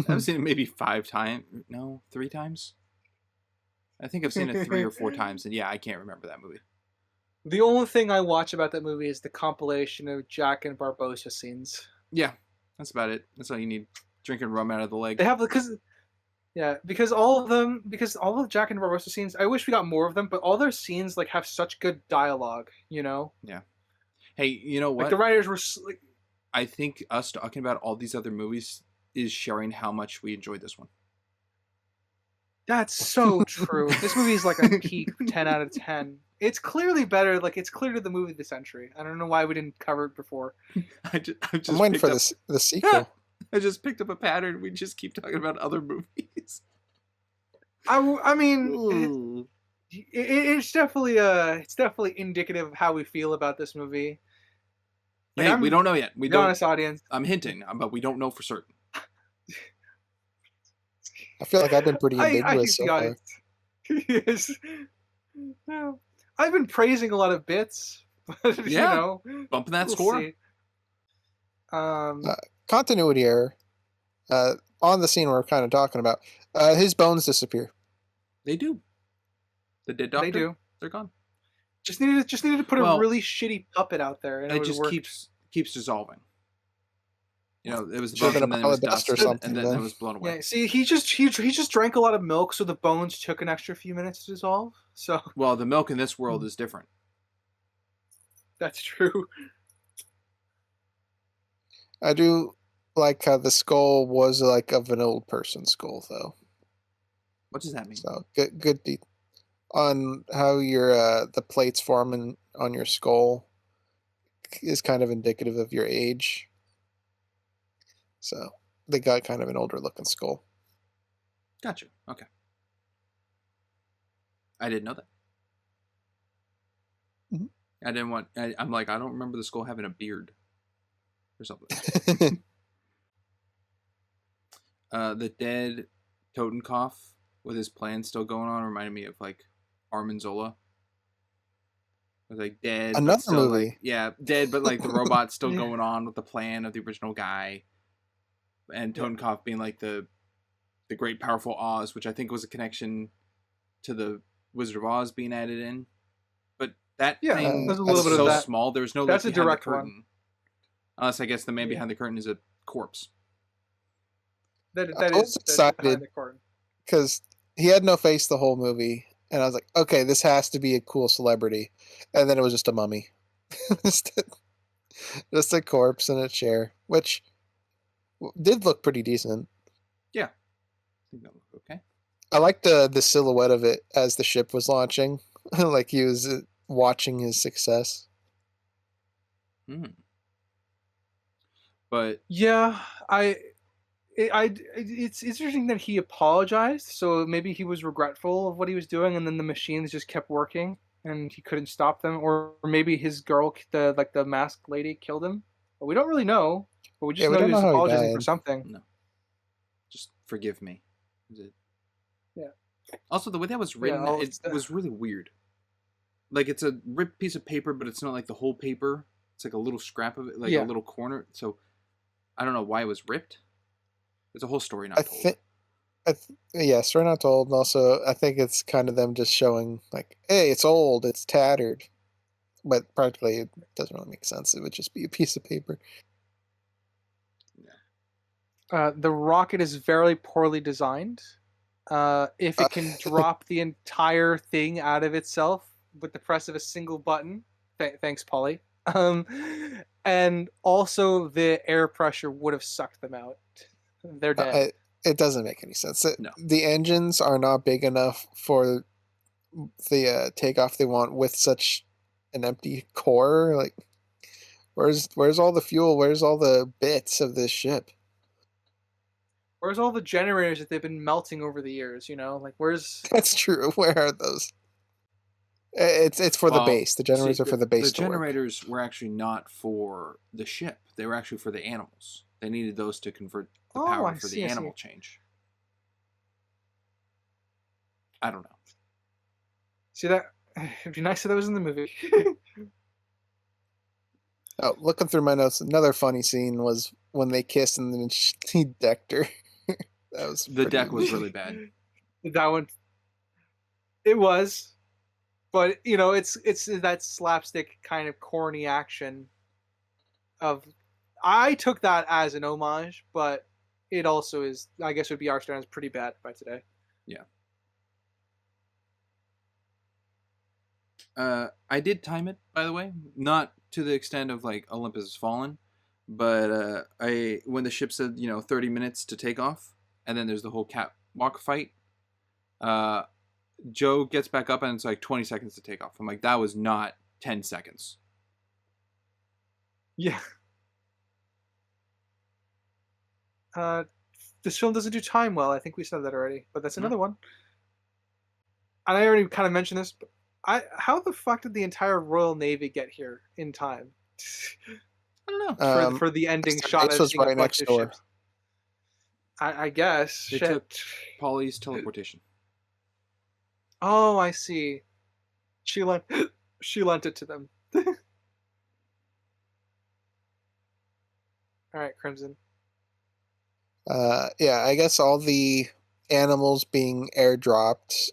I've seen it maybe 5 times. No, 3 times. I think I've seen it 3 or 4 times, and yeah, I can't remember that movie. The only thing I watch about that movie is the compilation of Jack and Barbossa scenes. Yeah, that's about it. That's all you need. Drinking rum out of the leg. They have because all of Jack and Barbossa scenes. I wish we got more of them, but all their scenes like have such good dialogue. You know, Hey, you know like what? the writers were like, I think us talking about all these other movies is showing how much we enjoyed this one. that's so true. This movie is like a peak 10 out of 10. It's clearly better. Like it's clearly the movie of the century. I don't know why we didn't cover it before. I just I'm waiting picked for up, the sequel. I just picked up a pattern. We just keep talking about other movies. I mean, Ooh. it's definitely indicative of how we feel about this movie. Like, Hey, we don't know yet. We Be don't. honest, audience. I'm hinting, but we don't know for certain. I feel like I've been pretty I ambiguous think so the far. audience. Yes. No. I've been praising a lot of bits, but Yeah. you know, Bumping that we'll score. see. Continuity error. On the scene we're kind of talking about, his bones disappear. They do. The dead doctor. They do. They're gone. Just needed to put Well, a really shitty puppet out there, and it It would just work. keeps dissolving. You know, it was Should've bumped been and a then it pile was of dust dust, or something, and then then. it was blown away. Yeah. See, he just drank a lot of milk, so the bones took an extra few minutes to dissolve. So Well, the milk in this world is different. that's true. I do like how the skull was like of an old person's skull, though. What does that mean? So good on how your the plates forming on your skull is kind of indicative of your age. So they got kind of an older looking skull. Gotcha. Okay. I didn't know that. Mhm. I didn't want. I'm like, I don't remember the skull having a beard or something. The dead Totenkopf with his plan still going on reminded me of like Armin Zola. was like dead, but Another still like movie. dead, but like the robot's still Yeah. going on with the plan of the original guy, and Yeah. Totenkopf being like the great powerful Oz, which I think was a connection to the Wizard of Oz being added in. But that Yeah, thing there's a little was bit of so that. small. There's no like That's a behind the direct one. curtain, unless I guess the man Yeah. behind the curtain is a corpse. That I was is behind excited the curtain. because he had no face the whole movie, and I was like, okay, this has to be a cool celebrity, and then it was just a mummy, just a corpse in a chair, which did look pretty decent. Yeah, I think that looked okay. I liked the silhouette of it as the ship was launching, like he was watching his success. But Yeah, it's interesting that he apologized. So maybe he was regretful of what he was doing, and then the machines just kept working, and he couldn't stop them. Or maybe his girl, the masked lady, killed him. But we don't really know. But we Yeah, just we know he don't know was how he apologizing for died. something. no, just forgive me. Is it? Yeah. Also, the way that was written, Yeah, it was really weird. Like it's a ripped piece of paper, but it's not like the whole paper. It's like a little scrap of it, like Yeah. a little corner. So I don't know why it was ripped. There's a whole story I not told. think, yeah, story not told. And also, I think it's kind of them just showing like, hey, it's old, it's tattered, but practically it doesn't really make sense. It would just be a piece of paper. The rocket is very poorly designed. If it can drop the entire thing out of itself with the press of a single button, thanks, Polly. And also the air pressure would have sucked them out. They're dead. It doesn't make any sense. No. The engines are not big enough for the takeoff they want with such an empty core. Like, where's all the fuel? Where's all the bits of this ship? Where's all the generators that they've been melting over the years? You know, like where's That's true. Where are those? It's for the base. The generators are for the base. The generators were actually not for the ship. They were actually for the animals. They needed those to convert the power for the animal change. I don't know. See that? It'd be nice if that was in the movie. Oh, looking through my notes, another funny scene was when they kissed and then he decked her. That was the deck was really bad. That one, it was, but you know, it's that slapstick kind of corny action. Of, I took that as an homage, but it also is. I guess would be our standards pretty bad by today. Yeah. I did time it, by the way, not to the extent of like Olympus Has Fallen, but when the ship said 30 minutes to take off, and then there's the whole catwalk fight. Joe gets back up and it's like 20 seconds to take off. I'm like, that was not 10 seconds. Yeah. This film doesn't do time well. I think we said that already, but that's another one. And I already kind of mentioned this, but how the fuck did the entire Royal Navy get here in time? I don't know. For the ending This shot, was right next door. ships. I guess. They took Polly's teleportation. Oh, I see. She lent it to them. All right, Crimson. Yeah, I guess all the animals being airdropped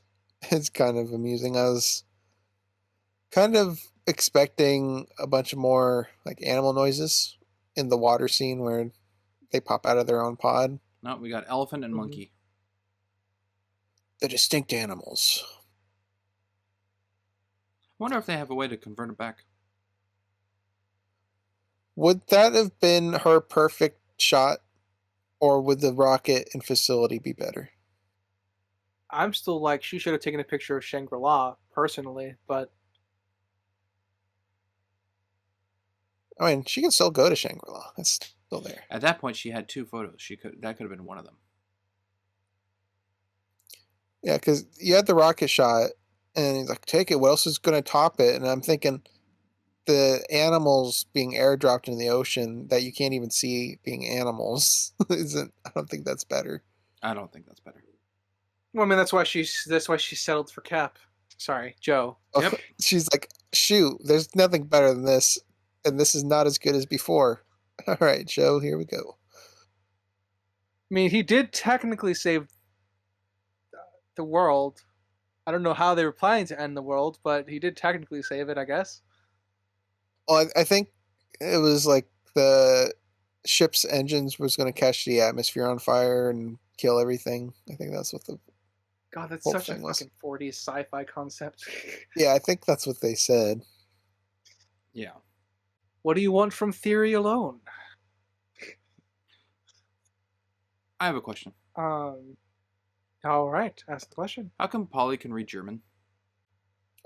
is kind of amusing. I was kind of expecting a bunch of more like animal noises in the water scene where they pop out of their own pod. No, we got elephant and monkey. The distinct animals. I wonder if they have a way to convert it back. Would that have been her perfect shot, or would the rocket and facility be better? I'm still like, she should have taken a picture of Shangri-La, personally, but I mean, she can still go to Shangri-La. It's still there. At that point, she had 2 photos. That could have been one of them. Yeah, because you had the rocket shot, and he's like, take it. What else is going to top it? And I'm thinking the animals being airdropped into the ocean that you can't even see being animals isn't. I don't think that's better. I don't think that's better. well, I mean that's why she settled for Cap. Sorry, Joe. Oh, Yep. She's like, Shoot, there's nothing better than this, and this is not as good as before. All right, Joe, here we go. I mean, he did technically save the world. I don't know how they were planning to end the world, but he did technically save it, I guess. Well, I think it was like the ship's engines was going to catch the atmosphere on fire and kill everything. I think that's what the God, that's whole such a thing was. fucking 40s sci-fi concept. Yeah, I think that's what they said. Yeah. What do you want from theory alone? I have a question. All right, ask the question. How come Polly can read German?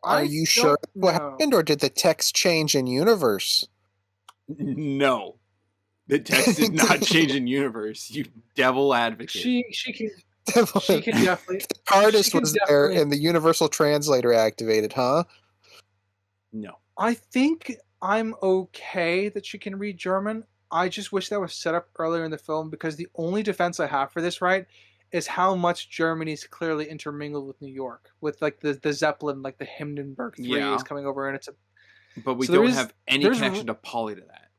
Are I you sure don't that's what know. happened, or did the text change in universe? No. The text did not change in universe, you devil advocate. She can definitely. The TARDIS can was there definitely- and the universal translator activated, huh? No. I think I'm okay that she can read German. I just wish that was set up earlier in the film, because the only defense I have for this, right, is how much Germany's clearly intermingled with New York, with like the Zeppelin, like the Hindenburg 3 Yeah. is coming over, and it's a But we So there don't is- have any there's- connection to Polly to that.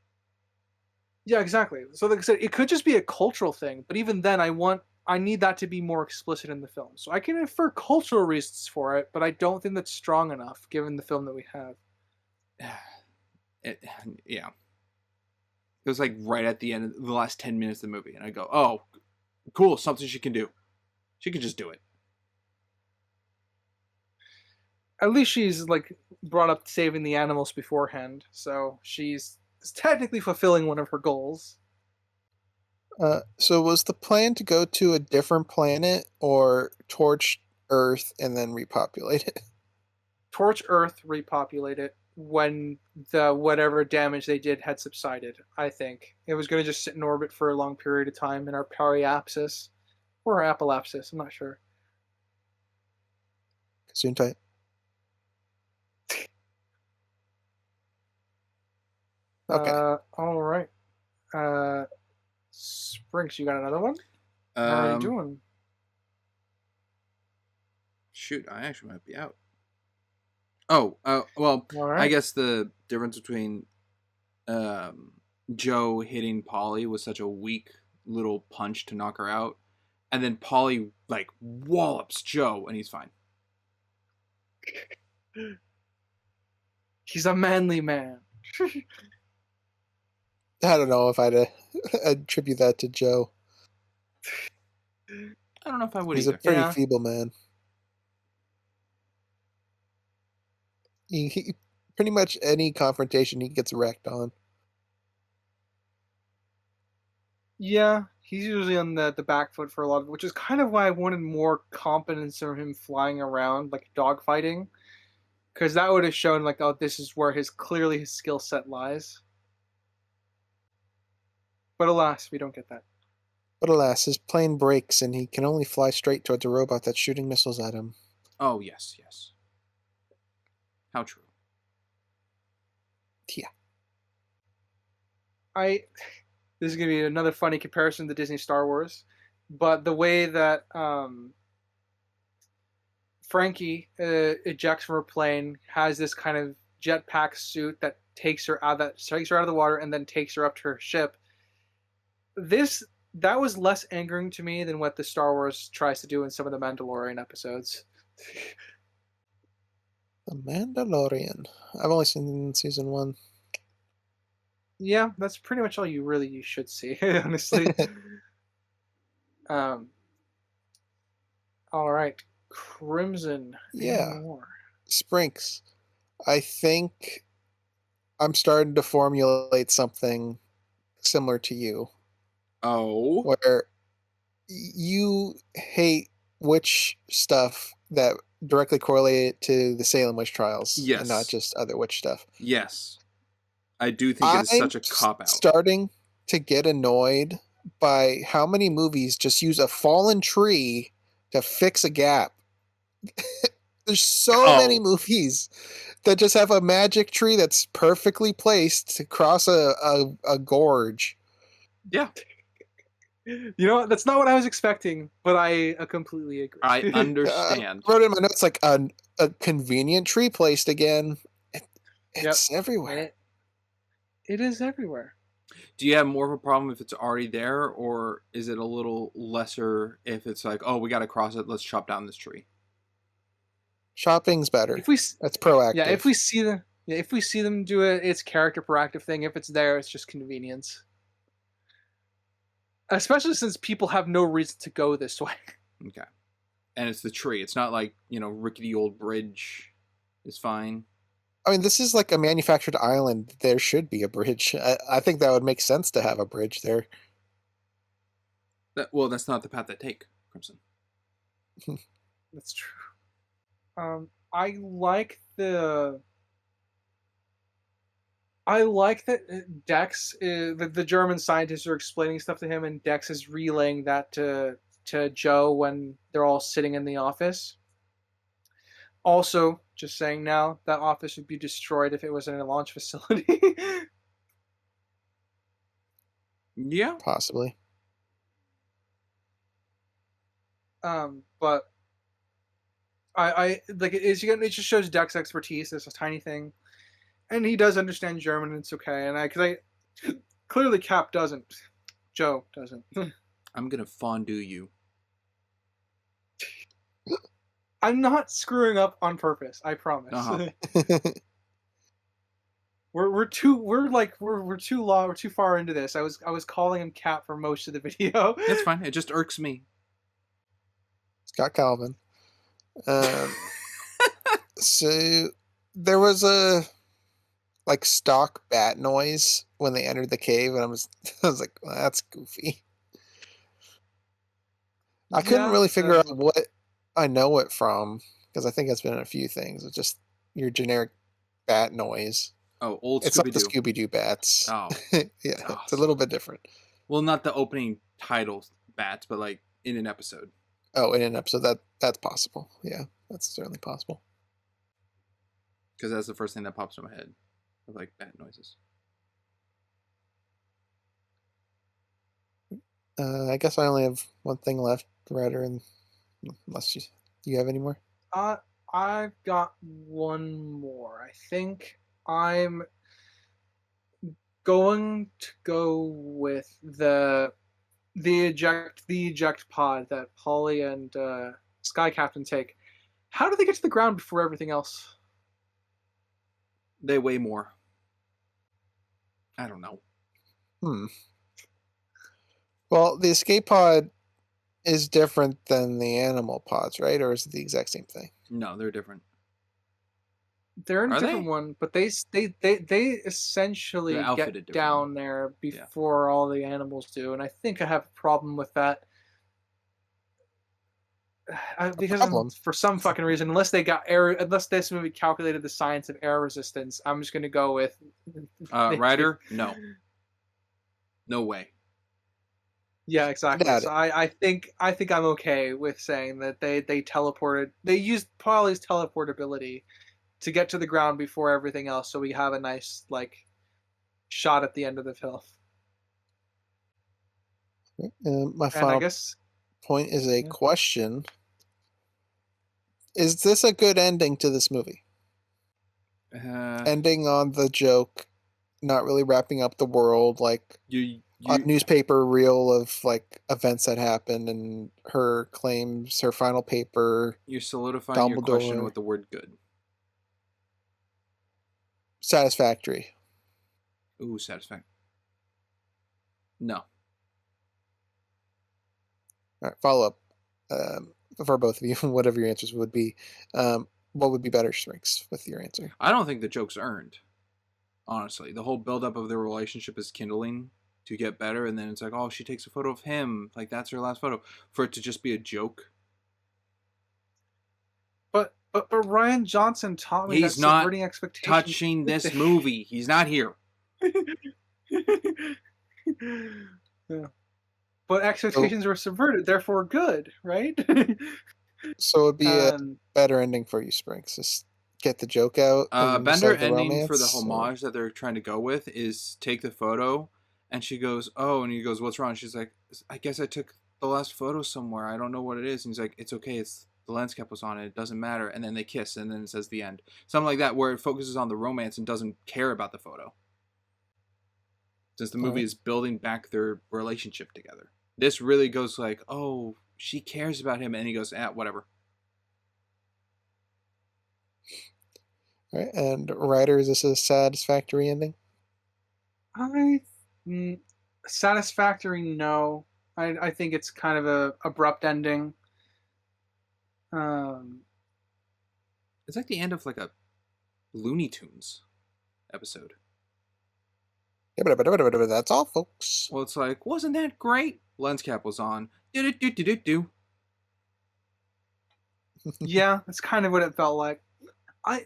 yeah, exactly. So like I said, it could just be a cultural thing, but even then, I need that to be more explicit in the film. So I can infer cultural reasons for it, but I don't think that's strong enough given the film that we have. Yeah. It was like right at the end of the last 10 minutes of the movie, and I go, oh, cool, something she can do. She can just do it. At least she's like brought up saving the animals beforehand, so she's technically fulfilling one of her goals. So was the plan to go to a different planet or torch Earth and then repopulate it? Torch Earth, repopulate it when the whatever damage they did had subsided. I think it was going to just sit in orbit for a long period of time in our periapsis or our apoapsis. I'm not sure. Gesundheit. Okay. All right. Sprinks, you got another one? How are you doing? Shoot, I actually might be out. Oh, well, All right. I guess the difference between Joe hitting Polly was such a weak little punch to knock her out, and then Polly like wallops Joe, and he's fine. He's a manly man. I don't know if I'd attribute that to Joe. I don't know if I would He's either. a pretty Yeah. feeble man. He pretty much any confrontation he gets wrecked on. Yeah, he's usually on the back foot for a lot of, which is kind of why I wanted more competence from him flying around, like dogfighting, because that would have shown like, oh, this is where his skill set lies. But alas, we don't get that. But alas, his plane breaks and he can only fly straight towards a robot that's shooting missiles at him. Oh yes, yes. How true. Yeah. This is gonna be another funny comparison to Disney Star Wars, but the way that Frankie ejects from her plane, has this kind of jetpack suit that takes her out of the water and then takes her up to her ship. That was less angering to me than what the Star Wars tries to do in some of the Mandalorian episodes. The Mandalorian. I've only seen season 1. Yeah, that's pretty much all you should see, honestly. All right, Crimson. Yeah. Any more? Sprinks. I think I'm starting to formulate something similar to you, Oh. where you hate witch stuff that directly correlated to the Salem witch trials, Yes. and not just other witch stuff. Yes. I do think it is I'm such a cop-out. starting to get annoyed by how many movies just use a fallen tree to fix a gap. There's so many movies that just have a magic tree that's perfectly placed to cross a gorge. Yeah. You know what? That's not what I was expecting, but I completely agree. I understand. I wrote in my notes like a convenient tree placed again. Yep. It's And everywhere. it is everywhere. Do you have more of a problem if it's already there, or is it a little lesser if it's like, oh, we got to cross it, let's chop down this tree? Shopping's better. If we That's Yeah, if proactive. we see them, yeah, if we see them do it, it's character proactive thing. If it's there, it's just convenience. Especially since people have no reason to go this way. Okay. And it's the tree. It's not like, rickety old bridge is fine. I mean, this is like a manufactured island. There should be a bridge. I think that would make sense to have a bridge there. Well, that's not the path I take, Crimson. That's true. I like the. I like that Dex, the German scientists are explaining stuff to him, and Dex is relaying that to Joe when they're all sitting in the office. Also, just saying now, that office would be destroyed if it was in a launch facility. Yeah. Possibly. But I like it is. It just shows Dex expertise. It's a tiny thing, and he does understand German, and it's okay. And because I clearly Cap doesn't, Joe doesn't. I'm going to fondue you. I'm not screwing up on purpose. I promise. Uh-huh. we're too far into this. I was calling him Cap for most of the video. That's fine. It just irks me. Scott Calvin. So there was a like stock bat noise when they entered the cave, and I was like, well, that's goofy. I couldn't really figure out what I know it from, because I think it's been in a few things. It's just your generic bat noise. Oh, old It's like the Scooby-Doo. Scooby-Doo bats. Oh. Yeah, it's a little bit different. Well, not the opening title bats, but like in an episode. Oh, in an episode, that's possible. Yeah, that's certainly possible. Because that's the first thing that pops in my head of like bat noises. I guess I only have one thing left, Ryder, and unless you have any more. I've got one more. I think I'm going to go with the eject pod that Polly and Sky Captain take. How do they get to the ground before everything else? They weigh more. I don't know. Well, the escape pod is different than the animal pods, right? Or is it the exact same thing? No, they're different. They're in a Are different they? one, but they essentially They're get outfitted down differently. there before all the animals do, and I think I have a problem with that. Problem. For some fucking reason, unless this movie calculated the science of air resistance, I'm just gonna go with Ryder, no. No way. Yeah, exactly. Doubt So it. I think I'm okay with saying that they teleported. They used Polly's teleportability to get to the ground before everything else, so we have a nice like shot at the end of the film. My And I final guess point is a question. Is this a good ending to this movie? Ending on the joke, not really wrapping up the world, like a newspaper reel of like events that happened, and her claims her final paper. You're solidifying your question Dumbledore. with the word good. Satisfactory. Ooh, satisfactory. No. All right, follow up for both of you, whatever your answers would be. What would be better, Shrinks, with your answer? I don't think the joke's earned. Honestly, the whole buildup of their relationship is kindling to get better, and then it's like, oh, she takes a photo of him, like that's her last photo. For it to just be a joke. But Ryan Johnson taught me He's that not subverting expectations. touching this movie. He's not here. Yeah. But expectations were subverted, therefore good, right? So it would be a better ending for you, Sprinks. Just get the joke out. Better ending for the homage that they're trying to go with is take the photo, and she goes, oh, and he goes, what's wrong? She's like, I guess I took the last photo somewhere. I don't know what it is. And he's like, it's okay. It's the lens cap was on, and it doesn't matter, and then they kiss, and then it says the end. Something like that, where it focuses on the romance and doesn't care about the photo. Since the movie Alright. is building back their relationship together. This really goes like, oh, she cares about him, and he goes, whatever. Alright, and writer, is this a satisfactory ending? I satisfactory, no. I think it's kind of a abrupt ending. It's like the end of like a Looney Tunes episode. That's all, folks. Well, it's like, wasn't that great? Lens cap was on. Do. Yeah, that's kind of what it felt like. I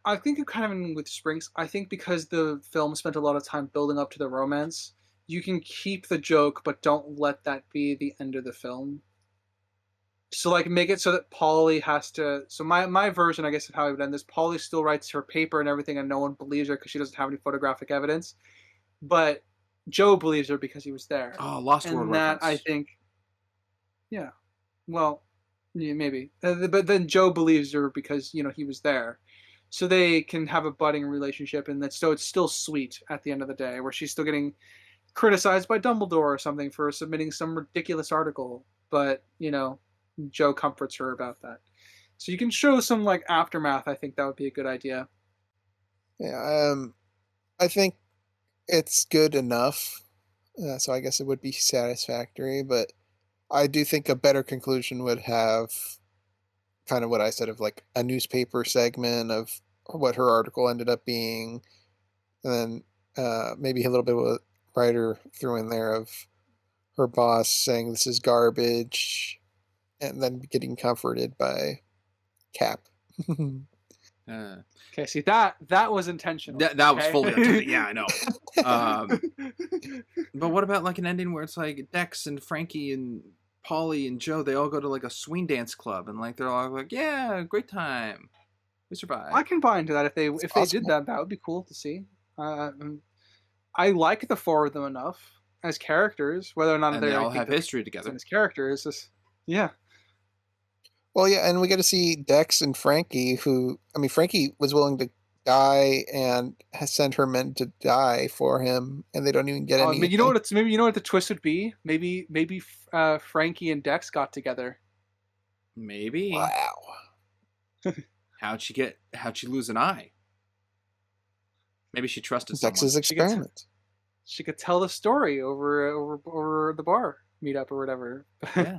I think you kind of in with Springs. I think because the film spent a lot of time building up to the romance, you can keep the joke, but don't let that be the end of the film. So like make it so that Polly has to. So my version, I guess, of how I would end this: Polly still writes her paper and everything, and no one believes her because she doesn't have any photographic evidence. But Joe believes her because he was there, Oh, Lost World and that I reference. think, yeah, well, yeah, maybe. But then Joe believes her because he was there, so they can have a budding relationship, and that's so it's still sweet at the end of the day, where she's still getting criticized by Dumbledore or something for submitting some ridiculous article, but Joe comforts her about that. So you can show some like aftermath. I think that would be a good idea. Yeah, I think it's good enough. So I guess it would be satisfactory, but I do think a better conclusion would have kind of what I said of like a newspaper segment of what her article ended up being, and then maybe a little bit of a writer threw in there of her boss saying this is garbage, and then getting comforted by Cap. Uh, Okay, see that was intentional. that was Okay? fully artistic. Yeah, I know. But what about like an ending where it's like Dex and Frankie and Polly and Joe, they all go to like a swing dance club, and like they're all like, yeah, great time. We I survived. can buy into that if they It's if they did possible. that. That would be cool to see. I like the four of them enough as characters, whether or not And they I all think have they're history together. as characters. Just, yeah, Well, yeah, and we get to see Dex and Frankie, who, I mean, Frankie was willing to die and has sent her men to die for him, and they don't even get maybe you know anything. what it's maybe you know what the twist would be. Maybe Frankie and Dex got together. Maybe. Wow. How'd she lose an eye? Maybe she trusted someone. Dex's She could experiment. she could tell the story over the bar meetup or whatever. Yeah.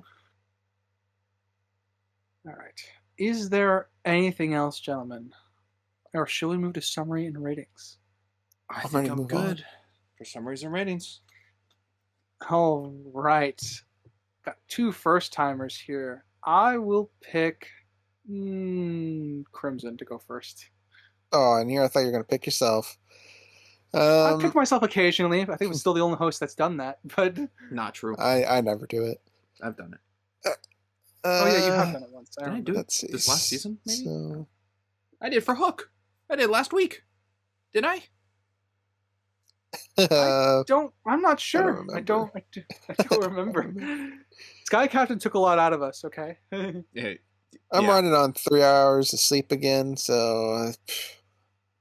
All right. Is there anything else, gentlemen, or shall we move to summary and ratings? I I'm think ready to I'm move good on. for summaries and ratings. All right. Got two first timers here. I will pick Crimson to go first. Oh, and here I thought you were going to pick yourself. I pick myself occasionally. I think I'm still the only host that's done that. But Not true. I never do it. I've done it. oh yeah, you have done it once. I Did I remember. do it Let's see. this last season? Maybe So, I did for Hook. I did last week. Did I? I'm not sure. remember. I don't remember. Sky Captain took a lot out of us. Okay. Yeah. I'm Yeah. running on 3 hours of sleep again, so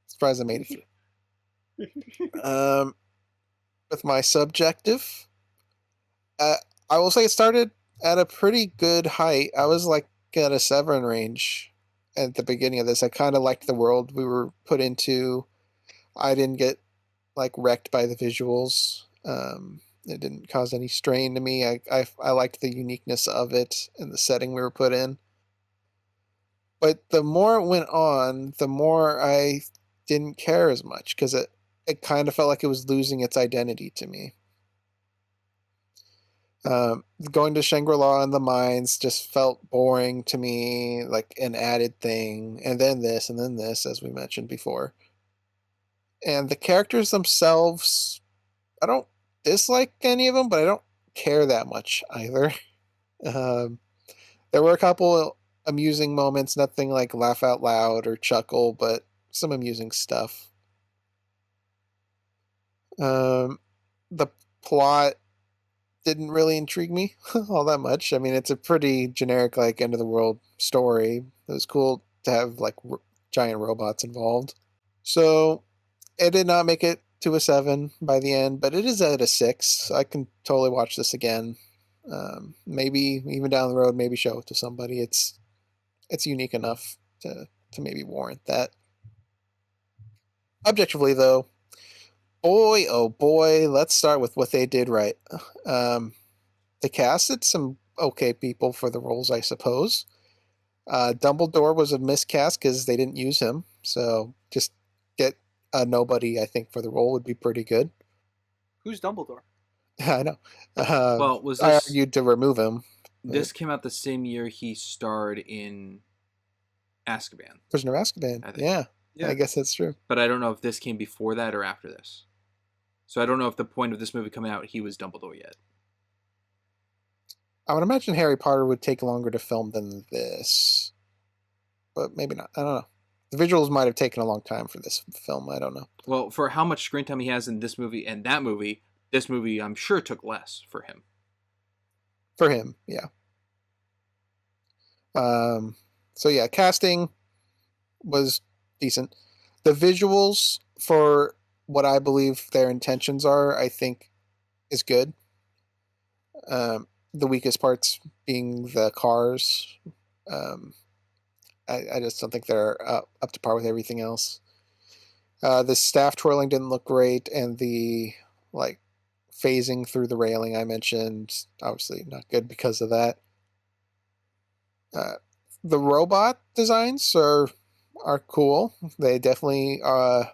surprised I made it through. With my subjective, I will say it started at a pretty good height. I was like at a 7 range at the beginning of this. I kind of liked the world we were put into. I didn't get like wrecked by the visuals. It didn't cause any strain to me. I liked the uniqueness of it and the setting we were put in. But the more it went on, the more I didn't care as much because it kind of felt like it was losing its identity to me. Going to Shangri-La and the mines just felt boring to me, like an added thing, and then this, as we mentioned before. And the characters themselves, I don't dislike any of them, but I don't care that much either. There were a couple amusing moments, nothing like laugh out loud or chuckle, but some amusing stuff. The plot didn't really intrigue me all that much. I mean, it's a pretty generic like end of the world story. It was cool to have like giant robots involved. So it did not make it to a 7 by the end, but it is at a 6. I can totally watch this again. Maybe even down the road, maybe show it to somebody. It's unique enough to maybe warrant that. Objectively, though, boy, oh boy, let's start with what they did right. They casted some okay people for the roles, I suppose. Dumbledore was a miscast because they didn't use him. So just get a nobody, I think, for the role would be pretty good. Who's Dumbledore? I know. Uh, Well, was I this argued to remove him. this came out the same year he starred in Azkaban, Prisoner of Azkaban. I think. Yeah, Yeah. I guess that's true. But I don't know if this came before that or after this. So I don't know if the point of this movie coming out he was Dumbledore yet. I would imagine Harry Potter would take longer to film than this, but maybe not. I don't know. The visuals might have taken a long time for this film. I don't know. Well, for how much screen time he has in this movie and that movie, this movie I'm sure took less for him. For him, yeah. So yeah, casting was decent. The visuals for what I believe their intentions are, I think, is good. The weakest parts being the cars. I just don't think they're up to par with everything else. The staff twirling didn't look great, and the like phasing through the railing I mentioned, obviously not good because of that. The robot designs are cool. They definitely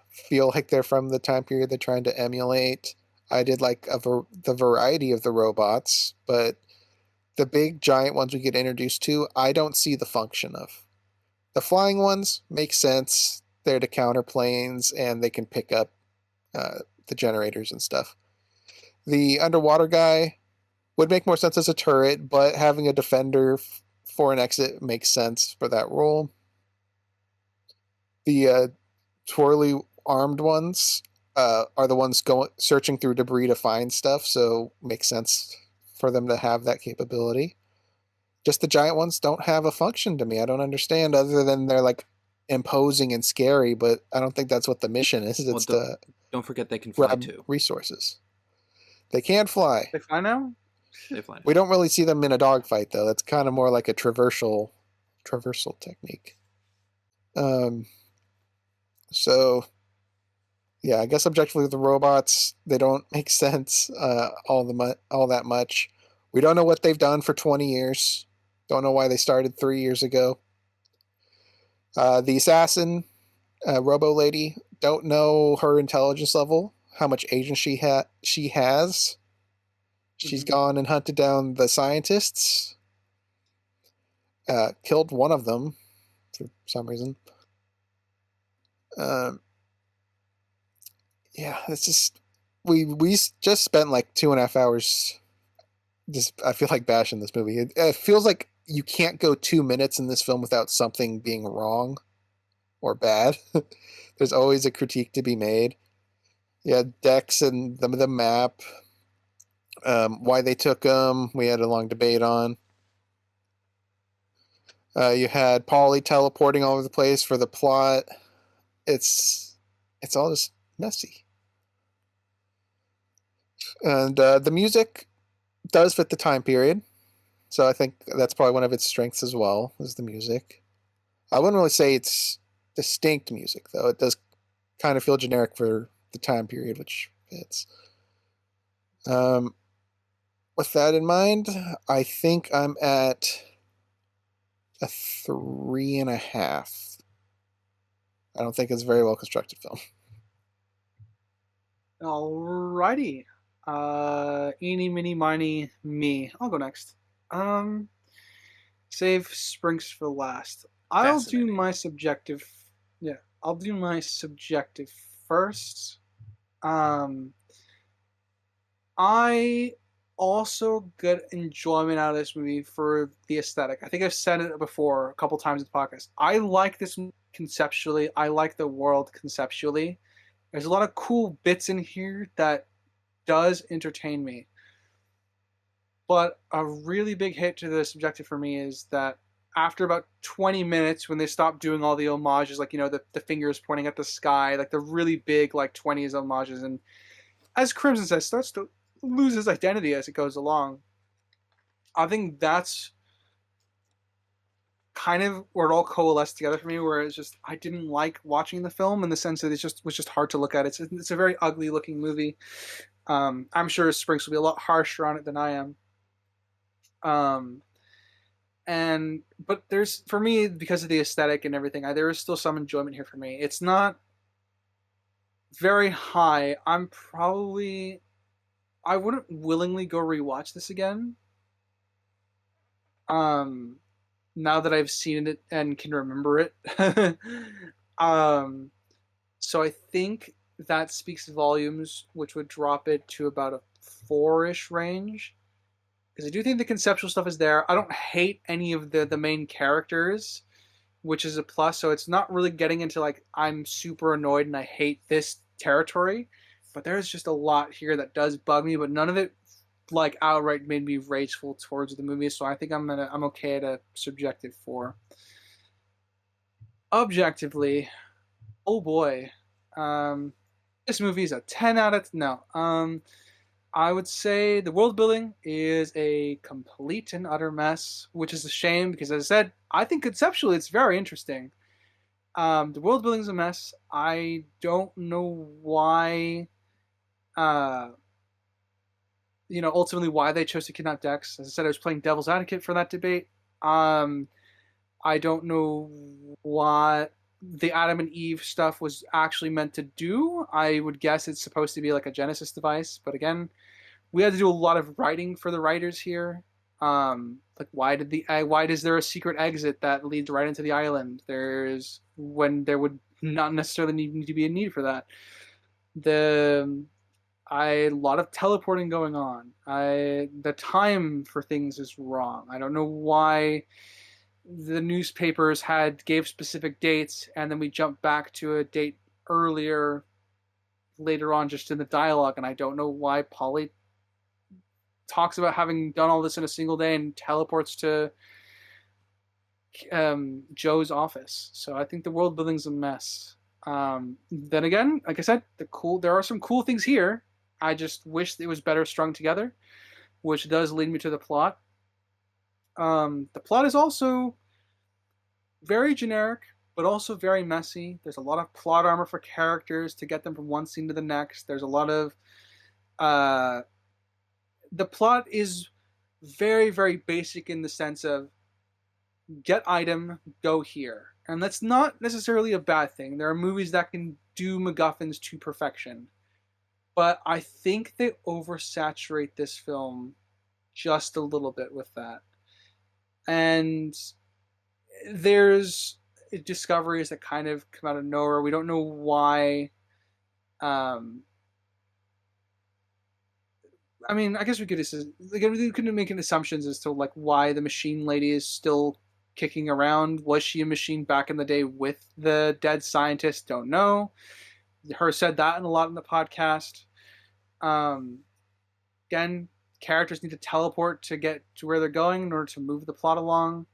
feel like they're from the time period they're trying to emulate. I did like the variety of the robots, but the big giant ones we get introduced to, I don't see the function of. The flying ones make sense. They're to counter planes, and they can pick up the generators and stuff. The underwater guy would make more sense as a turret, but having a defender for an exit makes sense for that role. The twirly armed ones are the ones going searching through debris to find stuff, so makes sense for them to have that capability. Just the giant ones don't have a function to me. I don't understand other than they're like imposing and scary, but I don't think that's what the mission is. Well, It's to don't forget they can fly grab too. resources. They can fly. They fly now? They fly. We don't really see them in a dogfight though. That's kind of more like a traversal technique. So yeah, I guess objectively the robots, they don't make sense all that much. We don't know what they've done for 20 years. Don't know why they started 3 years ago. The assassin, Robo Lady, don't know her intelligence level, how much agency she has. She's gone and hunted down the scientists, killed one of them for some reason. Yeah, it's just we just spent like 2.5 hours. Just I feel like bashing this movie. It feels like you can't go 2 minutes in this film without something being wrong or bad. There's always a critique to be made. Yeah, Dex and the map. Why they took them, we had a long debate on. You had Polly teleporting all over the place for the plot. It's all just messy. And the music does fit the time period, so I think that's probably one of its strengths as well, is the music. I wouldn't really say it's distinct music, though. It does kind of feel generic for the time period, which fits. With that in mind, I think I'm at a 3.5. I don't think it's a very well constructed film. Alrighty. Eeny, miny, miny, me. I'll go next. Save Springs for last. I'll do my subjective. Yeah, I'll do my subjective first. I also get enjoyment out of this movie for the aesthetic. I think I've said it before a couple times in the podcast. I like this conceptually. I like the world conceptually. There's a lot of cool bits in here that does entertain me. But a really big hit to the subjective for me is that after about 20 minutes, when they stop doing all the homages, like, the fingers pointing at the sky, like the really big, like 20s homages, and as Crimson says, starts to lose his identity as it goes along. I think that's kind of where it all coalesced together for me, where it's just I didn't like watching the film in the sense that it was just hard to look at. It's a very ugly looking movie. I'm sure Sprinks will be a lot harsher on it than I am. Um, but there's, for me, because of the aesthetic and everything, there is still some enjoyment here for me. It's not very high. I wouldn't willingly go rewatch this again. Um, Now that I've seen it and can remember it. um, so I think that speaks volumes, which would drop it to about a 4-ish range. Because I do think the conceptual stuff is there. I don't hate any of the main characters, which is a plus. So it's not really getting into like I'm super annoyed and I hate this territory. But there's just a lot here that does bug me, but none of it like outright made me rageful towards the movie. So I think I'm okay at a subjective 4. Objectively, oh boy, um, this movie is a 10 out of no. I would say the world building is a complete and utter mess, which is a shame because, as I said, I think conceptually it's very interesting. The world building is a mess. I don't know why, uh, ultimately why they chose to kidnap Dex. As I said, I was playing devil's advocate for that debate. I don't know what the Adam and Eve stuff was actually meant to do. I would guess it's supposed to be like a Genesis device, but again, we had to do a lot of writing for the writers here. Like why does there a secret exit that leads right into the island? There's when there would not necessarily need to be a need for that. A lot of teleporting going on. The time for things is wrong. I don't know why the newspapers gave specific dates and then we jump back to a date earlier later on just in the dialogue, and I don't know why Polly talks about having done all this in a single day and teleports to Joe's office. So I think the world building's a mess. Then again, like I said, there are some cool things here. I just wish it was better strung together, which does lead me to the plot. The plot is also very generic, but also very messy. There's a lot of plot armor for characters to get them from one scene to the next. There's a lot of the plot is very, very basic in the sense of get item, go here. And that's not necessarily a bad thing. There are movies that can do MacGuffins to perfection. But I think they oversaturate this film just a little bit with that. And there's discoveries that kind of come out of nowhere. We don't know why. I mean, I guess we couldn't make assumptions as to like why the machine lady is still kicking around. Was she a machine back in the day with the dead scientist? Don't know. Her said that a lot in the podcast. Again, characters need to teleport to get to where they're going in order to move the plot along.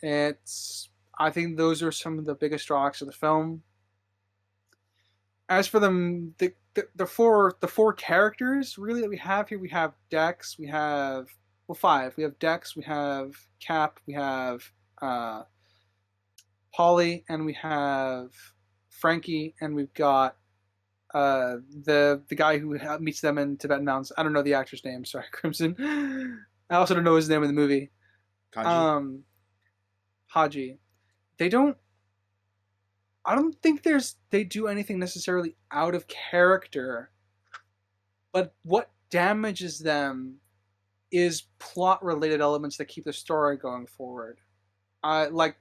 I think those are some of the biggest drawbacks of the film. As for the four characters really that we have here, we have Dex, we have five. We have Dex, we have Cap, we have Polly, and we have Frankie, and we've got the guy who meets them in Tibetan Mountains. I don't know the actor's name. Sorry, Crimson. I also don't know his name in the movie. Kanji. Haji. I don't think they do anything necessarily out of character, but what damages them is plot related elements that keep the story going forward. Polly,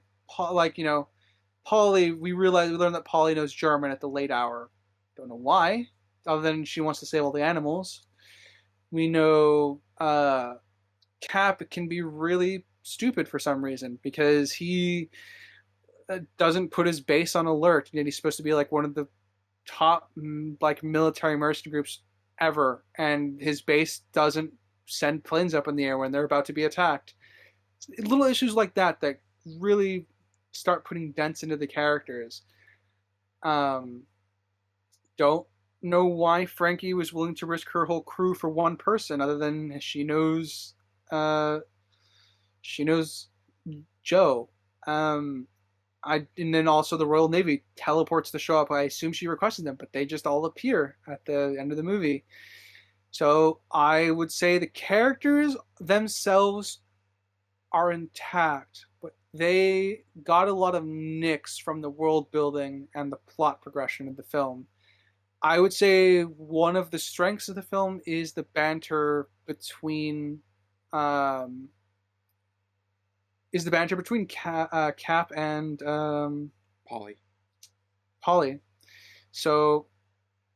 we learned that Polly knows German at the late hour. Don't know why, other than she wants to save all the animals. We know Cap can be really stupid for some reason because he doesn't put his base on alert, and he's supposed to be like one of the top like military mercenary groups ever, and his base doesn't send planes up in the air when they're about to be attacked. Little issues like that that really start putting dents into the characters. Um, don't know why Frankie was willing to risk her whole crew for one person, other than she knows Joe. And then also the Royal Navy teleports to show up. I assume she requested them, but they just all appear at the end of the movie. So I would say the characters themselves are intact, but they got a lot of nicks from the world building and the plot progression of the film. I would say one of the strengths of the film is the banter between um, Cap and Polly. Polly. So,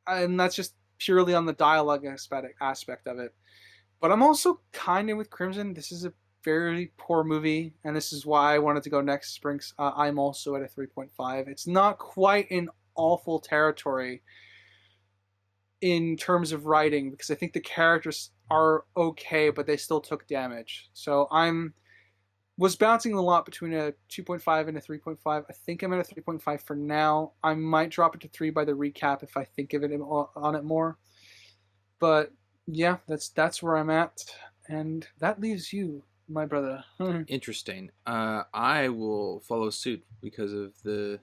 and that's just purely on the dialogue aspect of it. But I'm also kind of with Crimson. This is a very poor movie, and this is why I wanted to go next. Sprinks. I'm also at a 3.5. It's not quite in awful territory in terms of writing, because I think the characters are okay, but they still took damage. So I'm was bouncing a lot between a 2.5 and a 3.5. I think I'm at a 3.5 for now. I might drop it to 3 by the recap if I think of it on it more. But yeah, that's where I'm at, and that leaves you, my brother. Interesting. I will follow suit because of the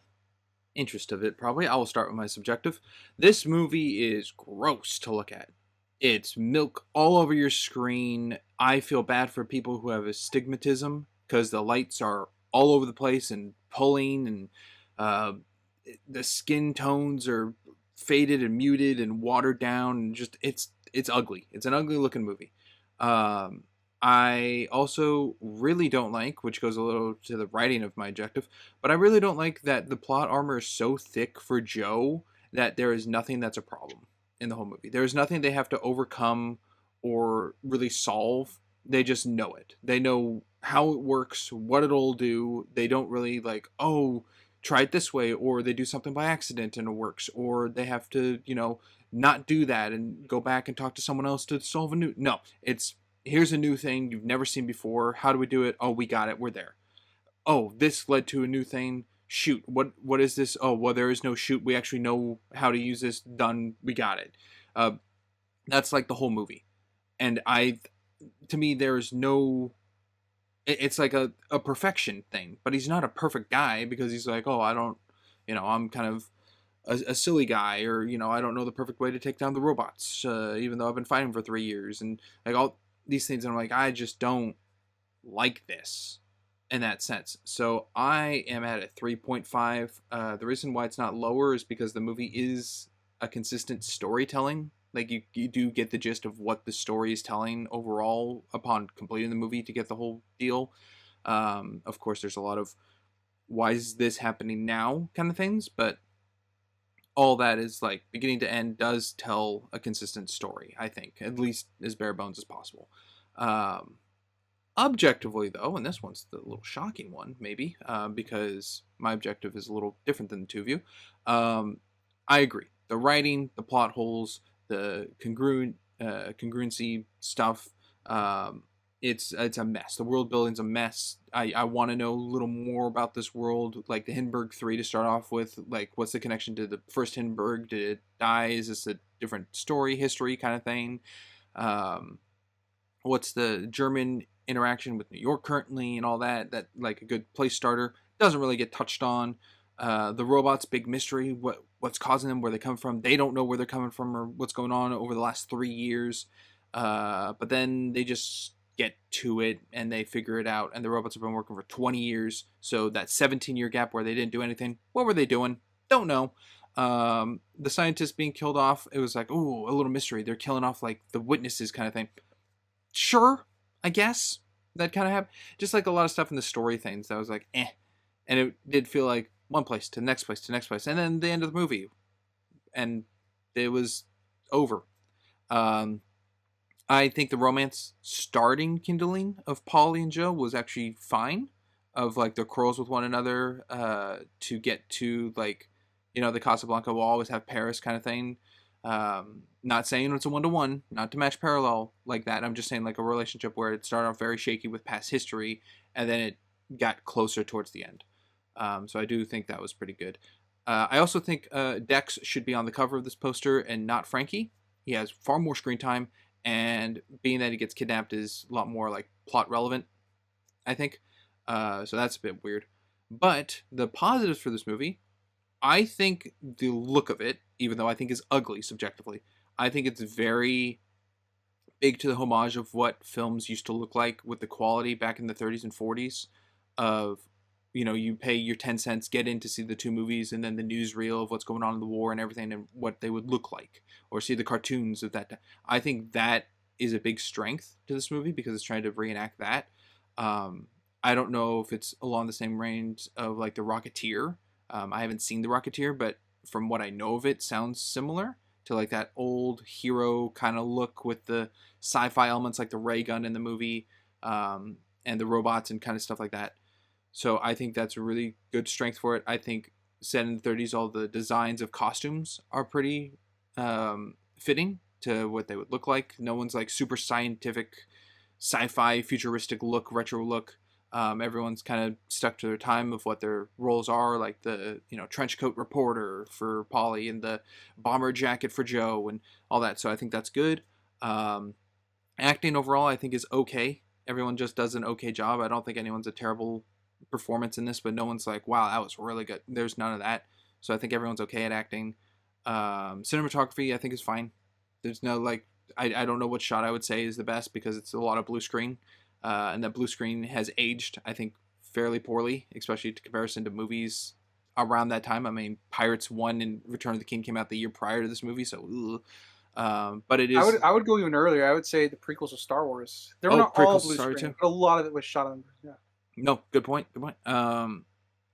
interest of it, probably. I will start with my subjective. This movie is gross to look at. It's milk all over your screen. I feel bad for people who have astigmatism because the lights are all over the place and pulling, and uh, the skin tones are faded and muted and watered down, and just it's ugly. It's an ugly looking movie. Um, I also really don't like, which goes a little to the writing of my objective, but I really don't like that the plot armor is so thick for Joe that there is nothing that's a problem in the whole movie. There is nothing they have to overcome or really solve. They just know it. They know how it works, what it'll do. They don't really like, oh, try it this way, or they do something by accident and it works, or they have to, not do that and go back and talk to someone else to solve a new. No, it's here's a new thing you've never seen before. How do we do it? Oh, we got it. We're there. Oh, this led to a new thing. Shoot, what is this? Oh, well, there is no shoot. We actually know how to use this. Done. We got it. Uh, that's like the whole movie. And to me, there's no. It's like a perfection thing, but he's not a perfect guy because he's like, oh, I don't, I'm kind of a silly guy, or I don't know the perfect way to take down the robots, even though I've been fighting for 3 years, and like all these things, and I'm like, I just don't like this in that sense. So I am at a 3.5. The reason why it's not lower is because the movie is a consistent storytelling. Like you do get the gist of what the story is telling overall upon completing the movie to get the whole deal. Of course, there's a lot of why is this happening now kind of things, but all that is like beginning to end does tell a consistent story, I think, at least as bare bones as possible. Um, Objectively, though, and this one's the little shocking one, maybe, because my objective is a little different than the two of you. I agree. The writing, the plot holes, the congruency stuff, it's a mess. The world building's a mess. I want to know a little more about this world, like the Hindenburg 3 to start off with. Like, what's the connection to the first Hindenburg? Did it die? Is this a different story, history kind of thing? What's the German interaction with New York currently and all that like a good place starter doesn't really get touched on. The robots, big mystery, what's causing them, where they come from. They don't know where they're coming from or what's going on over the last 3 years, but then they just get to it and they figure it out, and the robots have been working for 20 years, so that 17-year gap where they didn't do anything, what were they doing? Don't know. The scientists being killed off, it was like, ooh, a little mystery. They're killing off like the witnesses kind of thing. Sure, I guess that kind of happened. Just like a lot of stuff in the story things that was like, eh. And it did feel like one place to the next place to the next place. And then the end of the movie. And it was over. I think the romance starting kindling of Polly and Joe was actually fine. Of like their quarrels with one another to get to like, the Casablanca will always have Paris kind of thing. Not saying it's a 1-to-1, not to match parallel like that. I'm just saying like a relationship where it started off very shaky with past history, and then it got closer towards the end. So I do think that was pretty good. I also think Dex should be on the cover of this poster and not Frankie. He has far more screen time, and being that he gets kidnapped is a lot more like plot relevant, I think. So that's a bit weird. But the positives for this movie, I think the look of it, even though I think is ugly subjectively, I think it's very big to the homage of what films used to look like with the quality back in the 30s and 40s of, you pay your 10 cents, get in to see the two movies, and then the newsreel of what's going on in the war and everything and what they would look like, or see the cartoons of that time. I think that is a big strength to this movie because it's trying to reenact that. I don't know if it's along the same range of like The Rocketeer. I haven't seen The Rocketeer, but from what I know of it, sounds similar to like that old hero kind of look with the sci-fi elements like the ray gun in the movie, and the robots and kind of stuff like that. So I think that's a really good strength for it. I think set in the 30s, all the designs of costumes are pretty fitting to what they would look like. No one's like super scientific, sci-fi, futuristic look, retro look. Everyone's kind of stuck to their time of what their roles are, like the trench coat reporter for Polly and the bomber jacket for Joe and all that. So I think that's good. Acting overall, I think is okay. Everyone just does an okay job. I don't think anyone's a terrible performance in this, but no one's like, wow, that was really good. There's none of that. So I think everyone's okay at acting. Cinematography, I think, is fine. There's no like, I don't know what shot I would say is the best because it's a lot of blue screen. And that blue screen has aged, I think, fairly poorly, especially in comparison to movies around that time. I mean, Pirates 1 and Return of the King came out the year prior to this movie, so but it is. I would go even earlier. I would say the prequels of Star Wars. They were Oh, not all prequels, blue sorry, screen, too. but a lot of it was shot on. Yeah. No, good point. Good point.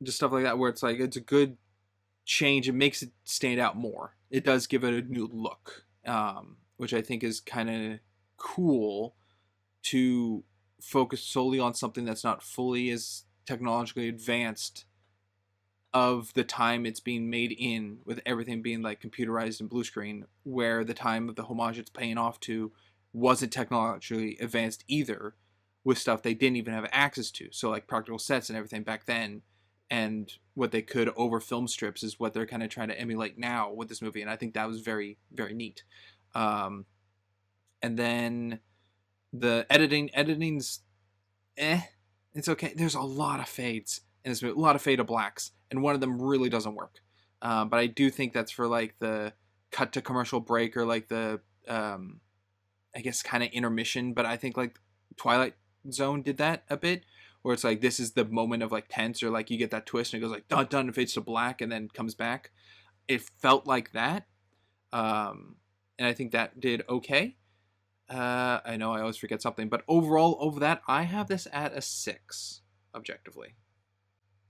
Just stuff like that where it's like it's a good change. It makes it stand out more. It does give it a new look, which I think is kind of cool to focus solely on something that's not fully as technologically advanced of the time it's being made in, with everything being like computerized and blue screen, where the time of the homage it's paying off to wasn't technologically advanced either, with stuff they didn't even have access to. So like practical sets and everything back then, and what they could over film strips is what they're kind of trying to emulate now with this movie, and I think that was very, very neat. And then the editing's it's okay. There's a lot of fades in this movie, a lot of fade to blacks, and one of them really doesn't work. But I do think that's for like the cut to commercial break, or like the I guess kind of intermission. But I think like Twilight Zone did that a bit, where it's like this is the moment of like tense, or like you get that twist and it goes like dun dun and fades to black and then comes back. It felt like that, and I think that did okay. I know I always forget something, but overall, over that, I have this at a 6, objectively.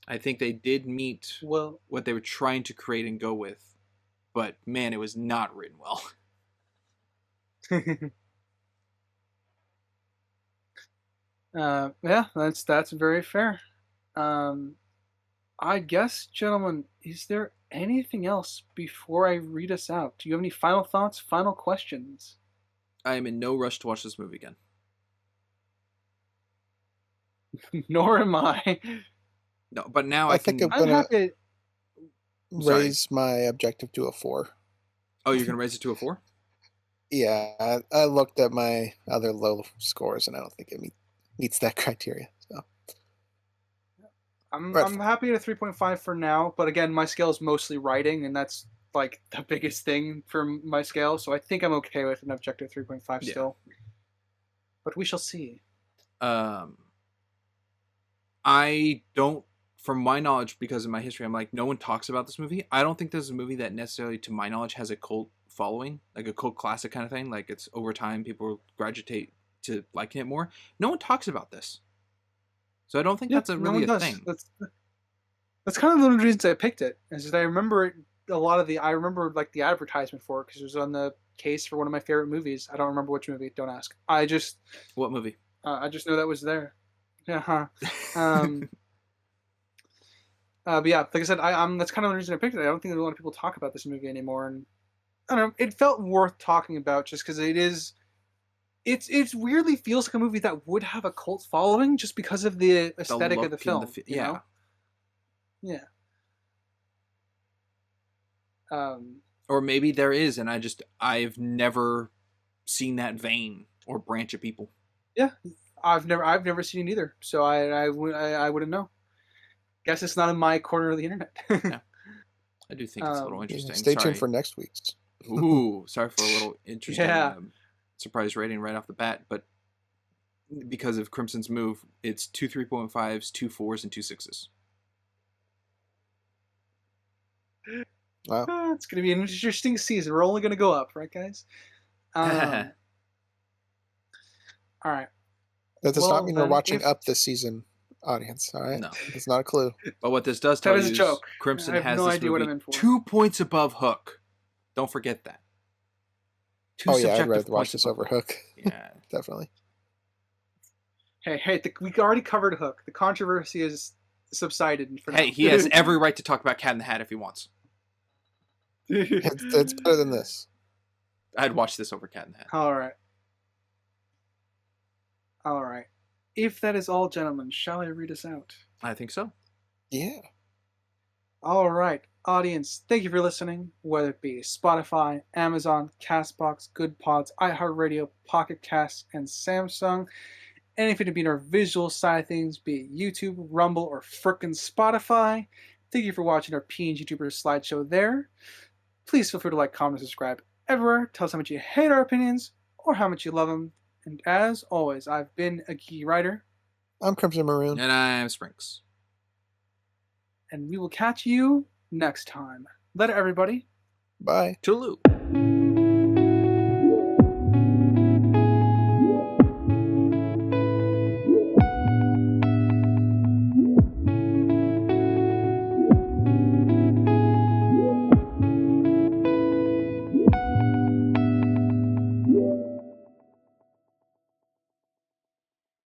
I think they did meet Well, what they were trying to create and go with, but man, it was not written well. yeah, that's very fair. I guess, gentlemen, is there anything else before I read us out? Do you have any final thoughts, final questions? I am in no rush to watch this movie again. Nor am I. No, but now I I think can. I'm I'm gonna happy. Sorry. raise my objective to a 4. Oh, you're gonna raise it to a 4? Yeah, I looked at my other low scores and I don't think it meets that criteria. So I'm red I'm flag. happy at a 3.5 for now, but again, my scale is mostly writing, and that's like the biggest thing for my scale. So I think I'm okay with an objective 3.5 Yeah. still. But we shall see. I don't, from my knowledge, because of my history, I'm like, no one talks about this movie. I don't think there's a movie that necessarily, to my knowledge, has a cult following, like a cult classic kind of thing. Like it's over time, people graduate to liking it more. No one talks about this. So I don't think Yeah, that's no really one a does. thing. That's kind of the reasons I picked it. Is that I remember I remember like the advertisement for it because it was on the case for one of my favorite movies. I don't remember which movie. Don't ask. What movie? I just know that was there. Yeah. Huh. But yeah, like I said, I'm that's kind of the reason I picked it. I don't think a lot of people talk about this movie anymore, and I don't know, it felt worth talking about just because it weirdly feels like a movie that would have a cult following just because of the The aesthetic of the look and film. You yeah. know? Yeah. Or maybe there is, and I've never seen that vein or branch of people. Yeah, I've never seen it either, so I wouldn't know. Guess it's not in my corner of the internet. Yeah. I do think it's a little Yeah, interesting. stay Sorry. tuned for next week's. Ooh, sorry for a little interesting Yeah. surprise rating right off the bat, but because of Crimson's move, it's 2 3.5s, 2 4s, and 2 6s. Wow. It's gonna be an interesting season. We're only gonna go up, right, guys? All right. That does Well, not mean we're then, watching if- up this season, audience. All right, No. it's not a clue. But what this does tell That you is a is joke. Crimson I have has no this idea what movie I'm in for. 2 points above Hook. Don't forget that. 2 Oh yeah, I'd subjective rather watch points this above over Hook. Yeah. Definitely. Hey, we already covered Hook. The controversy is subsided for now. Hey, he has every right to talk about Cat in the Hat if he wants. It's better than this. I'd watch this over Cat in the Hat. All right. If that is all, gentlemen, shall I read us out? I think so. Yeah. All right, audience, thank you for listening, whether it be Spotify, Amazon, Castbox, Good Pods, iHeartRadio, Pocket Casts, and Samsung. And if it be our visual side of things, be it YouTube, Rumble, or frickin' Spotify, thank you for watching our PNG YouTuber slideshow there. Please feel free to like, comment, subscribe everywhere. Tell us how much you hate our opinions or how much you love them. And as always, I've been a geeky writer. I'm Crimson Maroon. And I'm Sprinks. And we will catch you next time. Later, everybody. Bye. Toodaloo.